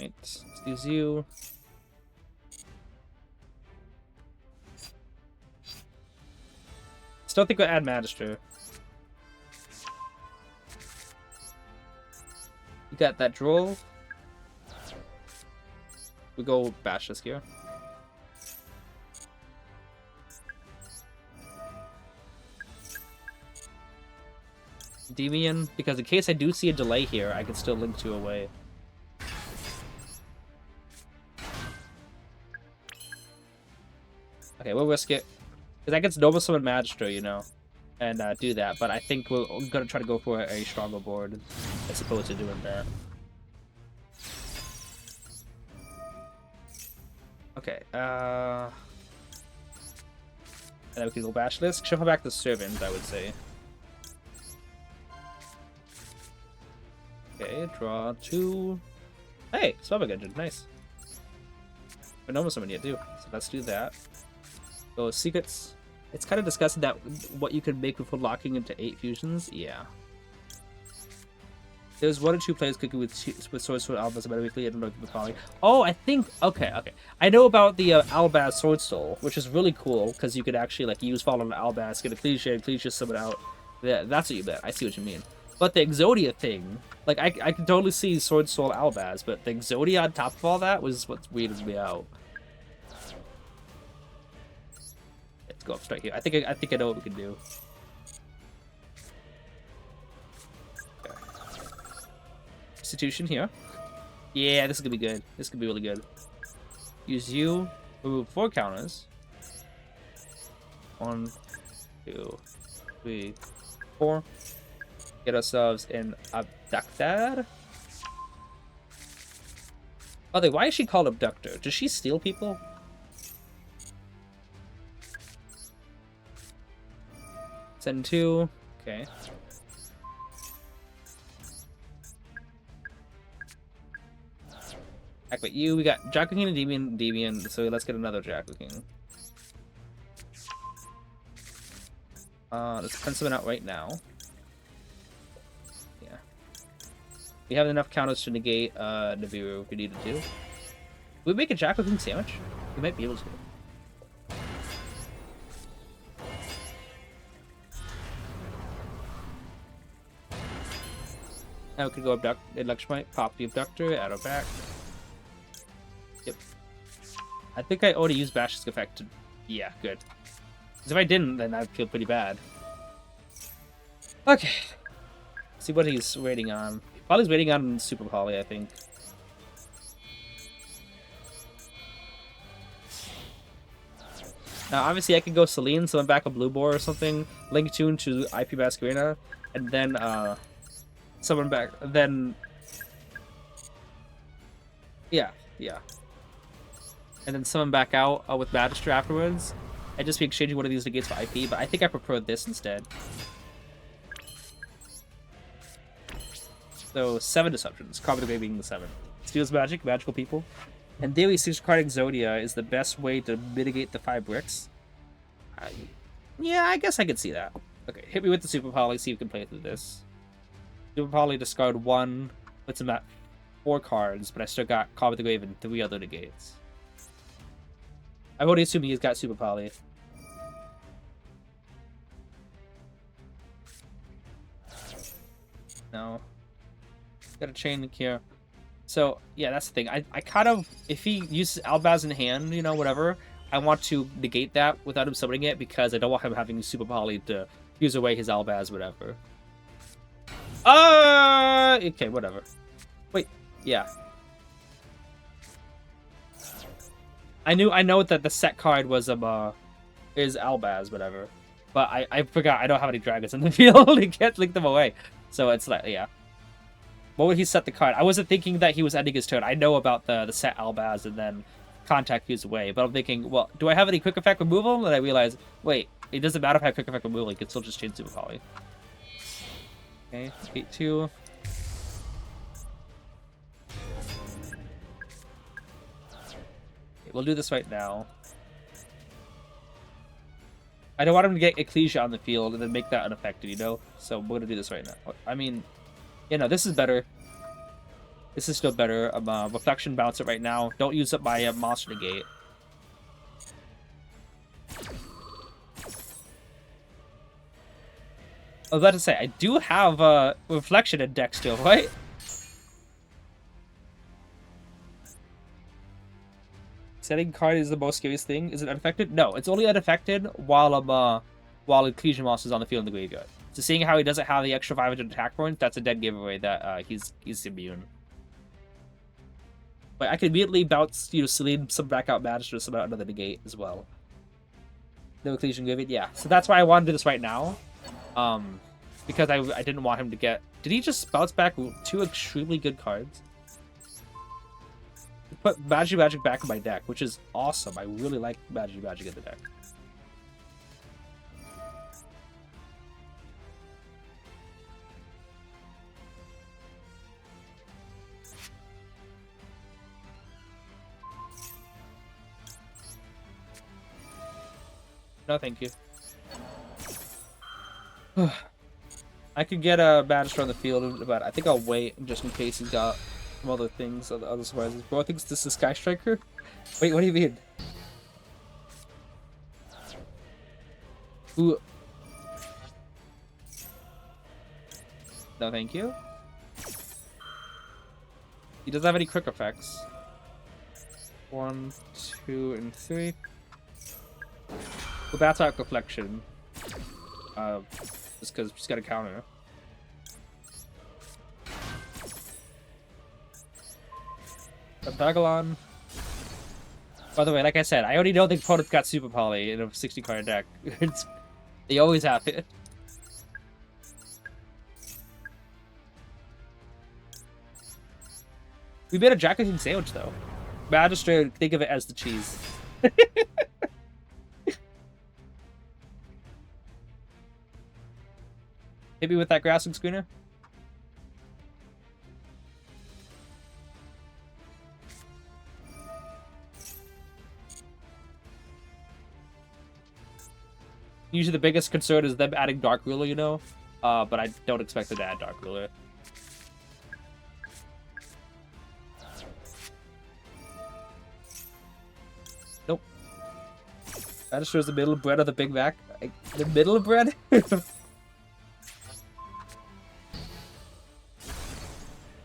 Right. Let's use you. Still think we'll add Magister. You got that Droll. We go bash this here. Endymion, because in case I do see a delay here, I can still link 2 away. Okay, we'll risk it. Because I can normal summon Magister, you know, and do that. But I think we're going to try to go for a stronger board as opposed to doing that. Okay, and then we can go bash this. Shuffle back the Servant, I would say. Okay, draw 2. Hey, Spellbook Engine, nice. But no summon yet, too. So let's do that. Go secrets. It's kind of disgusting that what you can make before locking into 8 fusions. Yeah. There's 1 or 2 players cooking with Sword Albaz about weekly. I don't know if you're calling. Oh, I think okay. I know about the Albaz Sword Soul, which is really cool because you could actually like use follow on Albaz, get a cliche summon out. Yeah, that's what you meant. I see what you mean. But the Exodia thing, like I can totally see Sword Soul Albaz, but the Exodia on top of all that was what weirded me out. Let's go up straight here. I think I know what we can do. Okay. Institution here. Yeah, this is gonna be good. This is gonna be really good. Use you. Remove 4 counters. 1, 2, 3, 4. Get ourselves an Abductor. Oh, why is she called Abductor? Does she steal people? Send 2. Okay. Activate you. We got Jackal King and Endymion, so let's get another Jackal King. Let's print someone out right now. Yeah. We have enough counters to negate Nibiru if we needed to. Can we make a Jackal King sandwich? We might be able to. Now we could go Electromite, pop the Abductor, add her back. Yep. I think I already used Bash's effect to... Yeah, good. Because if I didn't, then I'd feel pretty bad. Okay. Let's see what he's waiting on. Probably he's waiting on Super Poly, I think. Now, obviously, I could go Celine, so I'm back a Blue Boar or something. Link Tune to IP Masquerena, and then, someone back, then... Yeah. And then summon back out with Magister afterwards. And just be exchanging one of these negates for IP, but I think I prefer this instead. So, 7 disruptions. Common Grey being the 7. Steals magic, magical people. And daily 6-card Exodia is the best way to mitigate the 5 bricks. Yeah, I guess I could see that. Okay, hit me with the Super Poly, see if we can play through this. Super Poly discard 1, puts him at 4 cards, but I still got Call with the Grave and 3 other negates. I'm already assuming he's got Super Poly. No. Got a chain link here. So, yeah, that's the thing. I kind of, if he uses Albaz in hand, you know, whatever, I want to negate that without him summoning it because I don't want him having Super Poly to use away his Albaz, whatever. Okay, whatever. Wait, yeah. I know that the set card was is Albaz, whatever. But I forgot I don't have any dragons in the field. He can't link them away. So it's like, yeah. What would he set the card? I wasn't thinking that he was ending his turn. I know about the set Albaz and then contact fuse away. But I'm thinking, well, do I have any quick effect removal? And I realized, wait, it doesn't matter if I have quick effect removal. He can still just change Super Poly. Okay, 8-2. We'll do this right now. I don't want him to get Ecclesia on the field and then make that unaffected, you know? So we're going to do this right now. I mean, you know, this is better. This is still better. Reflection, bounce it right now. Don't use up my monster negate. I was about to say, I do have reflection in deck still, right? Setting card is the most scariest thing. Is it unaffected? No, it's only unaffected while Inclusion Monster is on the field in the graveyard. So seeing how he doesn't have the extra 500 attack points, that's a dead giveaway that he's immune. But I can immediately bounce, Celine, some back out Magister, some out another negate as well. No Inclusion graveyard, yeah. So that's why I want to do this right now. Because I didn't want him to get... Did he just bounce back 2 extremely good cards? Put Magic back in my deck, which is awesome. I really like Magic in the deck. No, thank you. I could get a Magister on the field, but I think I'll wait just in case he's got some other things, other surprises. Bro, I think this is Sky Striker. Wait, what do you mean? Ooh. No, thank you. He doesn't have any quick effects. 1, 2, and 3. Well, that's out Reflection. Just because she's got a counter. Pentagon. By the way, like I said, I already know the opponent's got Super Poly in a 60 card deck. They always have it. We made a Jack and King sandwich though. Magistrate, think of it as the cheese. Hit me with that grassing schooner. Usually the biggest concern is them adding Dark Ruler, but I don't expect them to add Dark Ruler. Nope. That just shows the middle of bread of the Big Mac. The middle of bread?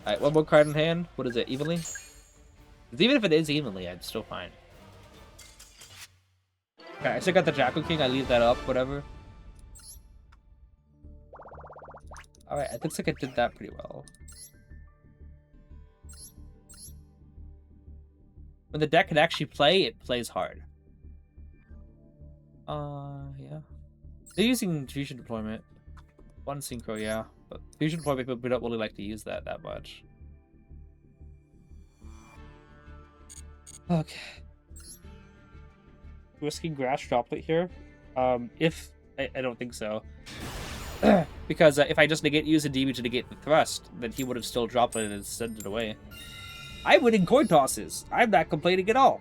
Alright, one more card in hand. What is it? Evenly? 'Cause even if it is evenly, I'm still fine. Okay, I still got the Jackal King. I leave that up, whatever. Alright, it looks like I did that pretty well. When the deck can actually play, it plays hard. Yeah. They're using Fusion Deployment. One Synchro, yeah. But Fusion Deployment, we don't really like to use that much. Okay. Risking Grass Droplet here? If... I don't think so. Because if I just use a DB to negate the thrust, then he would have still dropped it and sent it away. I'm winning coin tosses! I'm not complaining at all!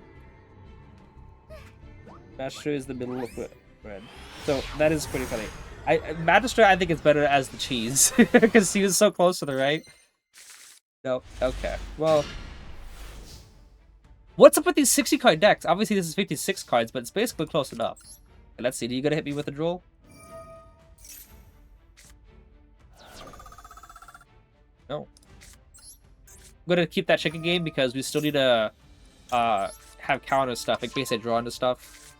Magister is the middle of bread. So, that is pretty funny. Magister, I think, is better as the cheese. Because he was so close to the right. No, okay. Well... What's up with these 60 card decks? Obviously, this is 56 cards, but it's basically close enough. Okay, let's see. Do you gonna hit me with a Droll? No. I'm gonna keep that chicken game because we still need to have counter stuff in case I draw into stuff.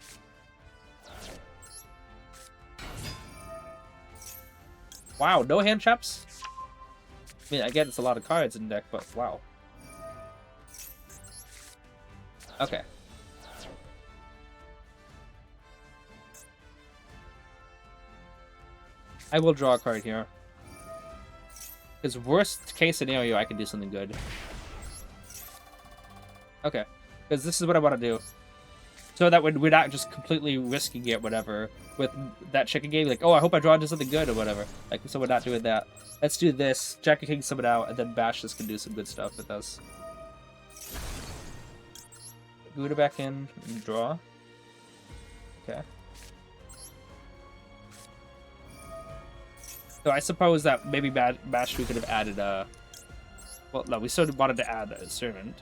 Wow, no hand traps? I mean, again, it's a lot of cards in the deck, but wow. Okay. I will draw a card here. Because worst case scenario, I can do something good. Okay. Because this is what I want to do. So that we're not just completely risking it, whatever, with that chicken game. Like, oh, I hope I draw into something good or whatever. Like, so we're not doing that. Let's do this. Jack and King summon out, and then Bash just can do some good stuff with us. Gouda back in and draw. Okay. So I suppose that maybe Bash we could have added Well, no, we still wanted to add a servant.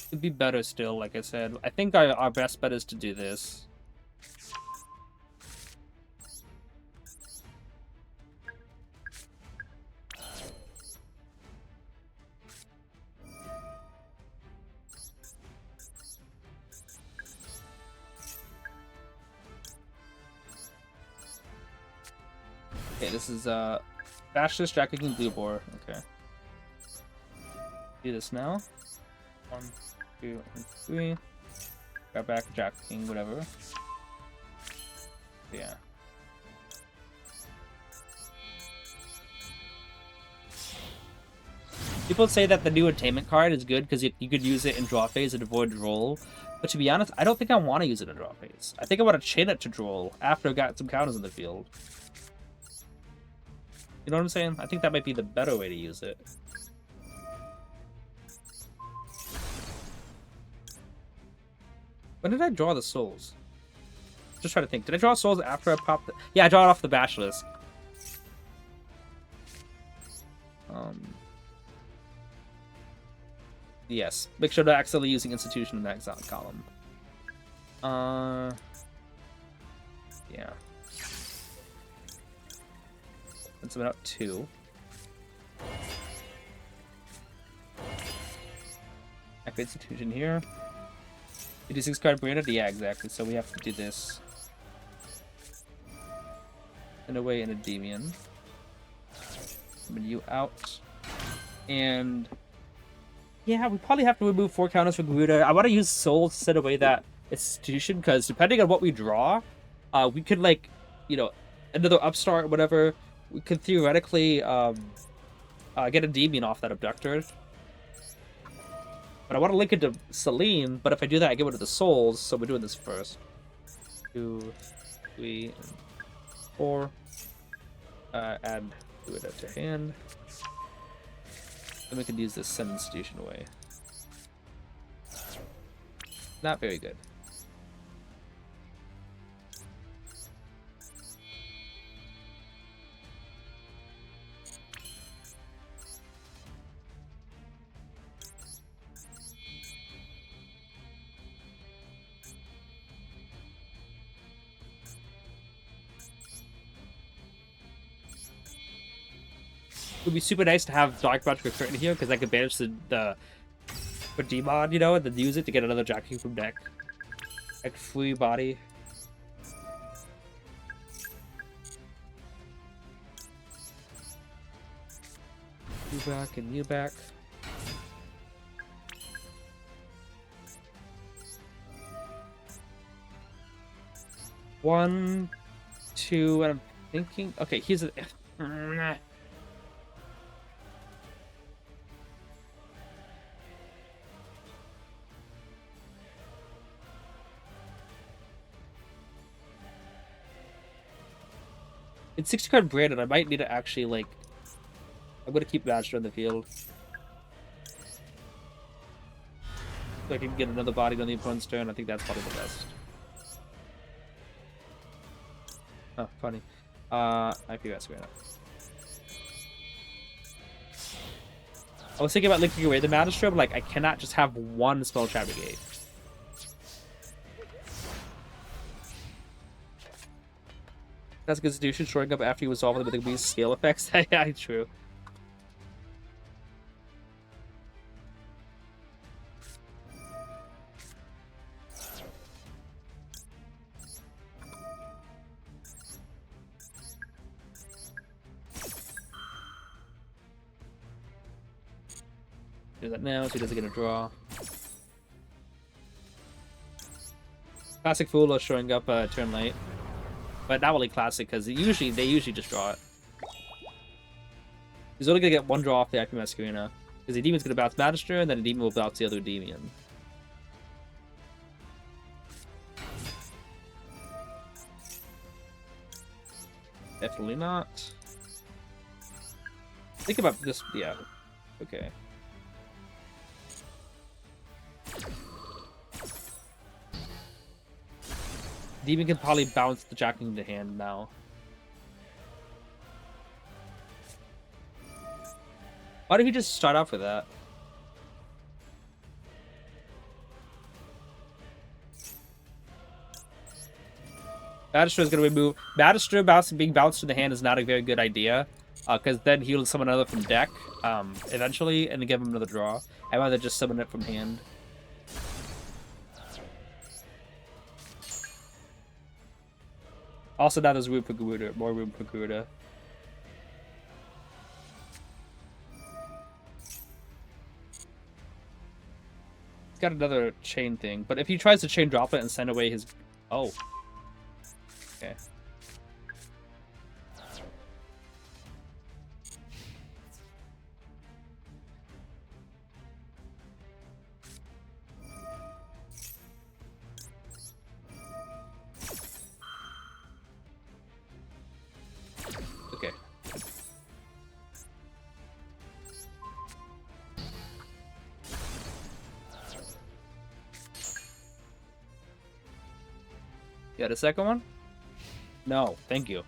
It'd be better still, like I said. I think our best bet is to do this. Okay, this is Bashless, Jack King, Blue Boar. Okay. Do this now. 1, 2, and 3. Got back Jack King, whatever. Yeah. People say that the new attainment card is good because you could use it in draw phase and avoid Droll. But to be honest, I don't think I want to use it in draw phase. I think I want to chain it to Droll after I've got some counters in the field. You know what I'm saying? I think that might be the better way to use it. When did I draw the souls? Just trying to think. Did I draw souls after I popped it? Yeah, I draw it off the Bashless. Yes. Make sure to accidentally using Institution in that column. Yeah. That's about 2. Activate Institution here. 56 card branded? Yeah, exactly. So we have to do this. In a way, in Endymion. Summon you out. And yeah, we probably have to remove 4 counters for Garuda. I want to use Soul to set away that Institution, because depending on what we draw, we could, like, you know, another Upstart or whatever. We could theoretically get Endymion off that Abductor. But I want to link it to Celine, but if I do that, I get rid of the souls, so we're doing this first. 2, 3, and 4. Add Garuda to hand. Then we can use this Send Institution away. Not very good. It would be super nice to have Dark Magic Curtain here, because I could banish the demon, you know, and then use it to get another Jack King from deck. Like, free body. You back and you back. One, 2, and I'm thinking... Okay, here's a... It's 60 card branded. I might need to actually, like... I'm gonna keep Master in the field. So I can get another body on the opponent's turn. I think that's probably the best. Oh, funny. I feel that's great. I was thinking about linking away the Magistrate, but, like, I cannot just have one spell trap negate. That's a good solution, showing up after you resolve them with the scale effects. Yeah, true. Do that now, so he doesn't get a draw. Classic Fool is showing up turn late. But not really classic, because they usually just draw it. He's only gonna get one draw off the Acme Masquerina. Because the Demon's gonna bounce Magister, and then the Demon will bounce the other Endymion. Definitely not. Think about this, yeah. Okay. Demon can probably bounce the Jacking into hand now. Why did he just start off with that? Magister is going to remove... Magister being bounced in the hand is not a very good idea. Because then he'll summon another from deck, eventually, and give him another draw. I'd rather just summon it from hand. Also, now there's room for Garuda. More room for Garuda. He's got another chain thing, but if he tries to chain drop it and send away his... Oh. Okay. Okay. You got a second one? No, thank you.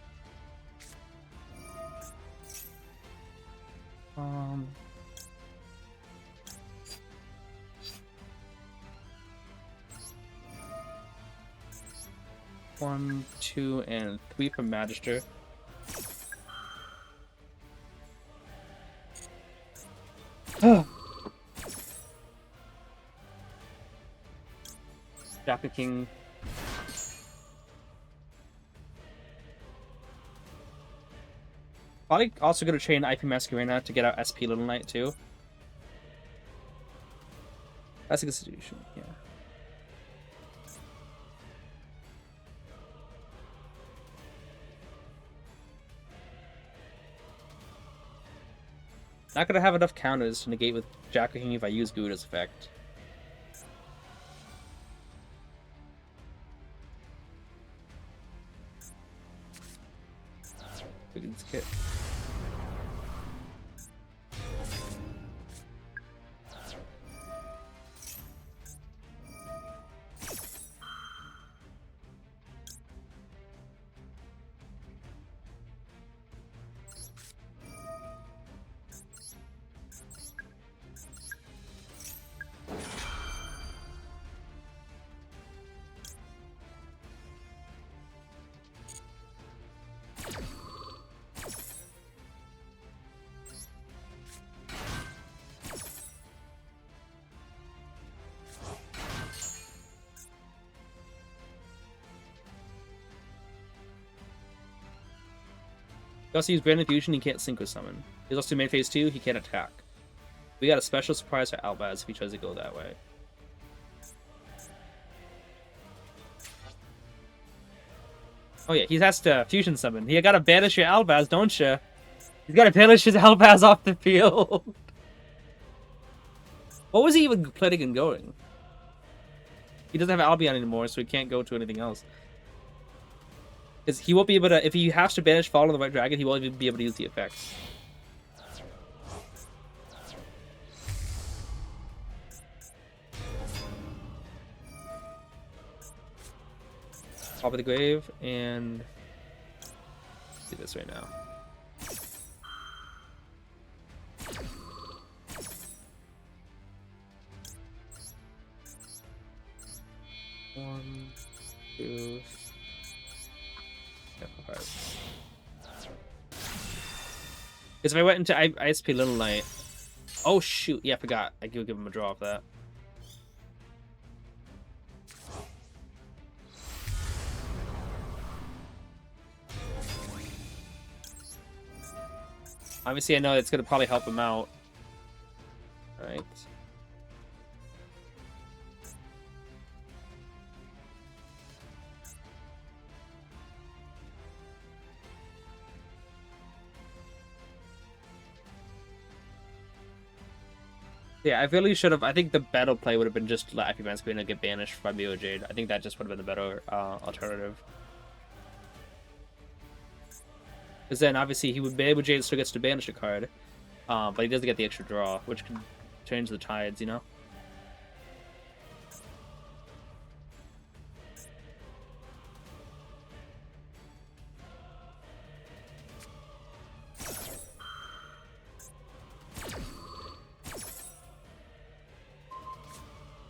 One, 2, and 3 from Magister. Jacka King. Probably also going to chain IP Masquerena to get out SP Little Knight too. That's a good solution, yeah. Not going to have enough counters to negate with Jacka King if I use Garuda's effect. Wiggins kit. He also used Branded Fusion, he can't Synchro Summon. He's also main phase 2, he can't attack. We got a special surprise for Albaz if he tries to go that way. Oh yeah, he has to Fusion Summon. You gotta banish your Albaz, don't you? He's gotta banish his Albaz off the field. What was he even planning on going? He doesn't have Albion anymore, so he can't go to anything else. Because he won't be able to, if he has to banish Fall of the White Dragon, he won't even be able to use the effects. Top of the Grave, and let's do this right now. One, two, because if I went into ISP Little Knight, oh shoot, yeah, I forgot. I could give him a draw off that. Obviously, I know it's gonna probably help him out. All right. Yeah, I really should have. I think the battle play would have been just let IP Masquerena get banished by Bio Jade. I think that just would have been the better alternative. Because then, obviously, he would be able Jade still gets to banish a card. But he doesn't get the extra draw, which can change the tides, you know?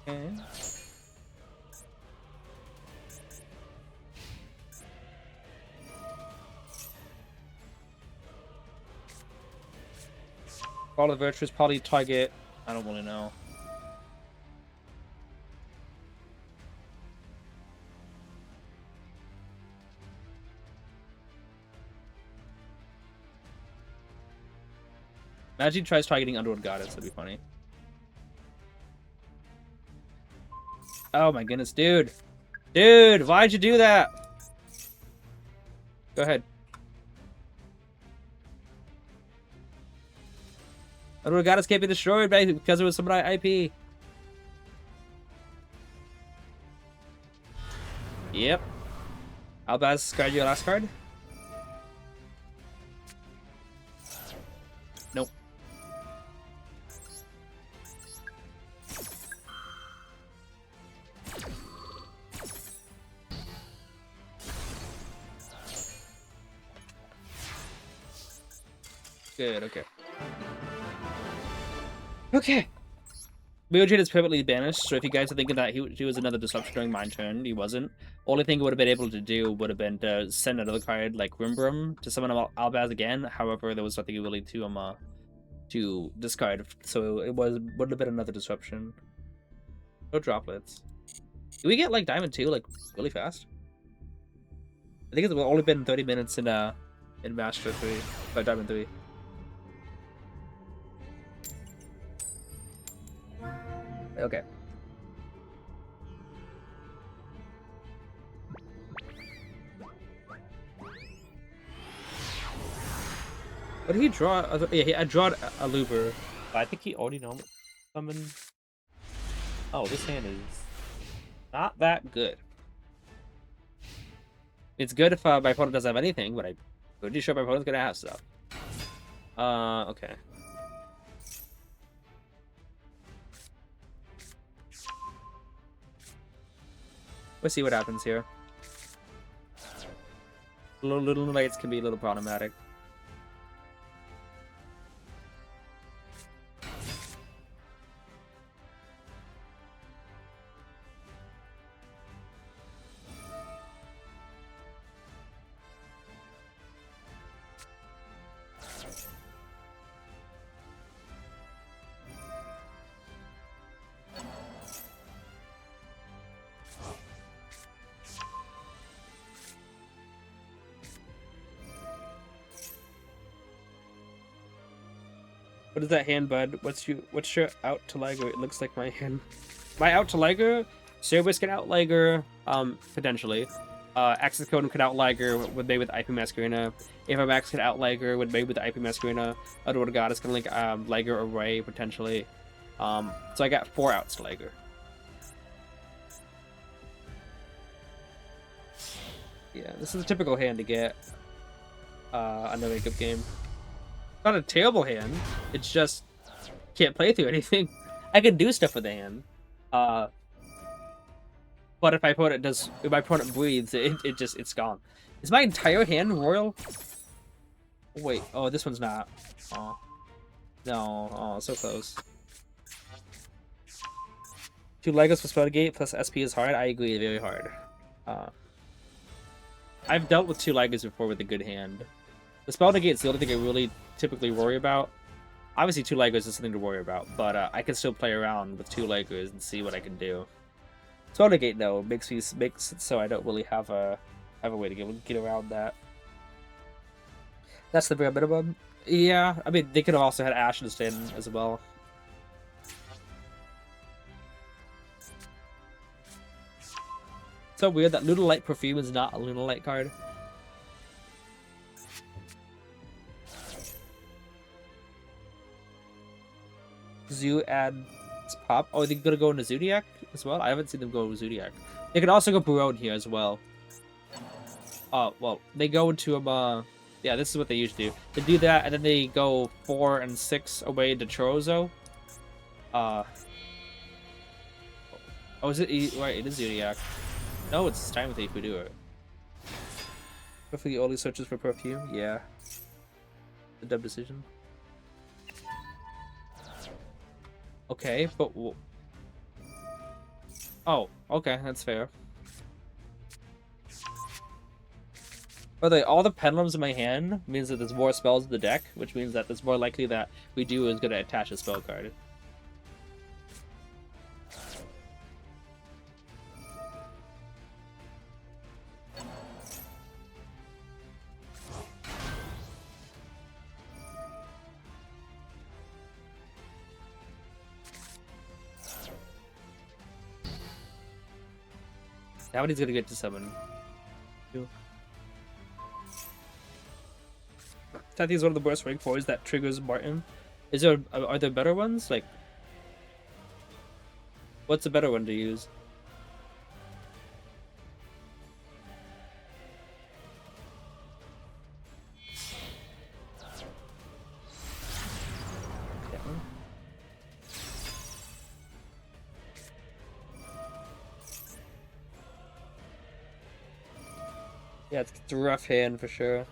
Okay. All the virtues probably target. I don't really know. Imagine he tries targeting Underworld Goddess. That'd be funny. Oh my goodness, dude. Dude, why'd you do that? Go ahead. Underworld Goddess can't be destroyed because it was some IP. Yep. Albaz discard your last card? Nope. Good, okay. Okay. Yugioh is permanently banished, so if you guys are thinking that he was another disruption during my turn, he wasn't. Only thing he would have been able to do would have been to send another card like Rimbrum to summon Albaz again. However, there was nothing really to discard, so it would have been another disruption. No droplets. Do we get like Diamond 2 like really fast? I think it's only been 30 minutes in Master 3 by Diamond 3. Okay. What did he draw? Yeah, I drawed a Luber. But I think he already summoned. Oh, this hand is not that good. It's good if my opponent doesn't have anything, but I'm pretty sure my opponent's gonna have stuff. Okay. Let's see what happens here. Little lights can be a little problematic. What is that hand, bud? What's your out to Liger? It looks like my hand. My out to Liger? Cerberus can out Liger, potentially. Access Code can out Liger with maybe with IP Masquerina. If a Max can out Liger with maybe with IP Masquerina. Underworld Goddess can link Liger or Ray potentially. So I got 4 outs to Liger. Yeah, this is a typical hand to get on the makeup game. Not a terrible hand. It's just can't play through anything. I can do stuff with the hand. But if my opponent breathes, it's gone. Is my entire hand royal? Wait, oh, this one's not. Oh. No, oh, so close. 2 Legos for Spellgate plus SP is hard. I agree, very hard. I've dealt with 2 Legos before with a good hand. The Spell Negate is the only thing I really typically worry about. Obviously, 2 Legos is something to worry about, but I can still play around with 2 Legos and see what I can do. Spell Negate, though, makes it so I don't really have a way to get around that. That's the bare minimum. Yeah, I mean, they could have also had Ashen stand as well. So weird that Lunalight Perfume is not a Lunalight card. Zoo adds pop. Oh, they're gonna go into Zodiac as well? I haven't seen them go into Zodiac. They can also go Barone here as well. Oh, well, they go into Yeah, this is what they usually do. They do that, and then they go 4 and 6 away to Trozo. Oh, is it? Right, it is Zodiac. No, it's time with if we do it. Hopefully, only searches for perfume. Yeah. The dumb decision. Okay, but. Oh, okay, that's fair. By the way, all the pendulums in my hand means that there's more spells in the deck, which means that it's more likely that we do is going to attach a spell card. How many's going to get to summon? Two. Tathy is one of the worst rank 4s that triggers Martin. Are there better ones? Like, what's a better one to use? Yeah, it's a rough hand for sure.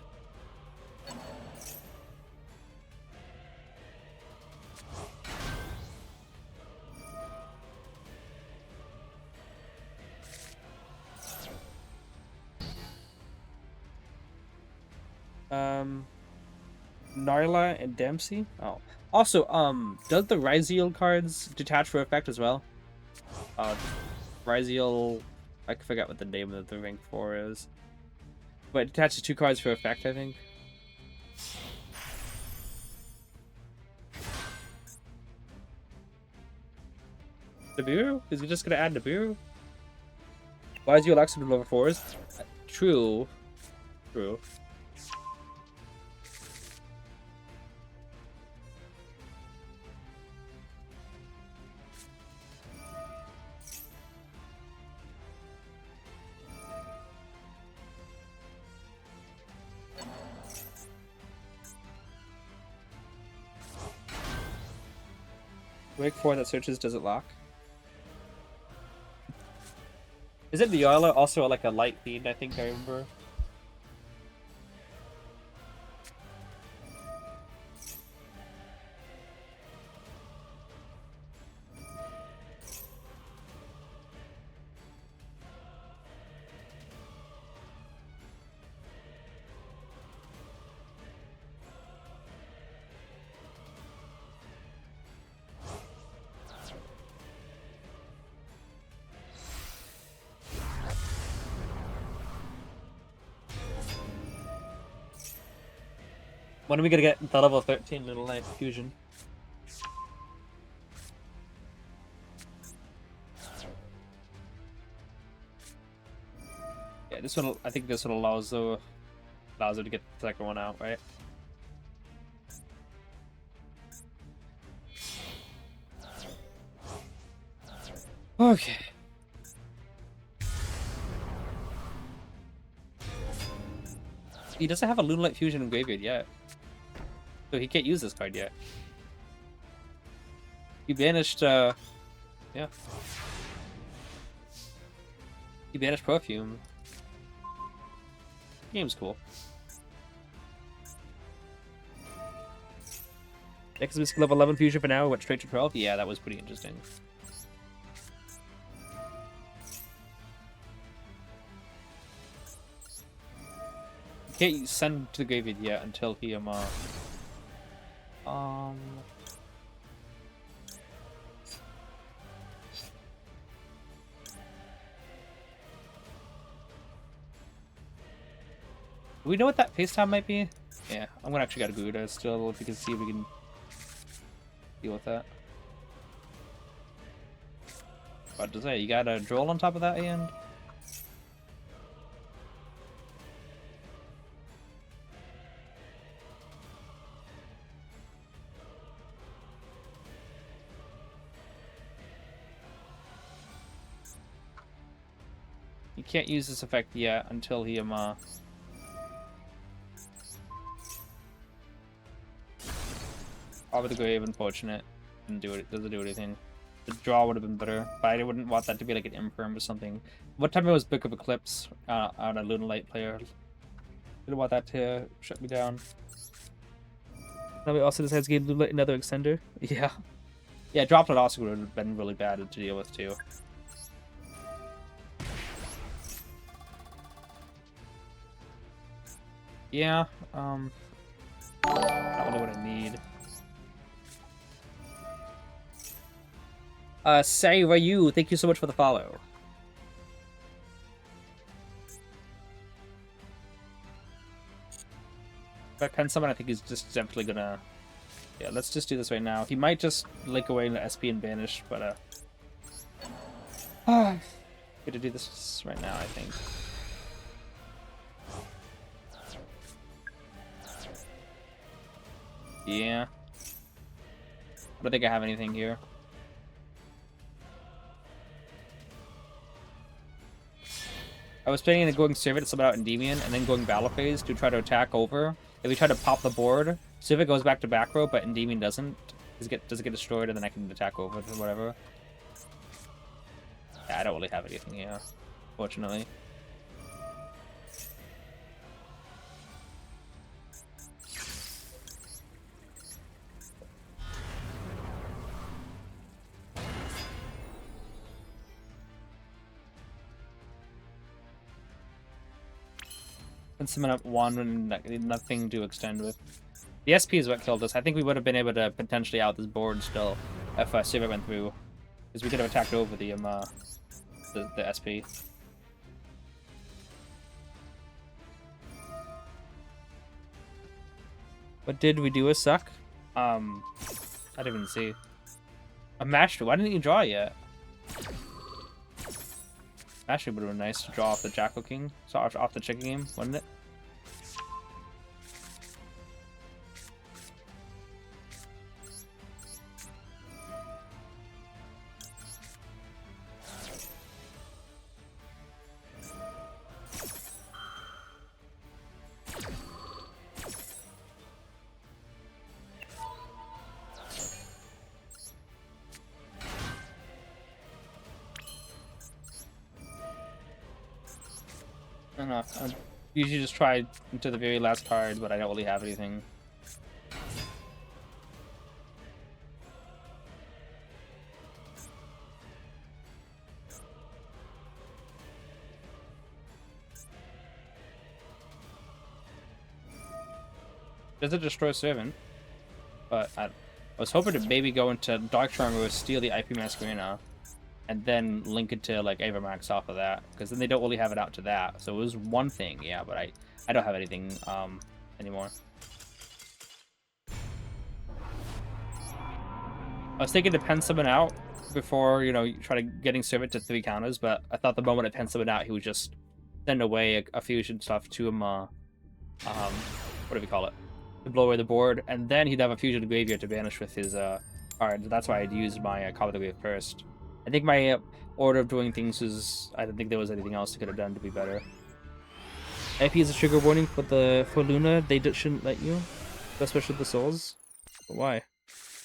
Narla and Dempsey? Oh. Also, does the Ryziel cards detach for effect as well? Ryziel, I forgot what the name of the rank 4 is. But it attaches 2 cards for effect, I think. Nibiru? Is he just gonna add Nibiru? Why is you Alexa to level 4s? True. True. Rank 4 that searches, does it lock? Isn't Viola also like a light fiend, I think I remember? When are we gonna get the level 13 Little Light Fusion? Yeah, this one. I think this one allows her to get the second one out, right? Okay. He doesn't have a Lunalight Fusion in graveyard yet. So he can't use this card yet. He banished, yeah. He banished Perfume. Game's cool. Next is level 11 Fusion for now. Went straight to 12. Yeah, that was pretty interesting. Can't send to the graveyard yet until he do we know what that FaceTime might be? Yeah, I'm gonna actually got a Gouda still, if we can see if we can deal with that. What does that? You got a Droll on top of that hand? You can't use this effect yet until he Over the grave, unfortunate. Doesn't do anything. The draw would have been better, but I wouldn't want that to be like an imperm or something. What time it was Book of Eclipse on a Lunalight player? Didn't want that to shut me down. Now we also decides to give Lunalight another extender. Yeah. Yeah, Droplet also would have been really bad to deal with too. Yeah, not really what I need. Say Ryu, thank you so much for the follow. If I pen someone, I think he's just definitely gonna... Yeah, let's just do this right now. He might just link away into SP and banish, but good to do this right now, I think. Yeah. I don't think I have anything here. I was planning on going Servant to summon out Endymion and then going Battle Phase to try to attack over. If we try to pop the board, Servant goes back to back row, but Endymion doesn't. Doesn't get destroyed, and then I can attack over or whatever. Yeah, I don't really have anything here, fortunately. And summon up one and nothing to extend with. The SP is what killed us. I think we would have been able to potentially out this board still if Servant went through, because we could have attacked over the SP. What did we do? A suck? I didn't even see. A match. Why didn't you draw yet? Actually, would have been nice to draw off the Jackal King. So off the chicken game, wouldn't it? I don't know. I usually just try into the very last card, but I don't really have anything. Does it destroy Servant? But I was hoping to maybe go into Dark Charm or steal the IP Masquerena, and then link it to like Maxx off of that, because then they don't really have it out to that. So it was one thing, yeah, but I don't have anything anymore. I was thinking to pen someone out before, you know, try to getting Servant to 3 counters, but I thought the moment I pen someone out, he would just send away a fusion stuff to him, what do we call it? To blow away the board, and then he'd have a fusion graveyard to banish with his card. That's why I'd used my Call of the Grave first. I think my order of doing things was... I don't think there was anything else I could have done to be better. IP is a trigger warning for Luna. They shouldn't let you, especially the souls. But why?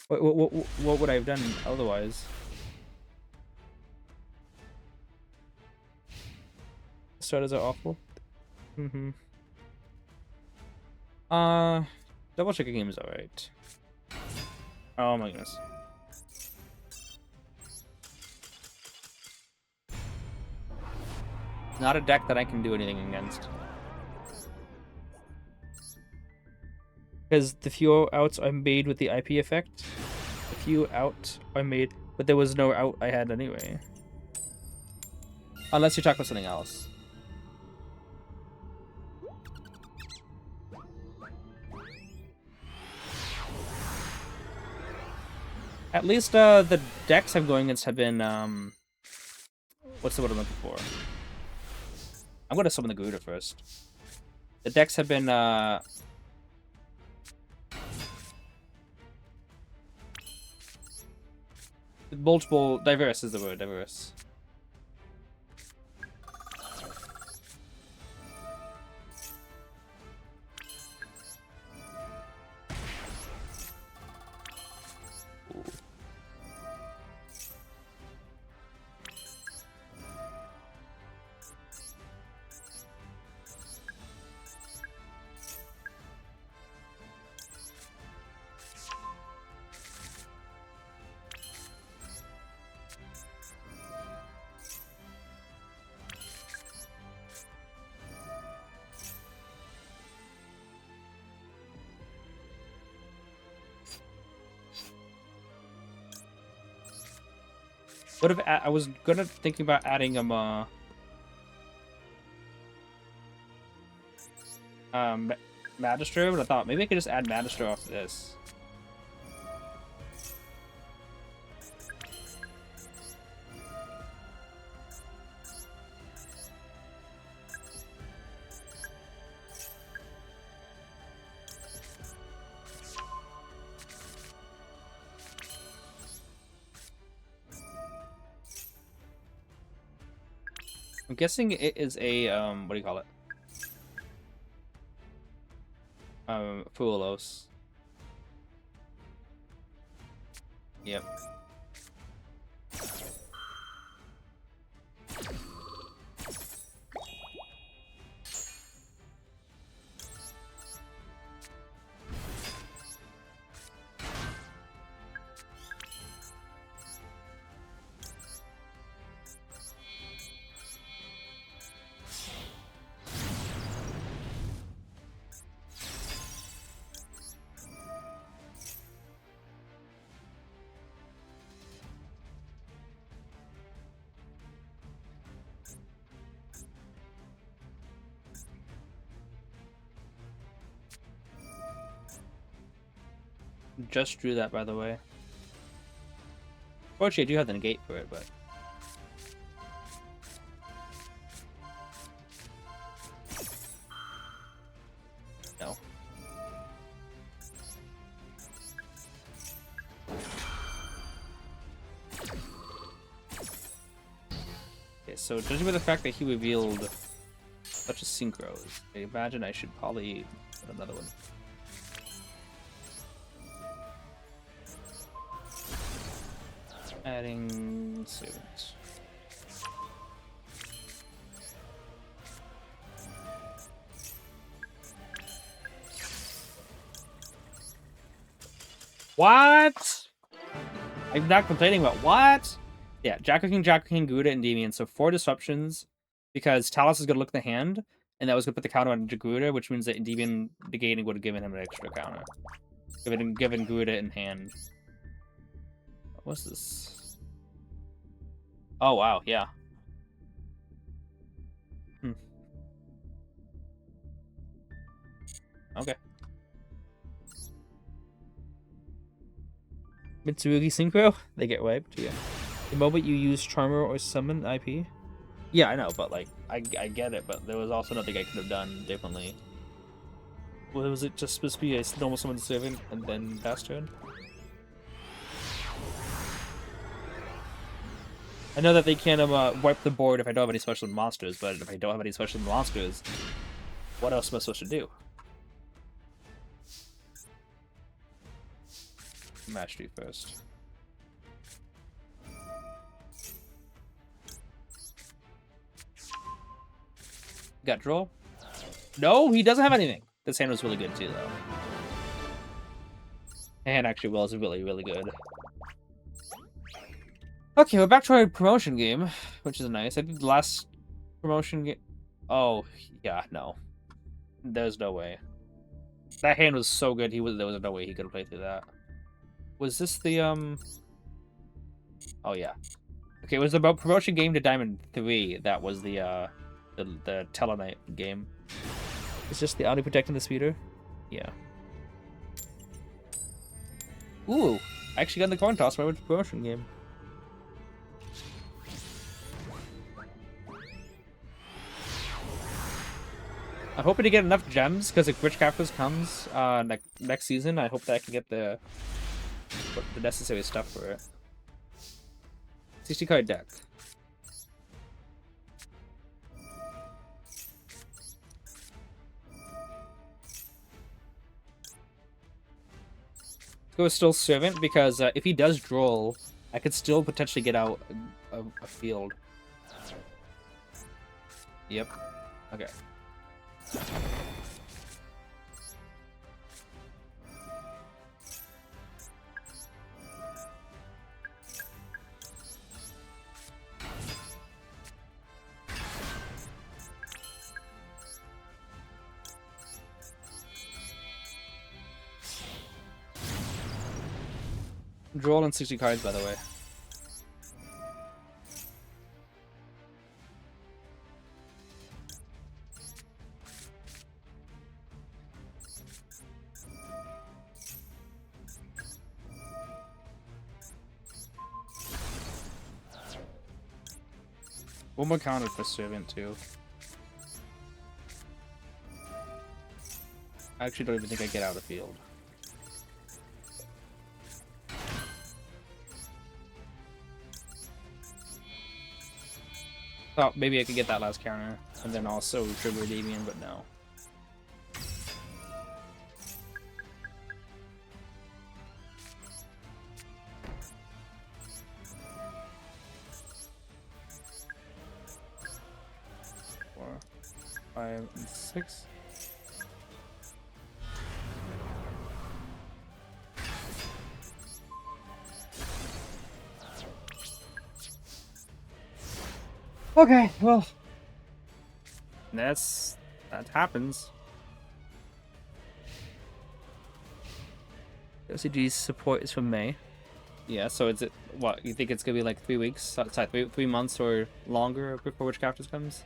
What would I have done otherwise? Starters are awful. Double checking game is alright. Oh my goodness. Not a deck that I can do anything against. Because the few outs are made with the IP effect. The few outs are made, but there was no out I had anyway. Unless you're talking about something else. At least the decks I'm going against have been, what's the word I'm looking for? I'm going to summon the Garuda first. The decks have been, multiple, diverse is the word, diverse. What if I was gonna thinking about adding him Magister, but I thought maybe I could just add Magister off this. I'm guessing it is a what do you call it? Fuelos. Yep. Just drew that, by the way. Fortunately, I do have the negate for it, but... No. Okay, so judging by the fact that he revealed such a synchro, I imagine I should probably put another one. Adding servants. What? I'm not complaining about what? Yeah, Jacko King, Gouda, and Endymion. So 4 disruptions because Talos is gonna look at the hand, and that was gonna put the counter on Gouda, which means that Endymion negating would have given him an extra counter. Given Gouda in hand. What's this? Oh wow, yeah. Okay. Mitsurugi Synchro? They get wiped, yeah. The moment you use Charmer or Summon IP? Yeah, I know, but like, I get it, but there was also nothing I could have done differently. Well, was it just supposed to be a normal Summon Servant and then pass turn? I know that they can't wipe the board if I don't have any special monsters, but if I don't have any special monsters, what else am I supposed to do? Match 3 first. Got Droll? No, he doesn't have anything. This hand was really good too, though. The hand actually was really, really good. Okay, we're back to our promotion game, which is nice. I did the last promotion game. Oh, yeah, no. There's no way. That hand was so good, there was no way he could have played through that. Was this the, Oh, yeah. Okay, it was about promotion game to Diamond 3. That was the Telenite game. It's just the auto protecting the speeder? Yeah. Ooh! I actually got in the coin toss when I went to promotion game. I'm hoping to get enough gems, because if Rich Capcos comes next season, I hope that I can get the necessary stuff for it. 60 card deck. Let's go still Servant, because if he does Droll, I could still potentially get out a field. Yep. Okay. Droll and 60 cards, by the way. One more counter for Servant, too. I actually don't even think I get out of the field. Thought maybe I could get that last counter, and then also trigger Endymion, but no. Four, 5, and 6. Okay, well, that happens. OCG's support is from May. Yeah, so it's what you think it's gonna be like 3 weeks? Sorry, 3 months or longer before which characters comes?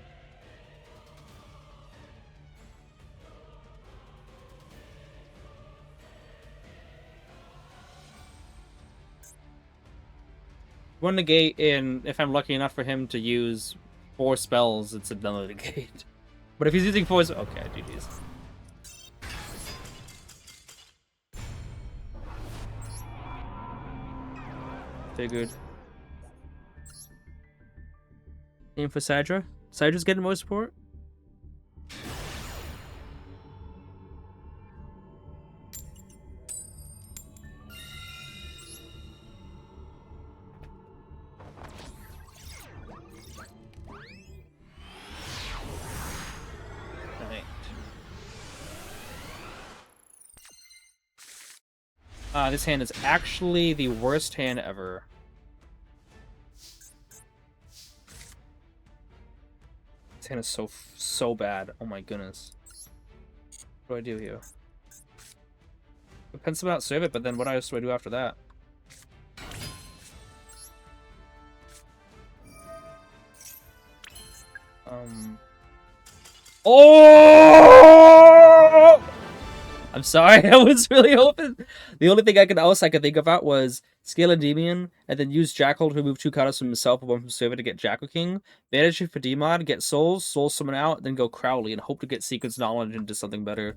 One negate, and if I'm lucky enough for him to use 4 spells, it's another negate. But if he's using 4, okay, GG's. Figured. Aim for Sidra. Sidra's getting more support. This hand is actually the worst hand ever. This hand is so bad. Oh my goodness. What do I do here? I pencil out, serve it, but then what else do I do after that? Oh! I'm sorry, I was really hoping. The only thing I could think about was scale Endymion and then use Jackal to remove 2 counters from himself and 1 from Servant to get Jackal King. Manage it for Demon, get Souls, Soul Summon out, then go Crowley and hope to get Secrets Knowledge into something better.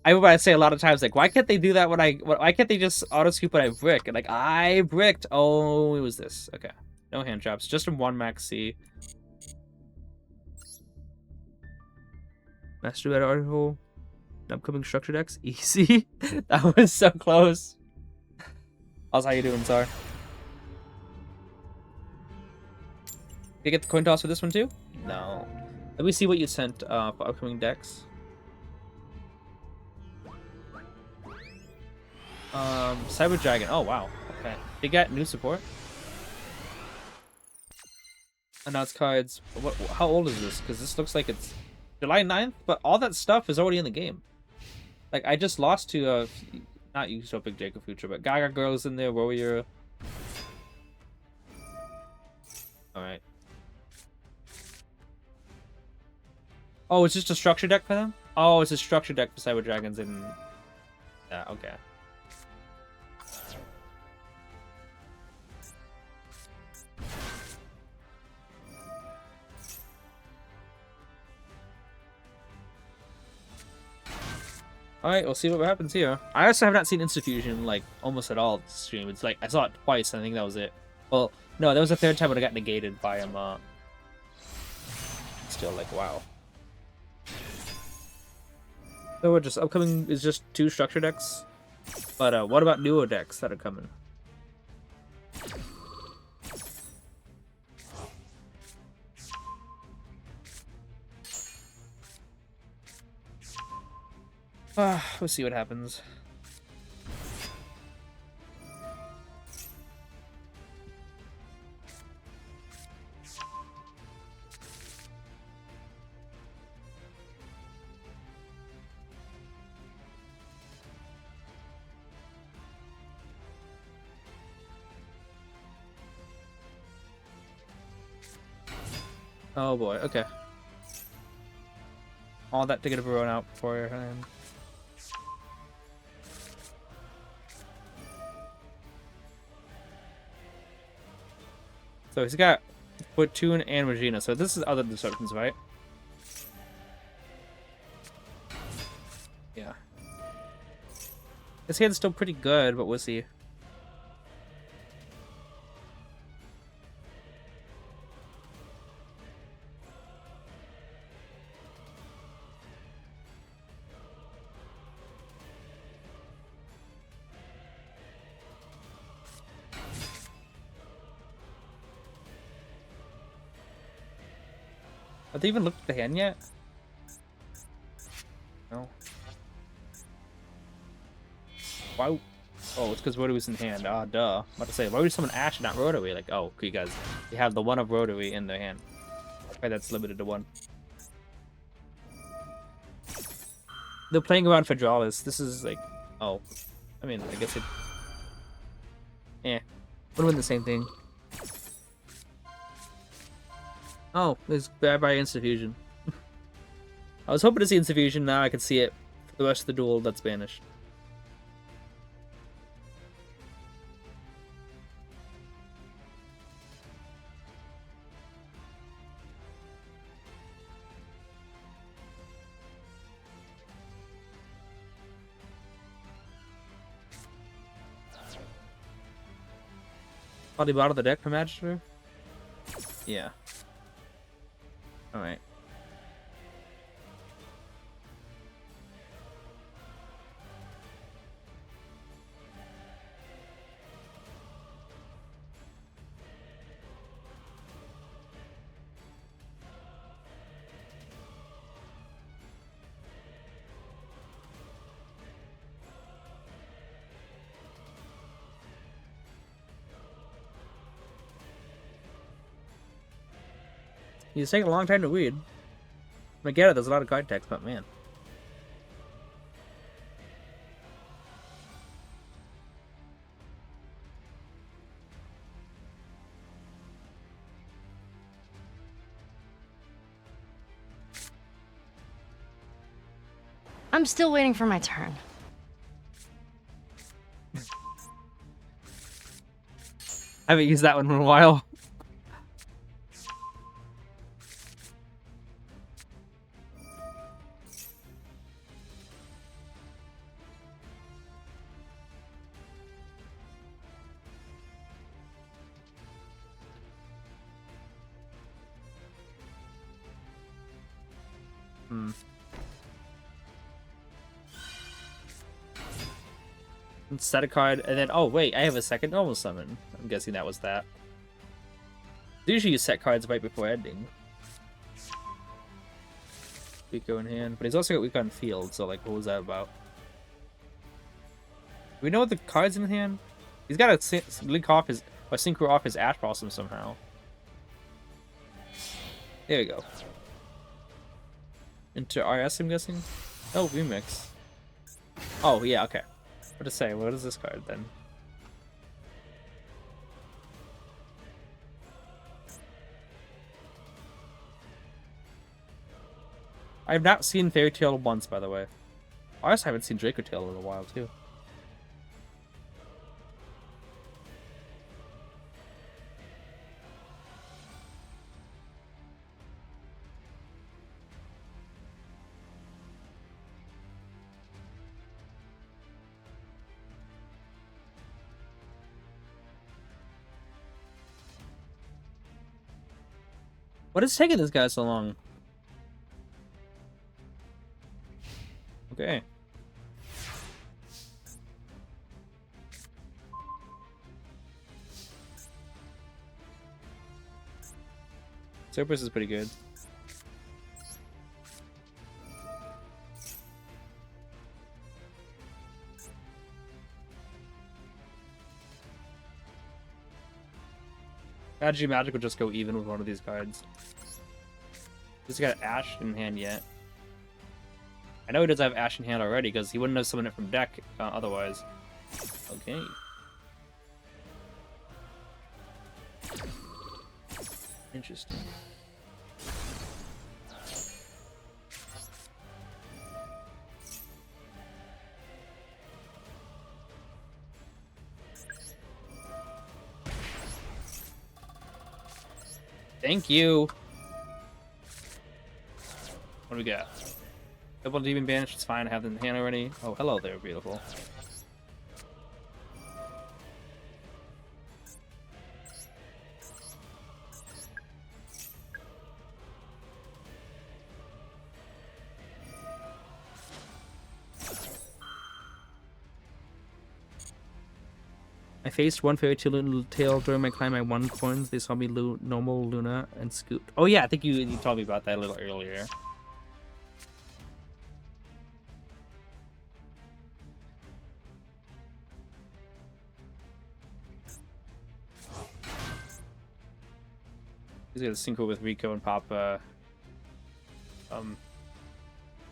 I say a lot of times, like, why can't they do that why can't they just auto-scoop when I brick? And like, I bricked. Oh, it was this. Okay. No hand traps, just from 1 Maxx C. Master Duel article. Upcoming structure decks, easy. That was so close. How's how you doing, Tsar? Did you get the coin toss for this one too? No. Let me see what you sent for upcoming decks. Cyber Dragon. Oh wow. Okay. They got new support. Announced cards. How old is this? Because this looks like it's July 9th, but all that stuff is already in the game. Like, I just lost to, not Yugioh Big Jacob Future, but Gaga Girl's in there, Warrior. Alright. Oh, it's just a structure deck for them? Oh, it's a structure deck for Cyber Dragons and... Yeah, okay. Alright, we'll see what happens here. I also have not seen Insta-Fusion, like, almost at all this stream. It's like, I saw it twice, and I think that was it. Well, no, that was the 3rd time when I got negated by him, Still, like, wow. So we're just, upcoming is just 2 structure decks. But, what about newer decks that are coming? We'll see what happens. Oh boy, okay. All that to get a run out before him. So he's got Platoon and Regina. So this is other disruptions, right? Yeah. His hand's still pretty good, but we'll see. Have they even looked at the hand yet? No. Why? Oh, it's because Rotowi's in hand. Ah, duh. I'm about to say, why would someone Ash and not Rotary? Like, oh, okay, guys, they have the one of Rotary in their hand. Okay, that's limited to one. They're playing around for Drawless. This is like, oh, I mean, I guess it. Eh, would win the same thing. Oh, there's bye bye Insta-Fusion. I was hoping to see Insta-Fusion. Now I can see it for the rest of the duel that's banished. Body bottom of the deck for Magister? Yeah. Alright. He's taking a long time to read. I get it, there's a lot of card text, but man.
I'm still waiting for my turn.
I haven't used that one in a while. Set a card, and then, oh wait, I have a second normal summon. I'm guessing that was that. Usually you set cards right before ending. Weako in hand, but he's also got Weako on field, so like, what was that about? Do we know what the cards in hand? He's got to link off his, or synchro off his Ash Blossom somehow. There we go. Into RS, I'm guessing? Oh, remix. Oh, yeah, okay. What to say? What is this card then? I have not seen Fairy Tail once, by the way. I also haven't seen Draco Tail in a while, too. What is taking this guy so long? Okay. Cerberus is pretty good. Strategy Magic would just go even with one of these cards. He's got Ash in hand yet. I know he does have Ash in hand already because he wouldn't have summoned it from deck otherwise. Okay. Interesting. Thank you. What do we got? Double demon banish. It's fine. I have it in hand already. Oh, hello there, beautiful. I faced one fairy tail during my climb. I won coins. They saw me normal Luna and scooped. Oh yeah, I think you told me about that a little earlier. He's gonna sync with Rico and pop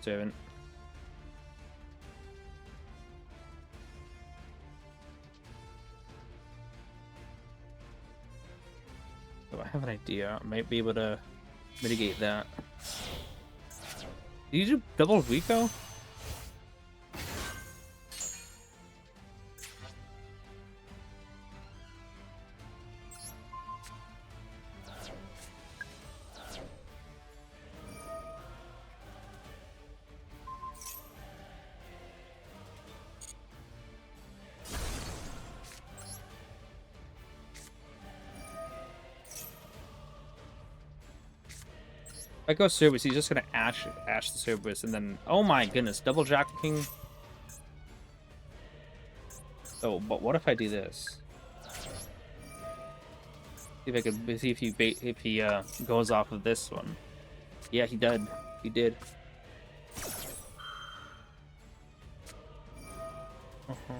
servant. So I have an idea. I might be able to mitigate that. Did you do double Rico? If I go Cerberus, he's just gonna ash the Cerberus, and then oh my goodness, double Jackal King. Oh, but what if I do this? See if I can see if he goes off of this one. Yeah, he did. He did. Okay.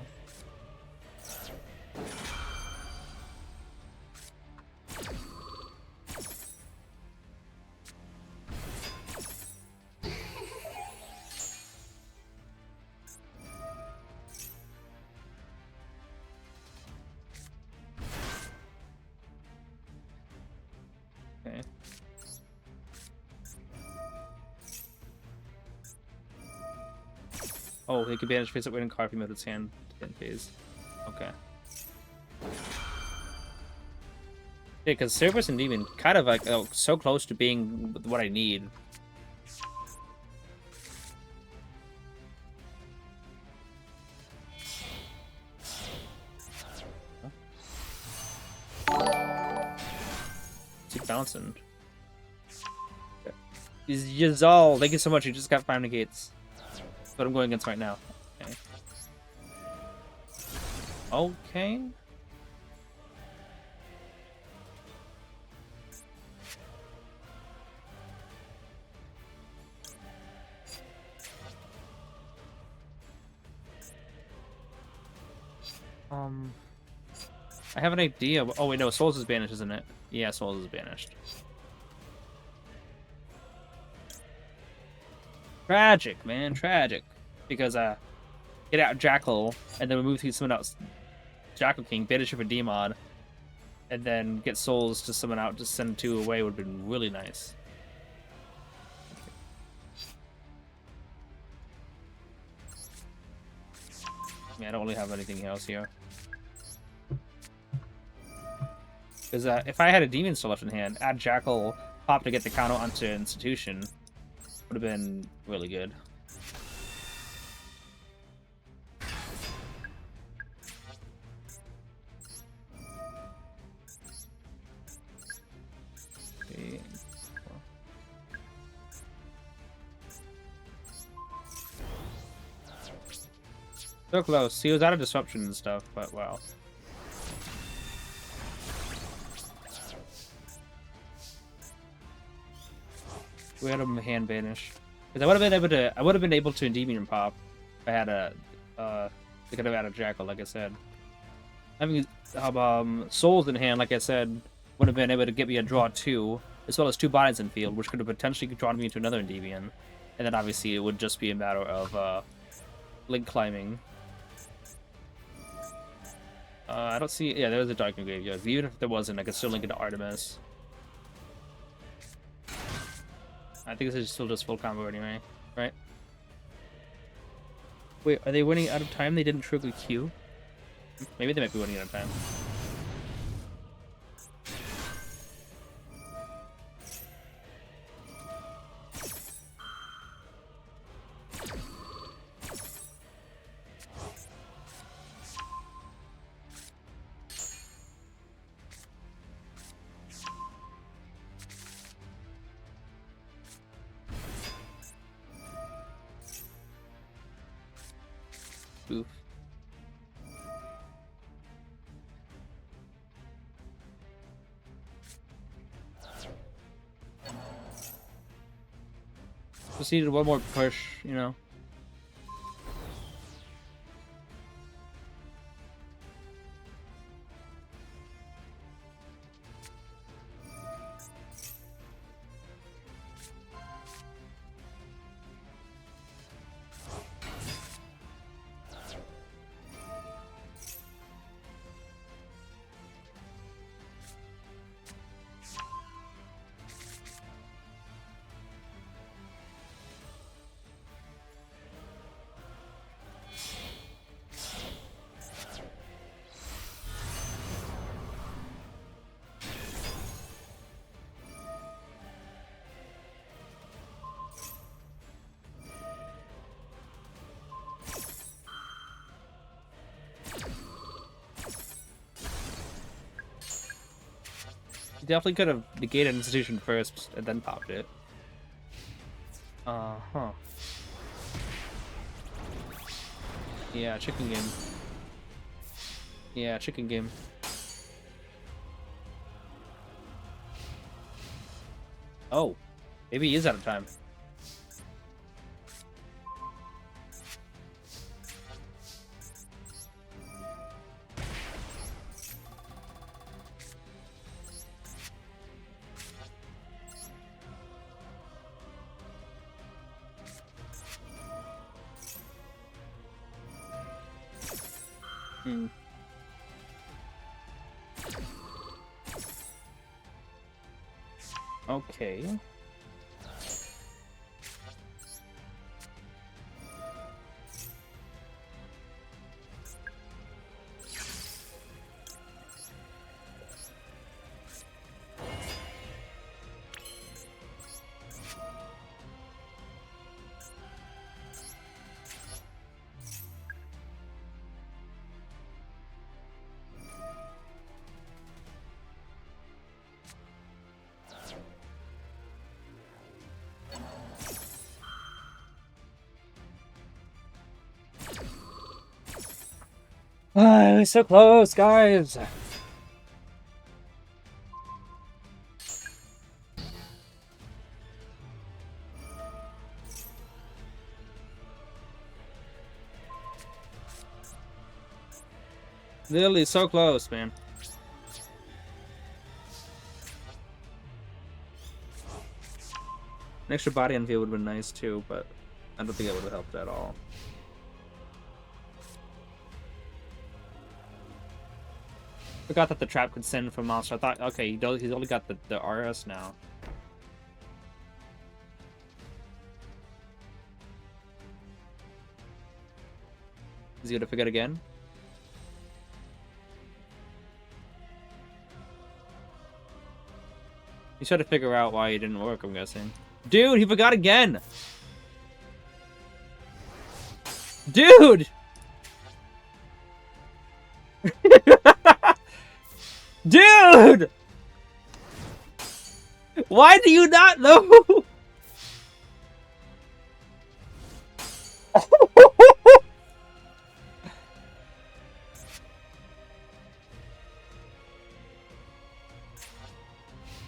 Oh, he could banish face up waiting card if he moved his hand in phase. Okay. Yeah, because Cerberus and Demon kind of like so close to being what I need. Keep bouncing. Okay. Yugioh, thank you so much. You just got 5 negates. That's what I'm going against right now. Okay. Okay. I have an idea. Oh wait, no, Souls is banished, isn't it? Yeah, Souls is banished. Tragic, man, tragic. Because get out Jackal, and then we move to someone else. Jackal King, banish for Demon, and then get Souls to summon out, just send 2 away would have been really nice. Yeah, I don't really have anything else here. Because if I had a Demon still left in hand, add Jackal, pop to get the counter onto Institution, would have been really good. Okay. So close. He was out of disruption and stuff, but wow. We had him hand banish. Because I would have been able to Endymion pop if I had a they could have had a Jackal, like I said. Having Souls in hand, like I said, would have been able to get me a draw 2, as well as 2 bodies in field, which could have potentially drawn me into another Endymion. And then obviously it would just be a matter of link climbing. I don't see. Yeah, there was a Dark Graveyard. Even if there wasn't, I could still link into Artemis. I think this is still just full combo anyway, right? Wait, are they winning out of time? They didn't trigger Q? Maybe they might be winning out of time. spoof. Just needed one more push, you know. You definitely could have negated Institution first and then popped it. Uh-huh. Yeah, chicken game. Yeah, chicken game. Oh, maybe he is out of time. Hmm. Okay. We're so close, guys. Literally so close, man. An extra body on field would have been nice too, but I don't think it would have helped at all. Forgot that the trap could send from monster. I thought, okay, he's only got the RS now. Is he gonna forget again? He's trying to figure out why it didn't work, I'm guessing. Dude, he forgot again! Dude! Dude! Why do you not know?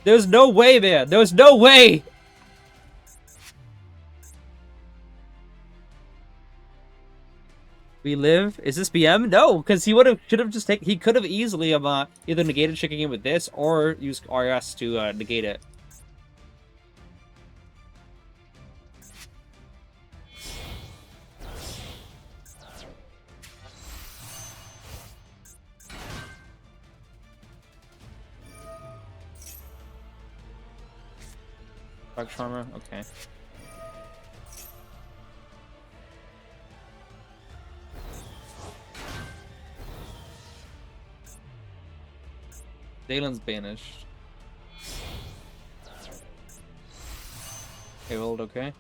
There's no way, man. There's no way. We live? Is this BM? No, because he should have just taken. He could have easily either negated chicken game with this or used RS to negate it. Dark Charmer, okay. Dalen's banished. Harold, okay.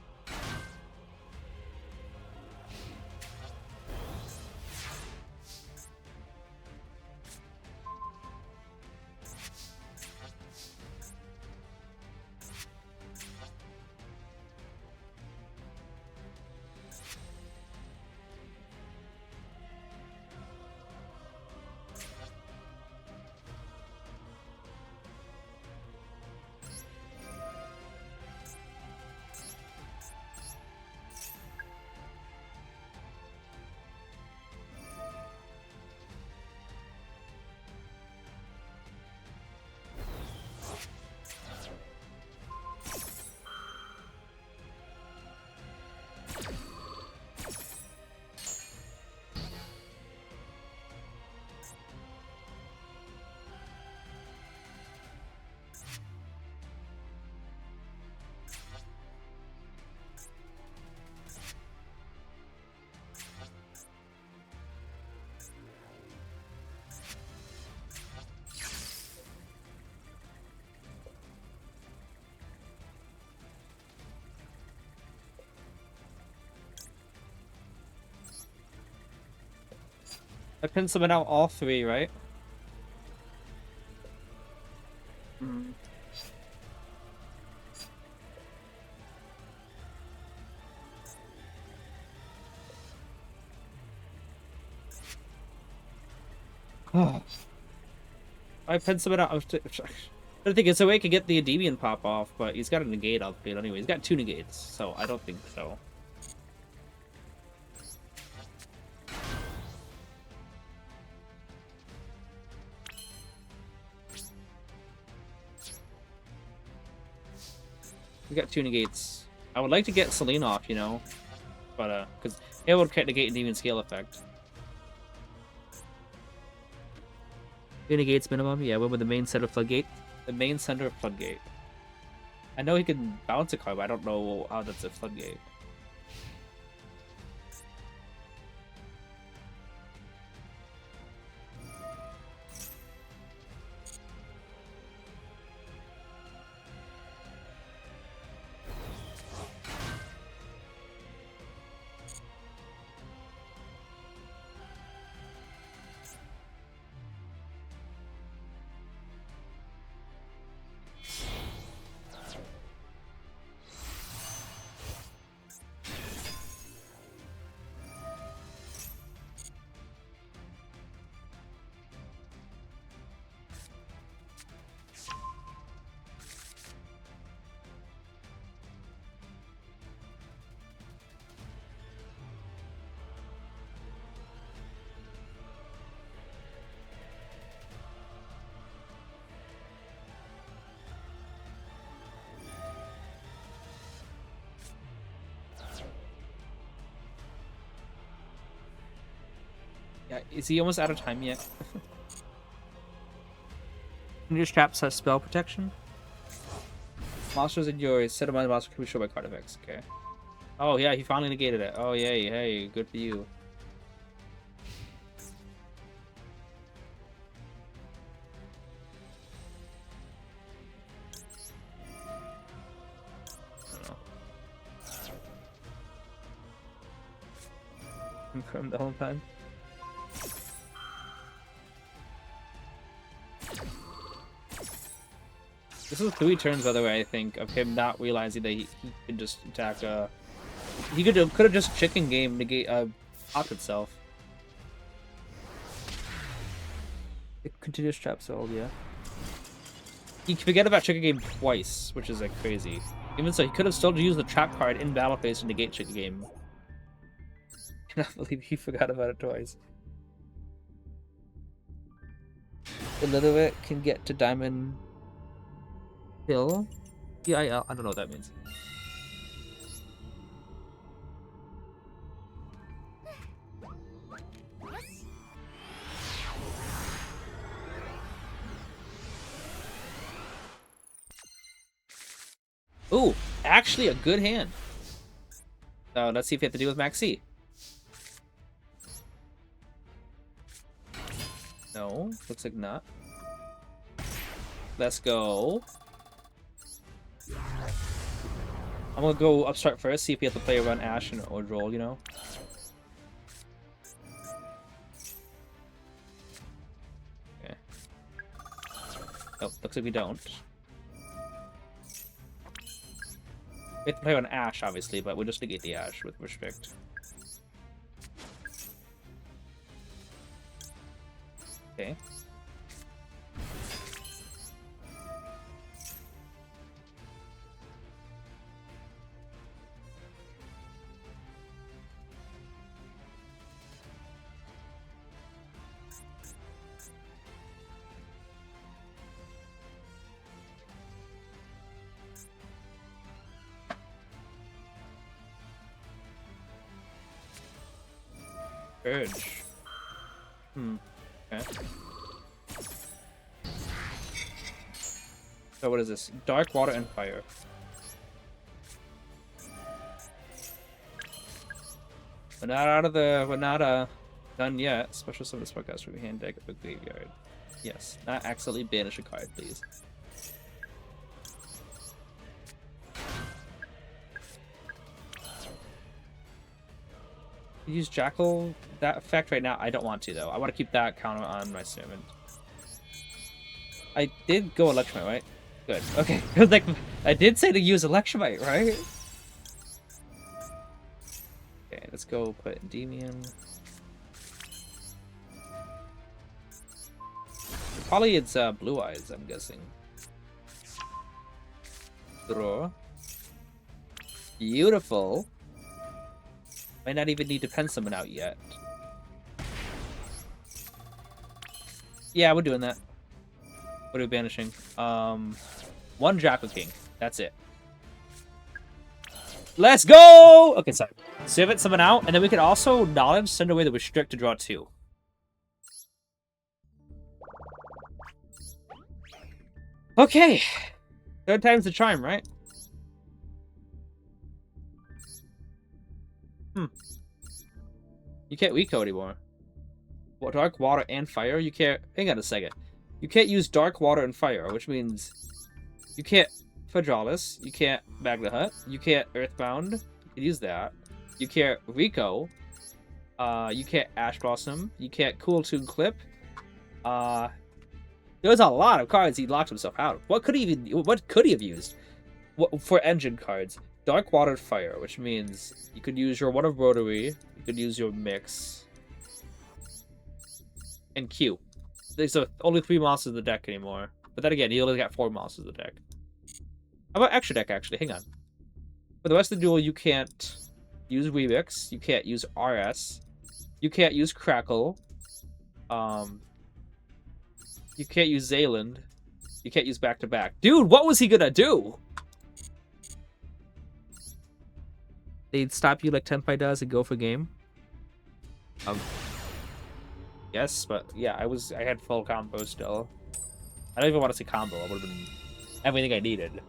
I pinned someone out all three, right? Oh. I pinned someone out. I don't think it's a way to get the Endymion pop off, but he's got a negate upgrade anyway. He's got 2 negates, so I don't think so. We got 2 negates. I would like to get Selene off, you know, but because it would negate Endymion scale effect. 2 negates minimum. Yeah, we're with the main center floodgate. The main center of floodgate. I know he can bounce a card, but I don't know how that's a floodgate. Yeah, is he almost out of time yet? Your traps have spell protection. Monsters in your set of my monster can be shown by card effects. Okay. Oh yeah, he finally negated it. Oh yay, hey, good for you. Confirmed the whole time. This is 3 turns, by the way, I think, of him not realizing that he can just attack, he could have just chicken game negate, pop itself. It continuous trap sold, yeah. He forget about chicken game twice, which is, like, crazy. Even so, he could have still used the trap card in battle phase to negate chicken game. I cannot believe he forgot about it twice. A little bit can get to Diamond Hill? Yeah, I don't know what that means. Ooh, actually a good hand. So let's see if you have to deal with Maxx C. No, looks like not. Let's go. I'm gonna go upstart first, see if we have to play around Ash or Droll, you know? Okay. Oh, looks like we don't. We have to play on Ash, obviously, but we'll just negate the Ash with Restrict. Okay. Urge. Okay. So what is this? Dark, water, and fire. We're not out of the. We're not done yet. Special summon spellcast from your hand deck of the graveyard. Yes. Not accidentally banish a card, please. Use Jackal that effect right now. I don't want to though. I want to keep that counter on my servant. I did go Electromite, right? Good. Okay. Like I did say to use Electromite, right? Okay, let's go put Endymion. Probably it's Blue Eyes, I'm guessing. Draw. Beautiful. Might not even need to pen summon out yet. Yeah, we're doing that. What are we banishing? One Jackal King. That's it. Let's go! Okay, sorry. Servant summon out, and then we can also knowledge send away the restrict to draw 2. Okay. Third time's the charm, right? You can't weak anymore. What, dark water and fire? You can't. Hang on a second. You can't use dark water and fire, which means you can't Fadralis, you can't Magna Hut, you can't Earthbound. You can use that. You can't Rico. You can't Ash Blossom. You can't Cool Tune Clip. There's a lot of cards he locked himself out of. What could he have used? What, for engine cards? Dark Water Fire, which means you could use your One of Rotary, you could use your Mix, and Q. There's only 3 monsters in the deck anymore. But then again, you only got 4 monsters in the deck. How about extra deck, actually? Hang on. For the rest of the duel, you can't use Remix, you can't use RS, you can't use Crackle, you can't use Zayland, you can't use back-to-back. Dude, what was he gonna do? They'd stop you like Tenpai does and go for game? Yes, but yeah, I had full combo still. I don't even want to say combo. I would have been everything I needed,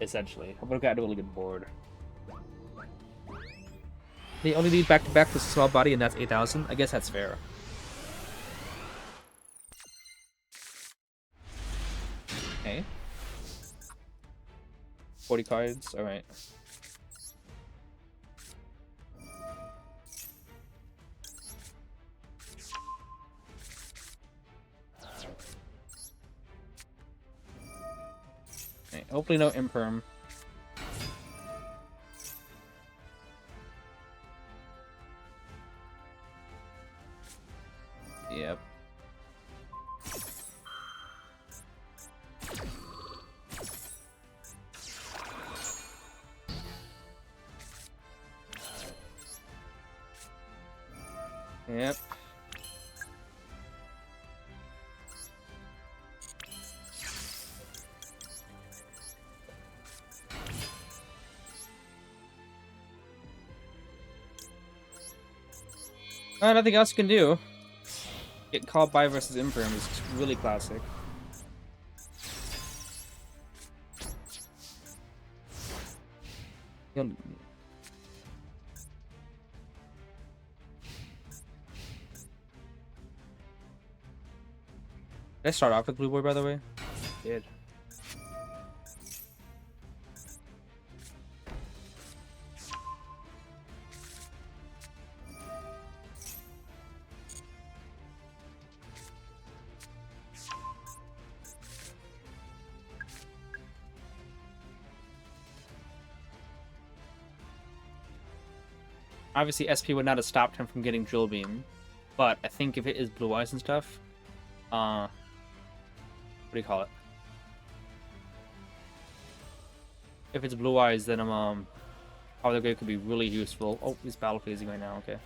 essentially. I would have gotten a really good board. They only need back-to-back for small body, and that's 8,000. I guess that's fair. Okay. 40 cards. All right. Okay, hopefully no imperm. Yep. Yep. Nothing else you can do. Get called by versus Imperm is really classic. Did I start off with Blue Boy, by the way? I did. Obviously, SP would not have stopped him from getting Drill Beam, but I think if it is Blue Eyes and stuff, what do you call it? If it's Blue Eyes, then Power the Grave could be really useful. Oh, he's battle phasing right now. Okay.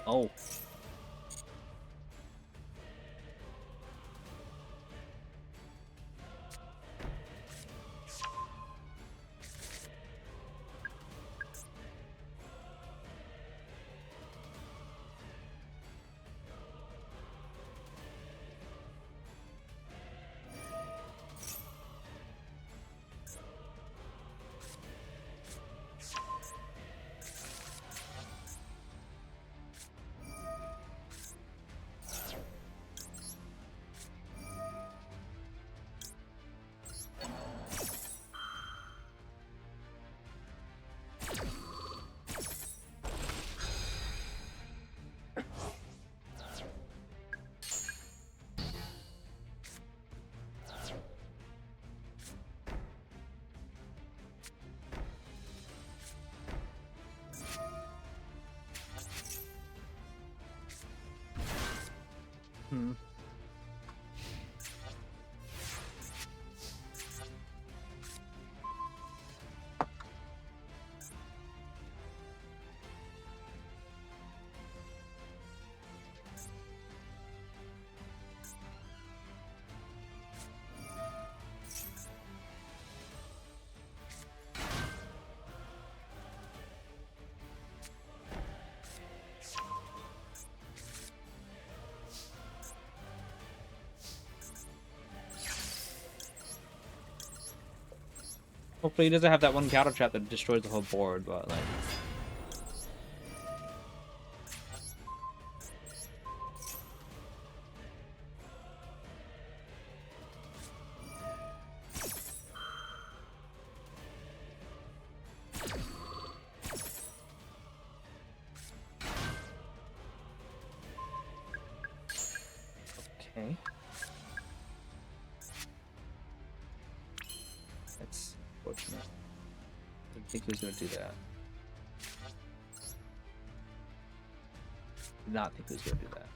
Oh. Hmm. Hopefully he doesn't have that one counter trap that destroys the whole board, but like... Okay. That's fortunate. I didn't think he was gonna do that. Did not think he was gonna do that.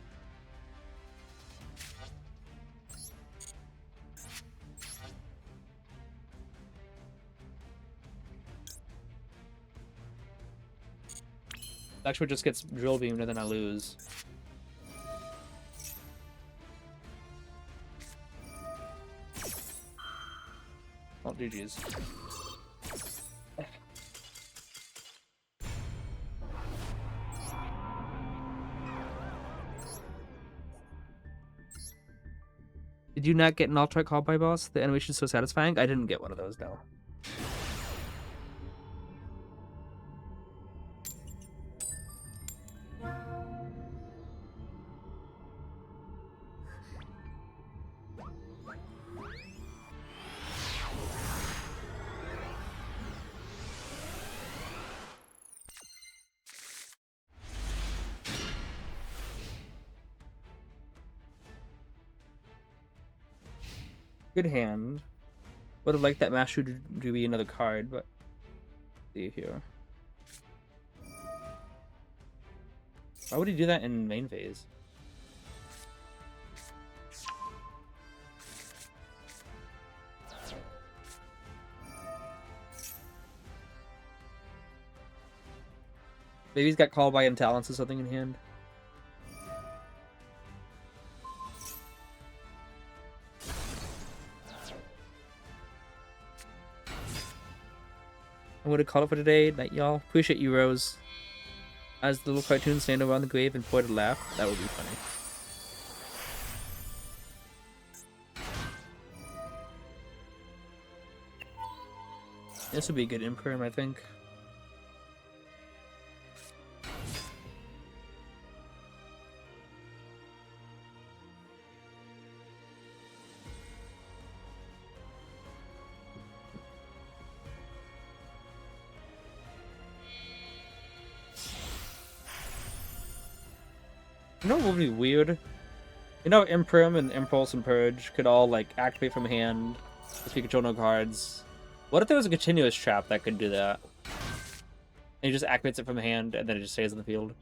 Actually, just gets drill beamed and then I lose. Oh, GG's. Did you not get an alt-right call by boss? The animation is so satisfying. I didn't get one of those, no. Good hand. Would have liked that Master to be another card, but see here. Why would he do that in main phase? Maybe he's got called by Intalents or something in hand. I'm gonna call it for today. Night, y'all. Appreciate you, Rose. As the little cartoon stand around the grave and point a laugh, that would be funny. This would be a good imperm, I think. You know what would be weird? You know, Imperm and Impulse and Purge could all, like, activate from hand if you control no cards. What if there was a continuous trap that could do that? And he just activates it from hand, and then it just stays in the field?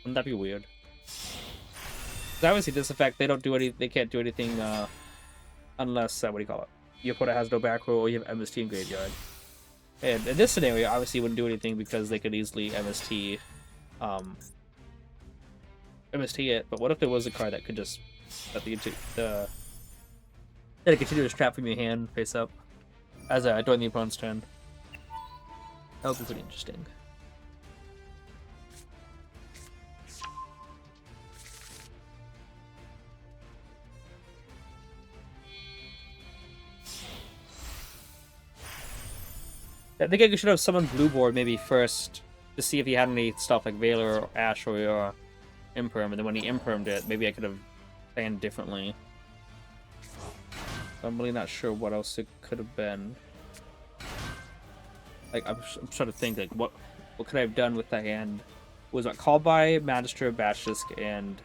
Wouldn't that be weird? Because obviously this effect, they can't do anything, unless, what do you call it? Your opponent has no back row, or you have MST in graveyard. And in this scenario, obviously wouldn't do anything because they could easily MST it, but what if there was a card that could just that a continuous trap from your hand face up as during the opponent's turn? That would be pretty interesting. I think I should have summoned Blue Board maybe first to see if he had any stuff like Valor or Ash or Imperm, and then when he Impermed it, maybe I could have planned differently. I'm really not sure what else it could have been. Like, I'm trying to think, like, what could I have done with the hand? Was it Called by, Magister, Basilisk, and,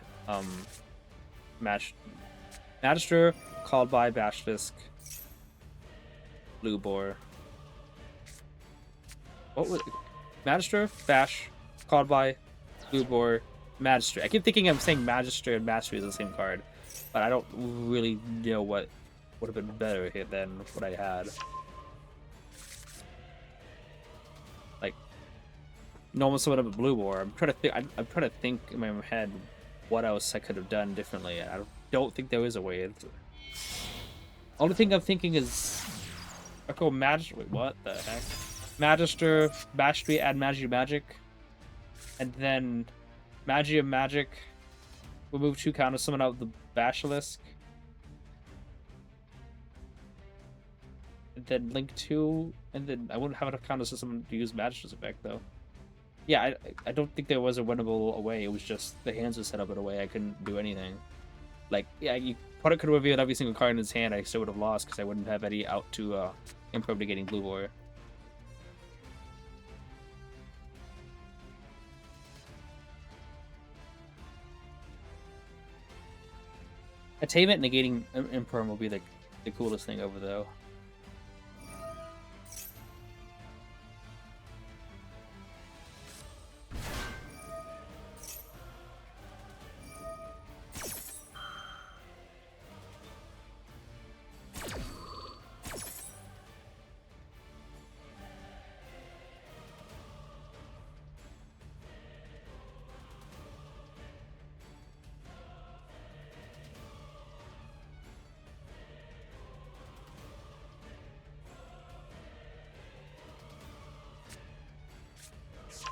Magister, Called by, Basilisk, Blue Boar. What was it? Magister, Bash, Called by, Blue Boar, Magistrate. I keep thinking I'm saying Magistrate and Mastery is the same card, but I don't really know what would have been better here than what I had. Like, normal summon up a blue war. I'm trying to think. I'm trying to think in my head what else I could have done differently. I don't think there is a way. Only thing I'm thinking is, I go Magic. Wait, what the heck? Magister, Mastery, add Magic, and then Magia Magic. Remove 2 counters, summon out the Basilisk. And then link 2, and then I wouldn't have enough counters to summon to use Magister's effect, though. Yeah, I don't think there was a winnable way. It was just the hands were set up in a way I couldn't do anything. Like, yeah, you probably could have revealed every single card in his hand. I still would have lost because I wouldn't have any out to improve negating Blue Warrior. Attainment negating Imperm will be the coolest thing over, though.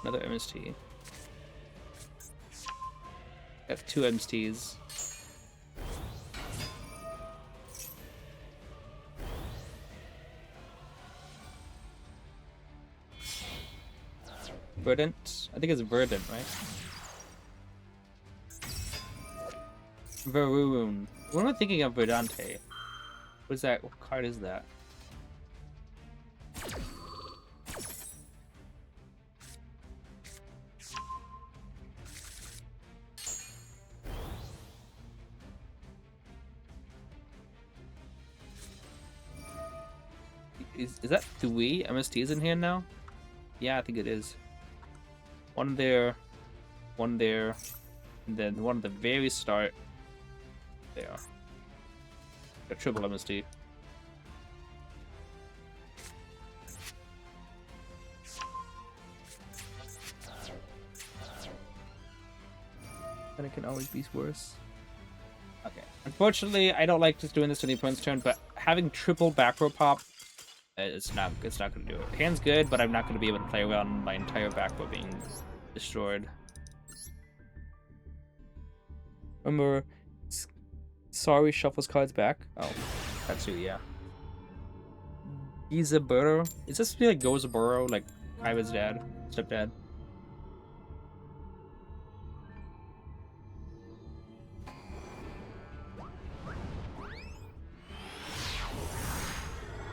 Another MST. I have 2 MSTs. Verdant? I think it's Verdant, right? Varoon. What am I thinking of Verdante? What is that? What card is that? Is that 3 MSTs in hand now? Yeah, I think it is. One there, and then one at the very start. There. A triple MST. And it can always be worse. Okay. Unfortunately, I don't like just doing this to the opponent's turn, but having triple back row pop, it's not gonna do it. Hand's good, but I'm not gonna be able to play around my entire back row being destroyed. Remember, sorry, shuffles cards back. Oh, Tatsu, yeah. Gizaburo. Is this like Gozaburo, like Kaiba's dad, stepdad?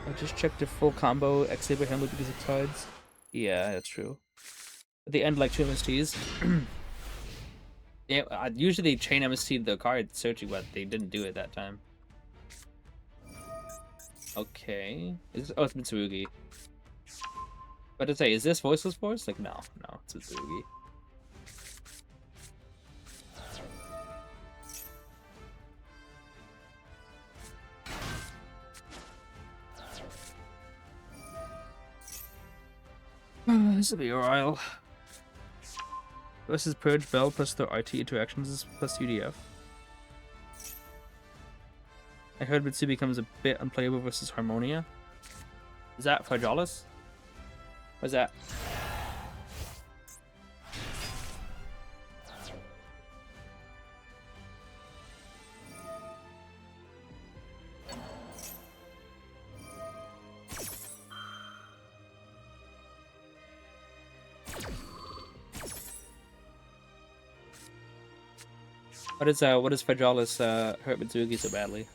I just checked the full combo X-Saber handle because of cards. Yeah, that's true. At the end, like 2 MSTs. Yeah, usually chain MST the card searching, but they didn't do it that time. Okay. Oh, it's Mitsurugi. But to say, is this Voiceless Force? Like, no, it's Mitsurugi. This will be a while. Versus Purge Bell plus the RT interactions plus UDF. I heard Mitsu becomes a bit unplayable versus Harmonia. Is that Fragilis? What's that? What does Fragilis hurt Mitsurugi so badly?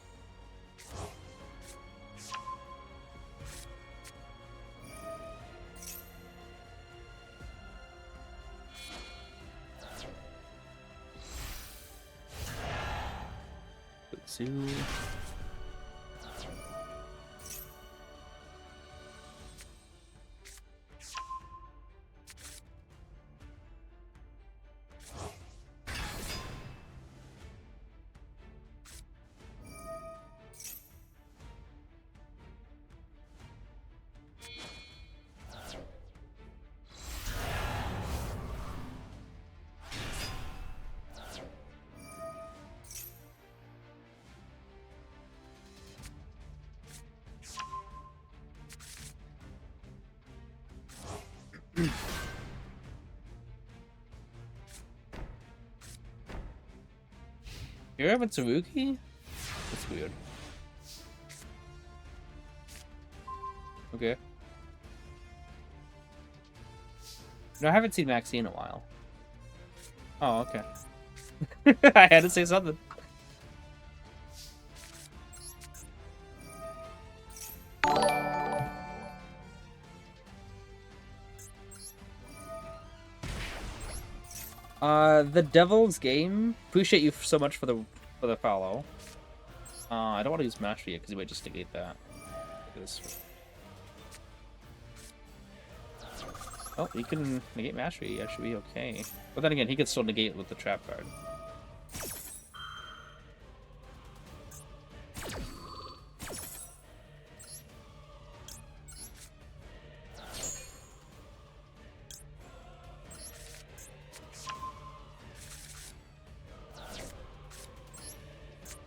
Mitsu. You're having Tsurugi? That's weird. Okay. No, I haven't seen Maxx C in a while. Oh, okay. I had to say something. The Devil's Game. Appreciate you so much for the follow. I don't want to use Mastery yet because he might just negate that. Look at this. Oh, he can negate Mastery. That should be okay. But then again, he could still negate with the trap card.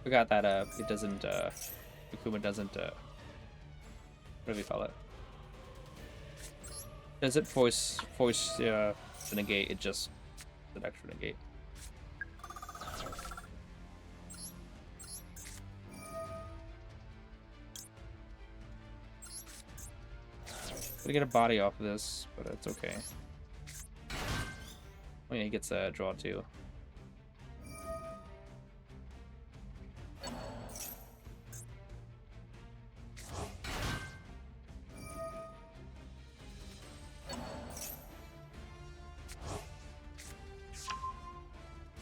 Forgot that it doesn't Akuma doesn't what do we call it? Does it force the negate? It just an extra negate. Gonna get a body off of this, but it's okay. Oh yeah, he gets a draw too.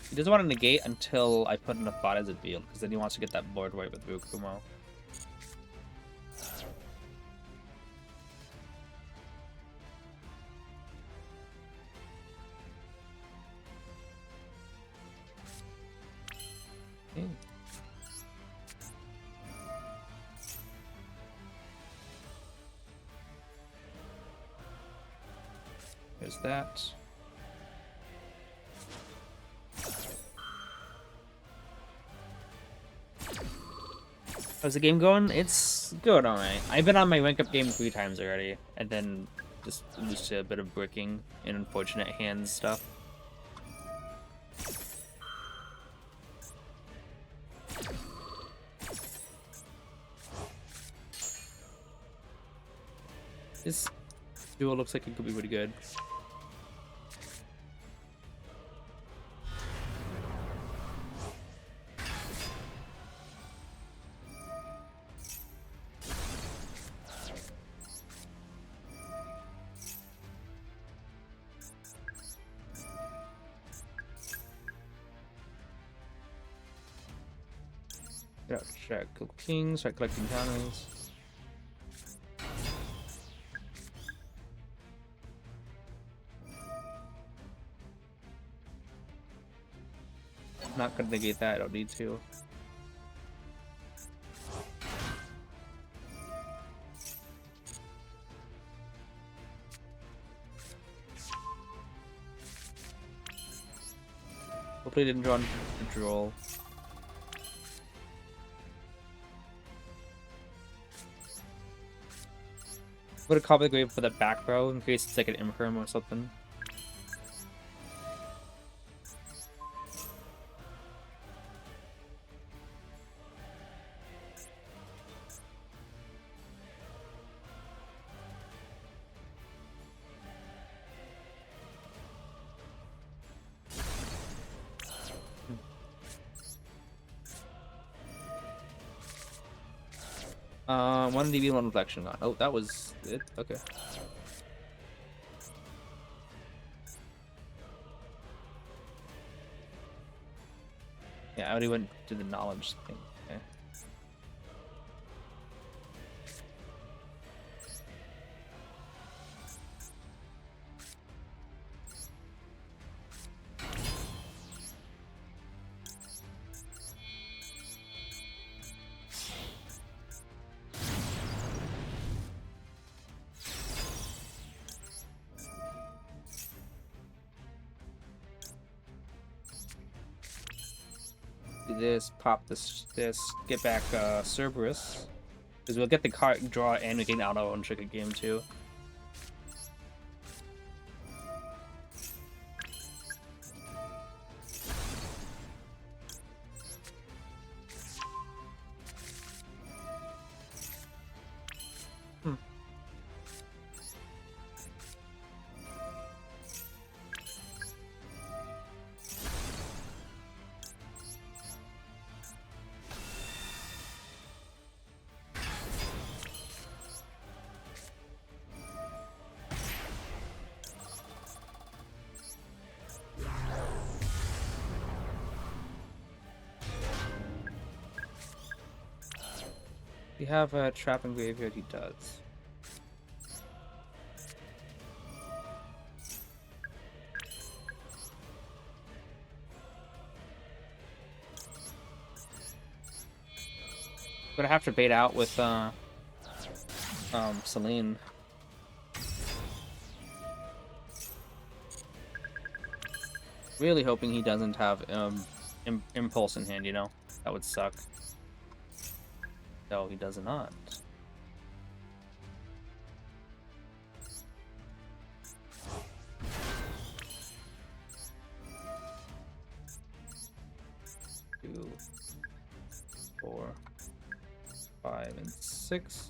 He doesn't want to negate until I put enough bodies in field, because then he wants to get that board right with Ryukumo. There's that. How's the game going? It's good, alright. I've been on my rank up game 3 times already, and then just lose to a bit of bricking and unfortunate hands stuff. This duel looks like it could be pretty good. Check king, start collecting counters. Not gonna negate that, I don't need to. Hopefully didn't draw a Droll. Put a copy of the grave for the back row in case it's like an imperm or something. One DB, one reflection on. Oh, that was it? Okay. Yeah, I already went to the knowledge thing. Okay. This, pop this, get back Cerberus, because we'll get the card draw and we can auto and trick a game too. We have a trap and graveyard. He does. Gonna have to bait out with Celine. Really hoping he doesn't have impulse in hand, you know? That would suck. No, he does not. Two, 4, 5, and 6.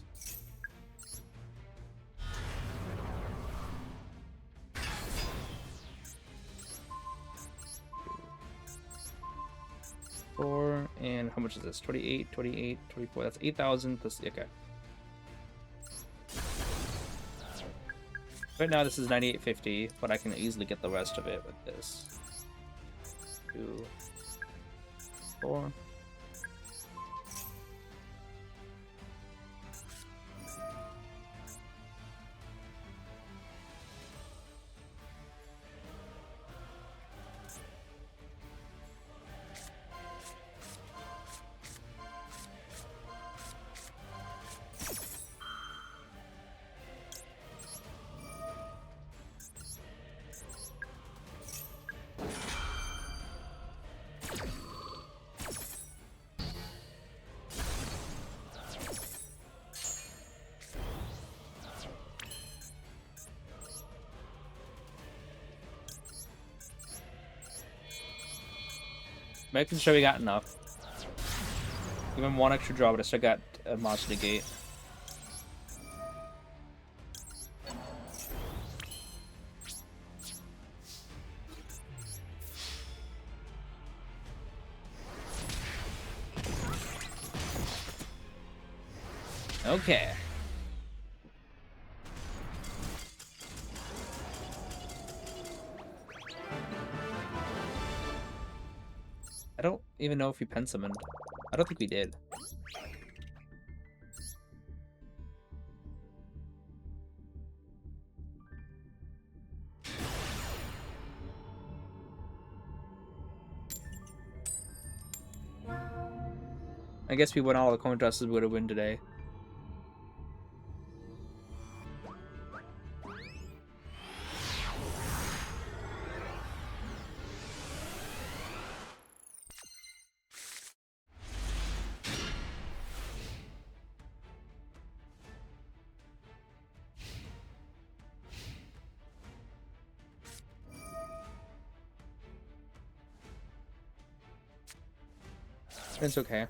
And how much is this? 28, 28, 24. That's 8,000 plus. Okay. Right now this is 9850, but I can easily get the rest of it with this. 2, 4. Making sure we got enough. Even one extra draw, but I still got a monster negate. Okay. I don't even know if we pen summoned. I don't think we did. I guess we won all the coin tosses, we would have won today. It's okay.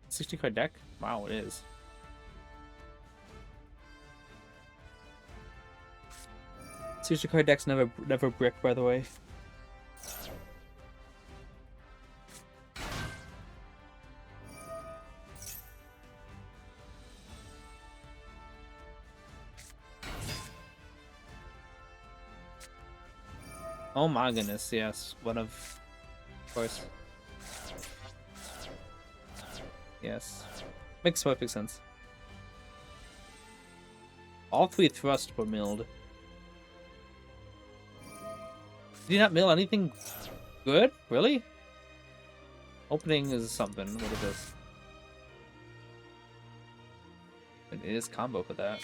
60 card deck? Wow, it is. Sixty card decks never brick, by the way. Oh my goodness, yes, one of course. Yes. Makes perfect sense. All 3 thrust were milled. Did you not mill anything good? Really? Opening is something. What is this? It is combo for that.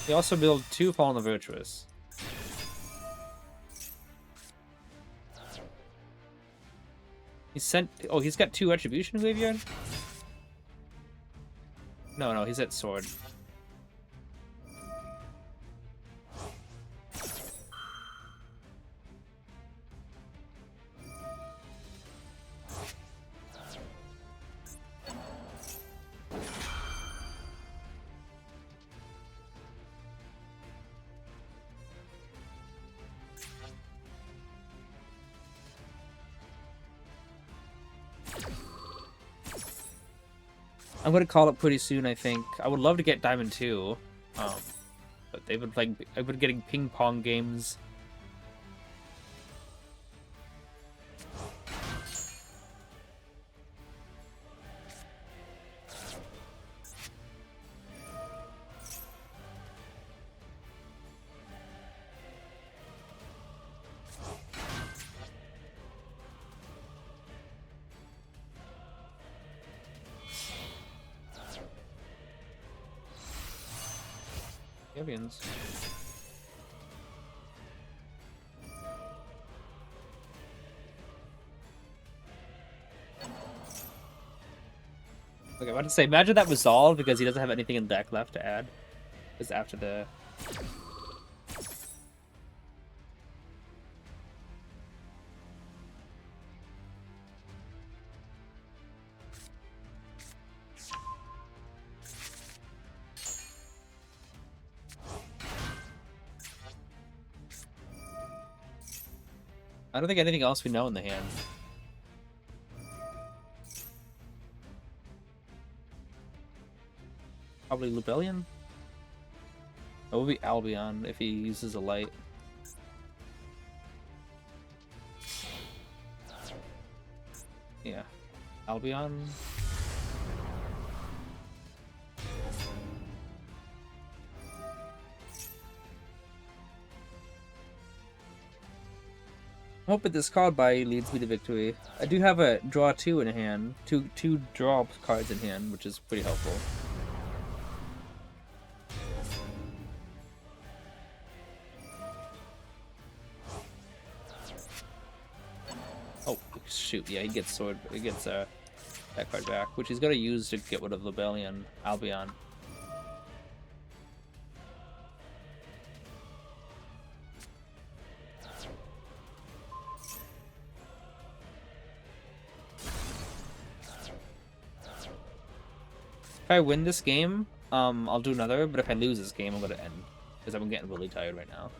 He also milled 2 Fallen the Virtuous. He sent. Oh, he's got 2 Retribution in graveyard? No, he's at Sword. I'm gonna call it pretty soon, I think. I would love to get Diamond 2. But they would like I've been getting ping pong games. Champions. Okay, I want to say, imagine that resolved because he doesn't have anything in deck left to add. Because after the... I don't think anything else we know in the hand. Probably Lubellion? It would be Albion if he uses a light. Yeah. Albion. I'm hoping this card buy leads me to victory. I do have a draw 2 in hand. Two draw cards in hand, which is pretty helpful. Oh shoot! Yeah, he gets sword. He gets that card back, which he's gonna use to get rid of Lubellion, Albion. If I win this game, I'll do another. But if I lose this game, I'm gonna end because I'm getting really tired right now.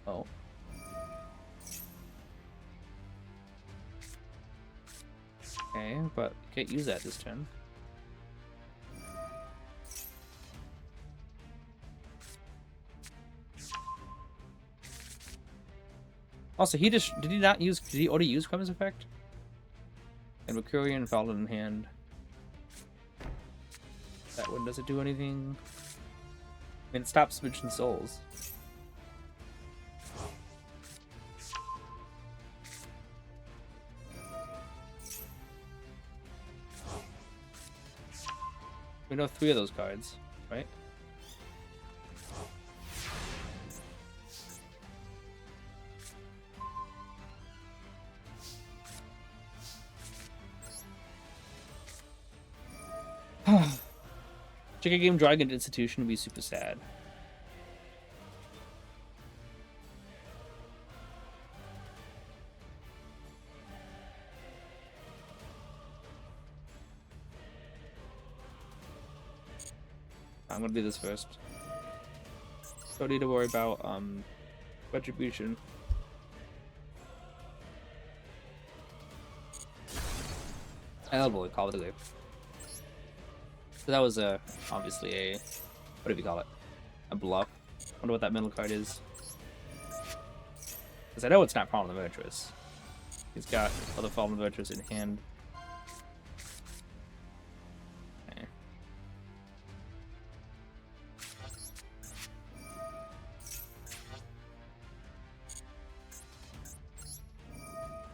Oh. Okay, but can't use that this turn. Also, did he already use Crumb's effect? And Mercurian followed in hand. That one doesn't do anything. I mean, it stops switching souls. We know 3 of those cards, right? Check a game drawing an institution would be super sad. I'm gonna do this first. Don't need to worry about retribution. I'll probably call it a day. So that was obviously a, what do we call it? A bluff. Wonder what that middle card is. Because I know it's not Fallen Virtuous. He's got other Fallen Virtuous in hand. Okay.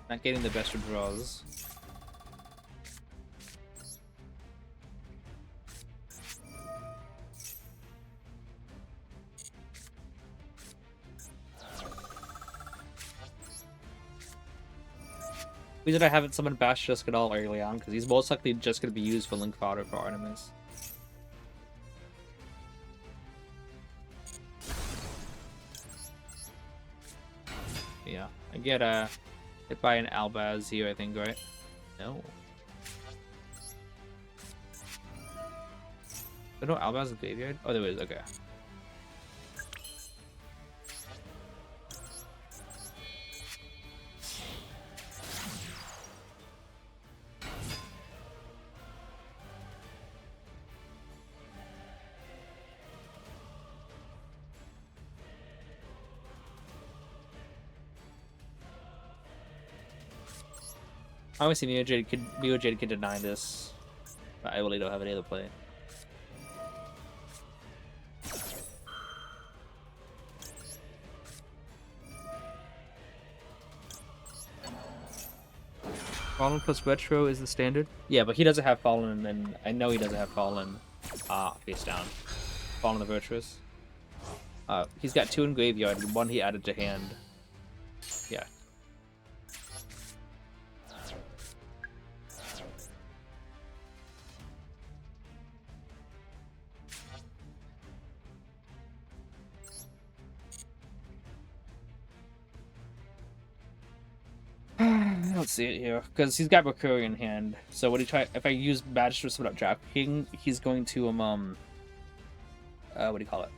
Not getting the best of draws. Reason I haven't summoned Basilisk at all early on, because he's most likely just going to be used for link fodder for Artemis. Yeah, I get hit by an Albaz here, I think, right? No. There's no Albaz in the graveyard? Oh, there is, okay. Obviously, Neojade can deny this, but I really don't have any other play.
Fallen plus retro is the standard.
Yeah, but he doesn't have Fallen, and I know he doesn't have Fallen face down. Fallen the Virtuous. He's got 2 in Graveyard, and 1 he added to hand. Yeah. I don't see it here because he's got Mercury in hand. So when he try, if I use Magistress without Draft King, he's going to what do you call it?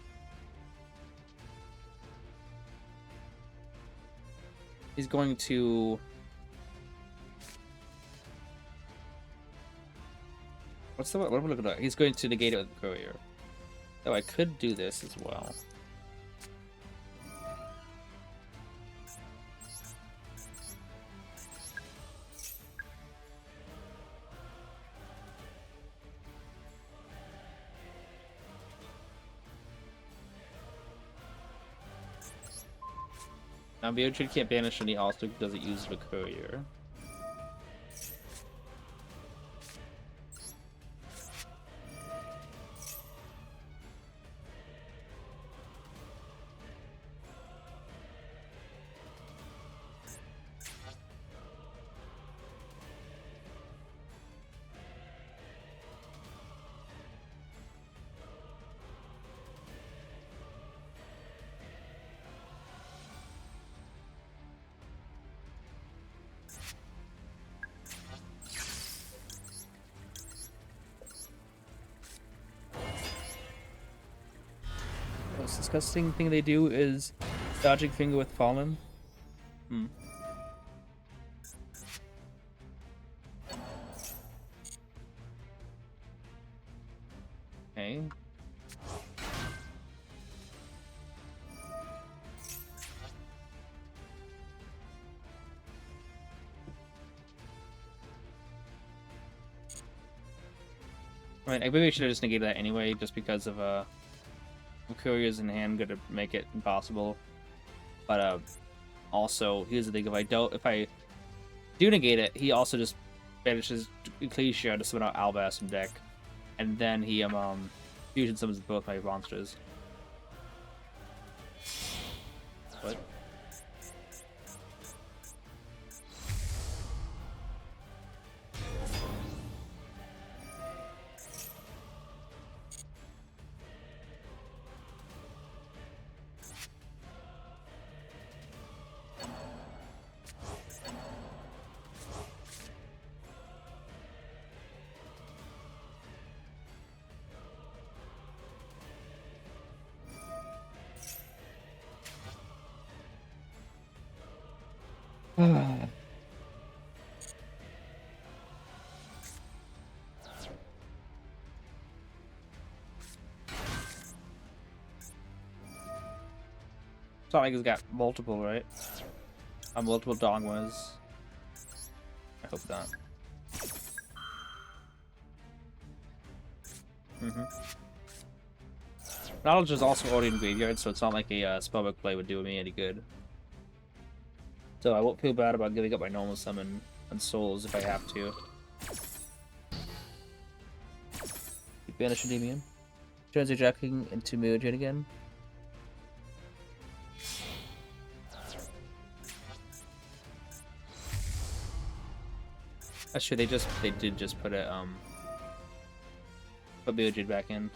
He's going to what am I looking at? He's going to negate it with Courier. Oh, I could do this as well. Now, Beatrice can't banish, and he also doesn't use the Courier. The most disgusting thing they do is dodging finger with Fallen. Okay. I mean, maybe we should have just negated that anyway, just because of Courier's in hand gonna make it impossible. But also, here's the thing: if I do negate it, he also just banishes Ecclesia to summon out Albas from deck, and then he fusion summons both my monsters. What? It's not like he's got multiple, right? Multiple dogmas. I hope not. Knowledge is also already in graveyard, so it's not like a spellbook play would do me any good. So I won't feel bad about giving up my normal summon on souls if I have to. Banish Endymion. Turns your jacking into Mugen again. That's true, they did just put a put Mugen back in.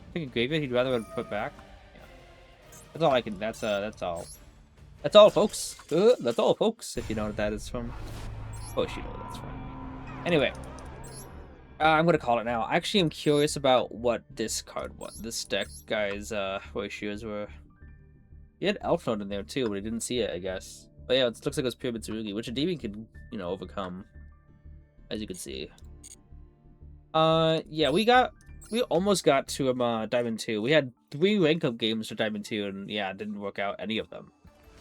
I think a graveyard he'd rather have put back. Yeah. That's all I can. That's all. That's all, folks. That's all, folks. If you know what that is from. Oh, you know what that's from. Anyway, I'm gonna call it now. Actually, I'm curious about what this card, what this deck guy's ratios were. He had Elf Note in there too, but I didn't see it, I guess. But yeah, it looks like it was Pyramid Tsurugi, which a demon could, overcome, as you can see. Yeah, we almost got to Diamond 2. We had 3 rank up games for Diamond 2, and yeah, it didn't work out any of them.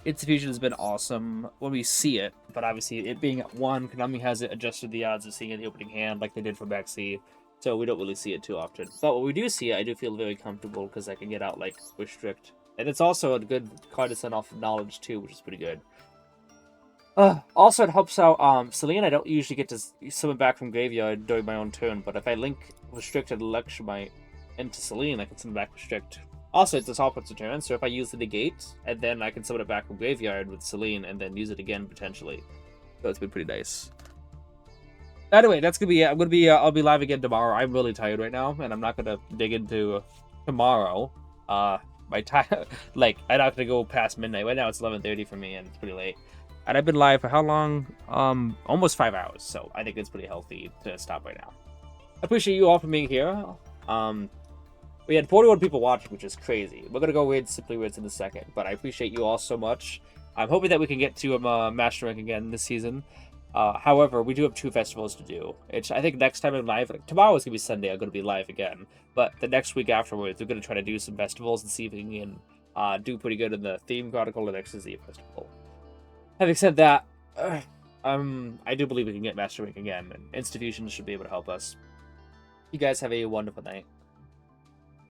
Insta-Fusion has been awesome when we see it, but obviously it being at 1, Konami hasn't adjusted the odds of seeing it in the opening hand like they did for Maxx C, so we don't really see it too often. But when we do see it, I do feel very comfortable because I can get out like Restrict. And it's also a good card to send off Knowledge too, which is pretty good. Also, it helps out Celine. I don't usually get to summon back from Graveyard during my own turn, but if I link Restrict and Electromite into Celine, I can summon back Restrict. Also, it's a top puts a turn, so if I use the negate, and then I can summon it back from Graveyard with Celine, and then use it again potentially. So it's been pretty nice. Anyway, that's gonna be it. I'll be live again tomorrow. I'm really tired right now, and I'm not gonna dig into tomorrow. My time, like, I'm not gonna go past midnight. Right now it's 11:30 for me, and it's pretty late. And I've been live for how long? Almost 5 hours. So I think it's pretty healthy to stop right now. I appreciate you all for being here. We had 41 people watching, which is crazy. We're gonna go raid Simply Reds in a second, but I appreciate you all so much. I'm hoping that we can get to Master Rank again this season. However, we do have 2 festivals to do. I think next time I'm live, like, tomorrow is gonna be Sunday. I'm gonna be live again, but the next week afterwards, we're gonna try to do some festivals and see if we can do pretty good in the Theme Chronicle and Ecstasy Festival. Having said that, I do believe we can get Master Rank again, and Insta-Fusion should be able to help us. You guys have a wonderful night.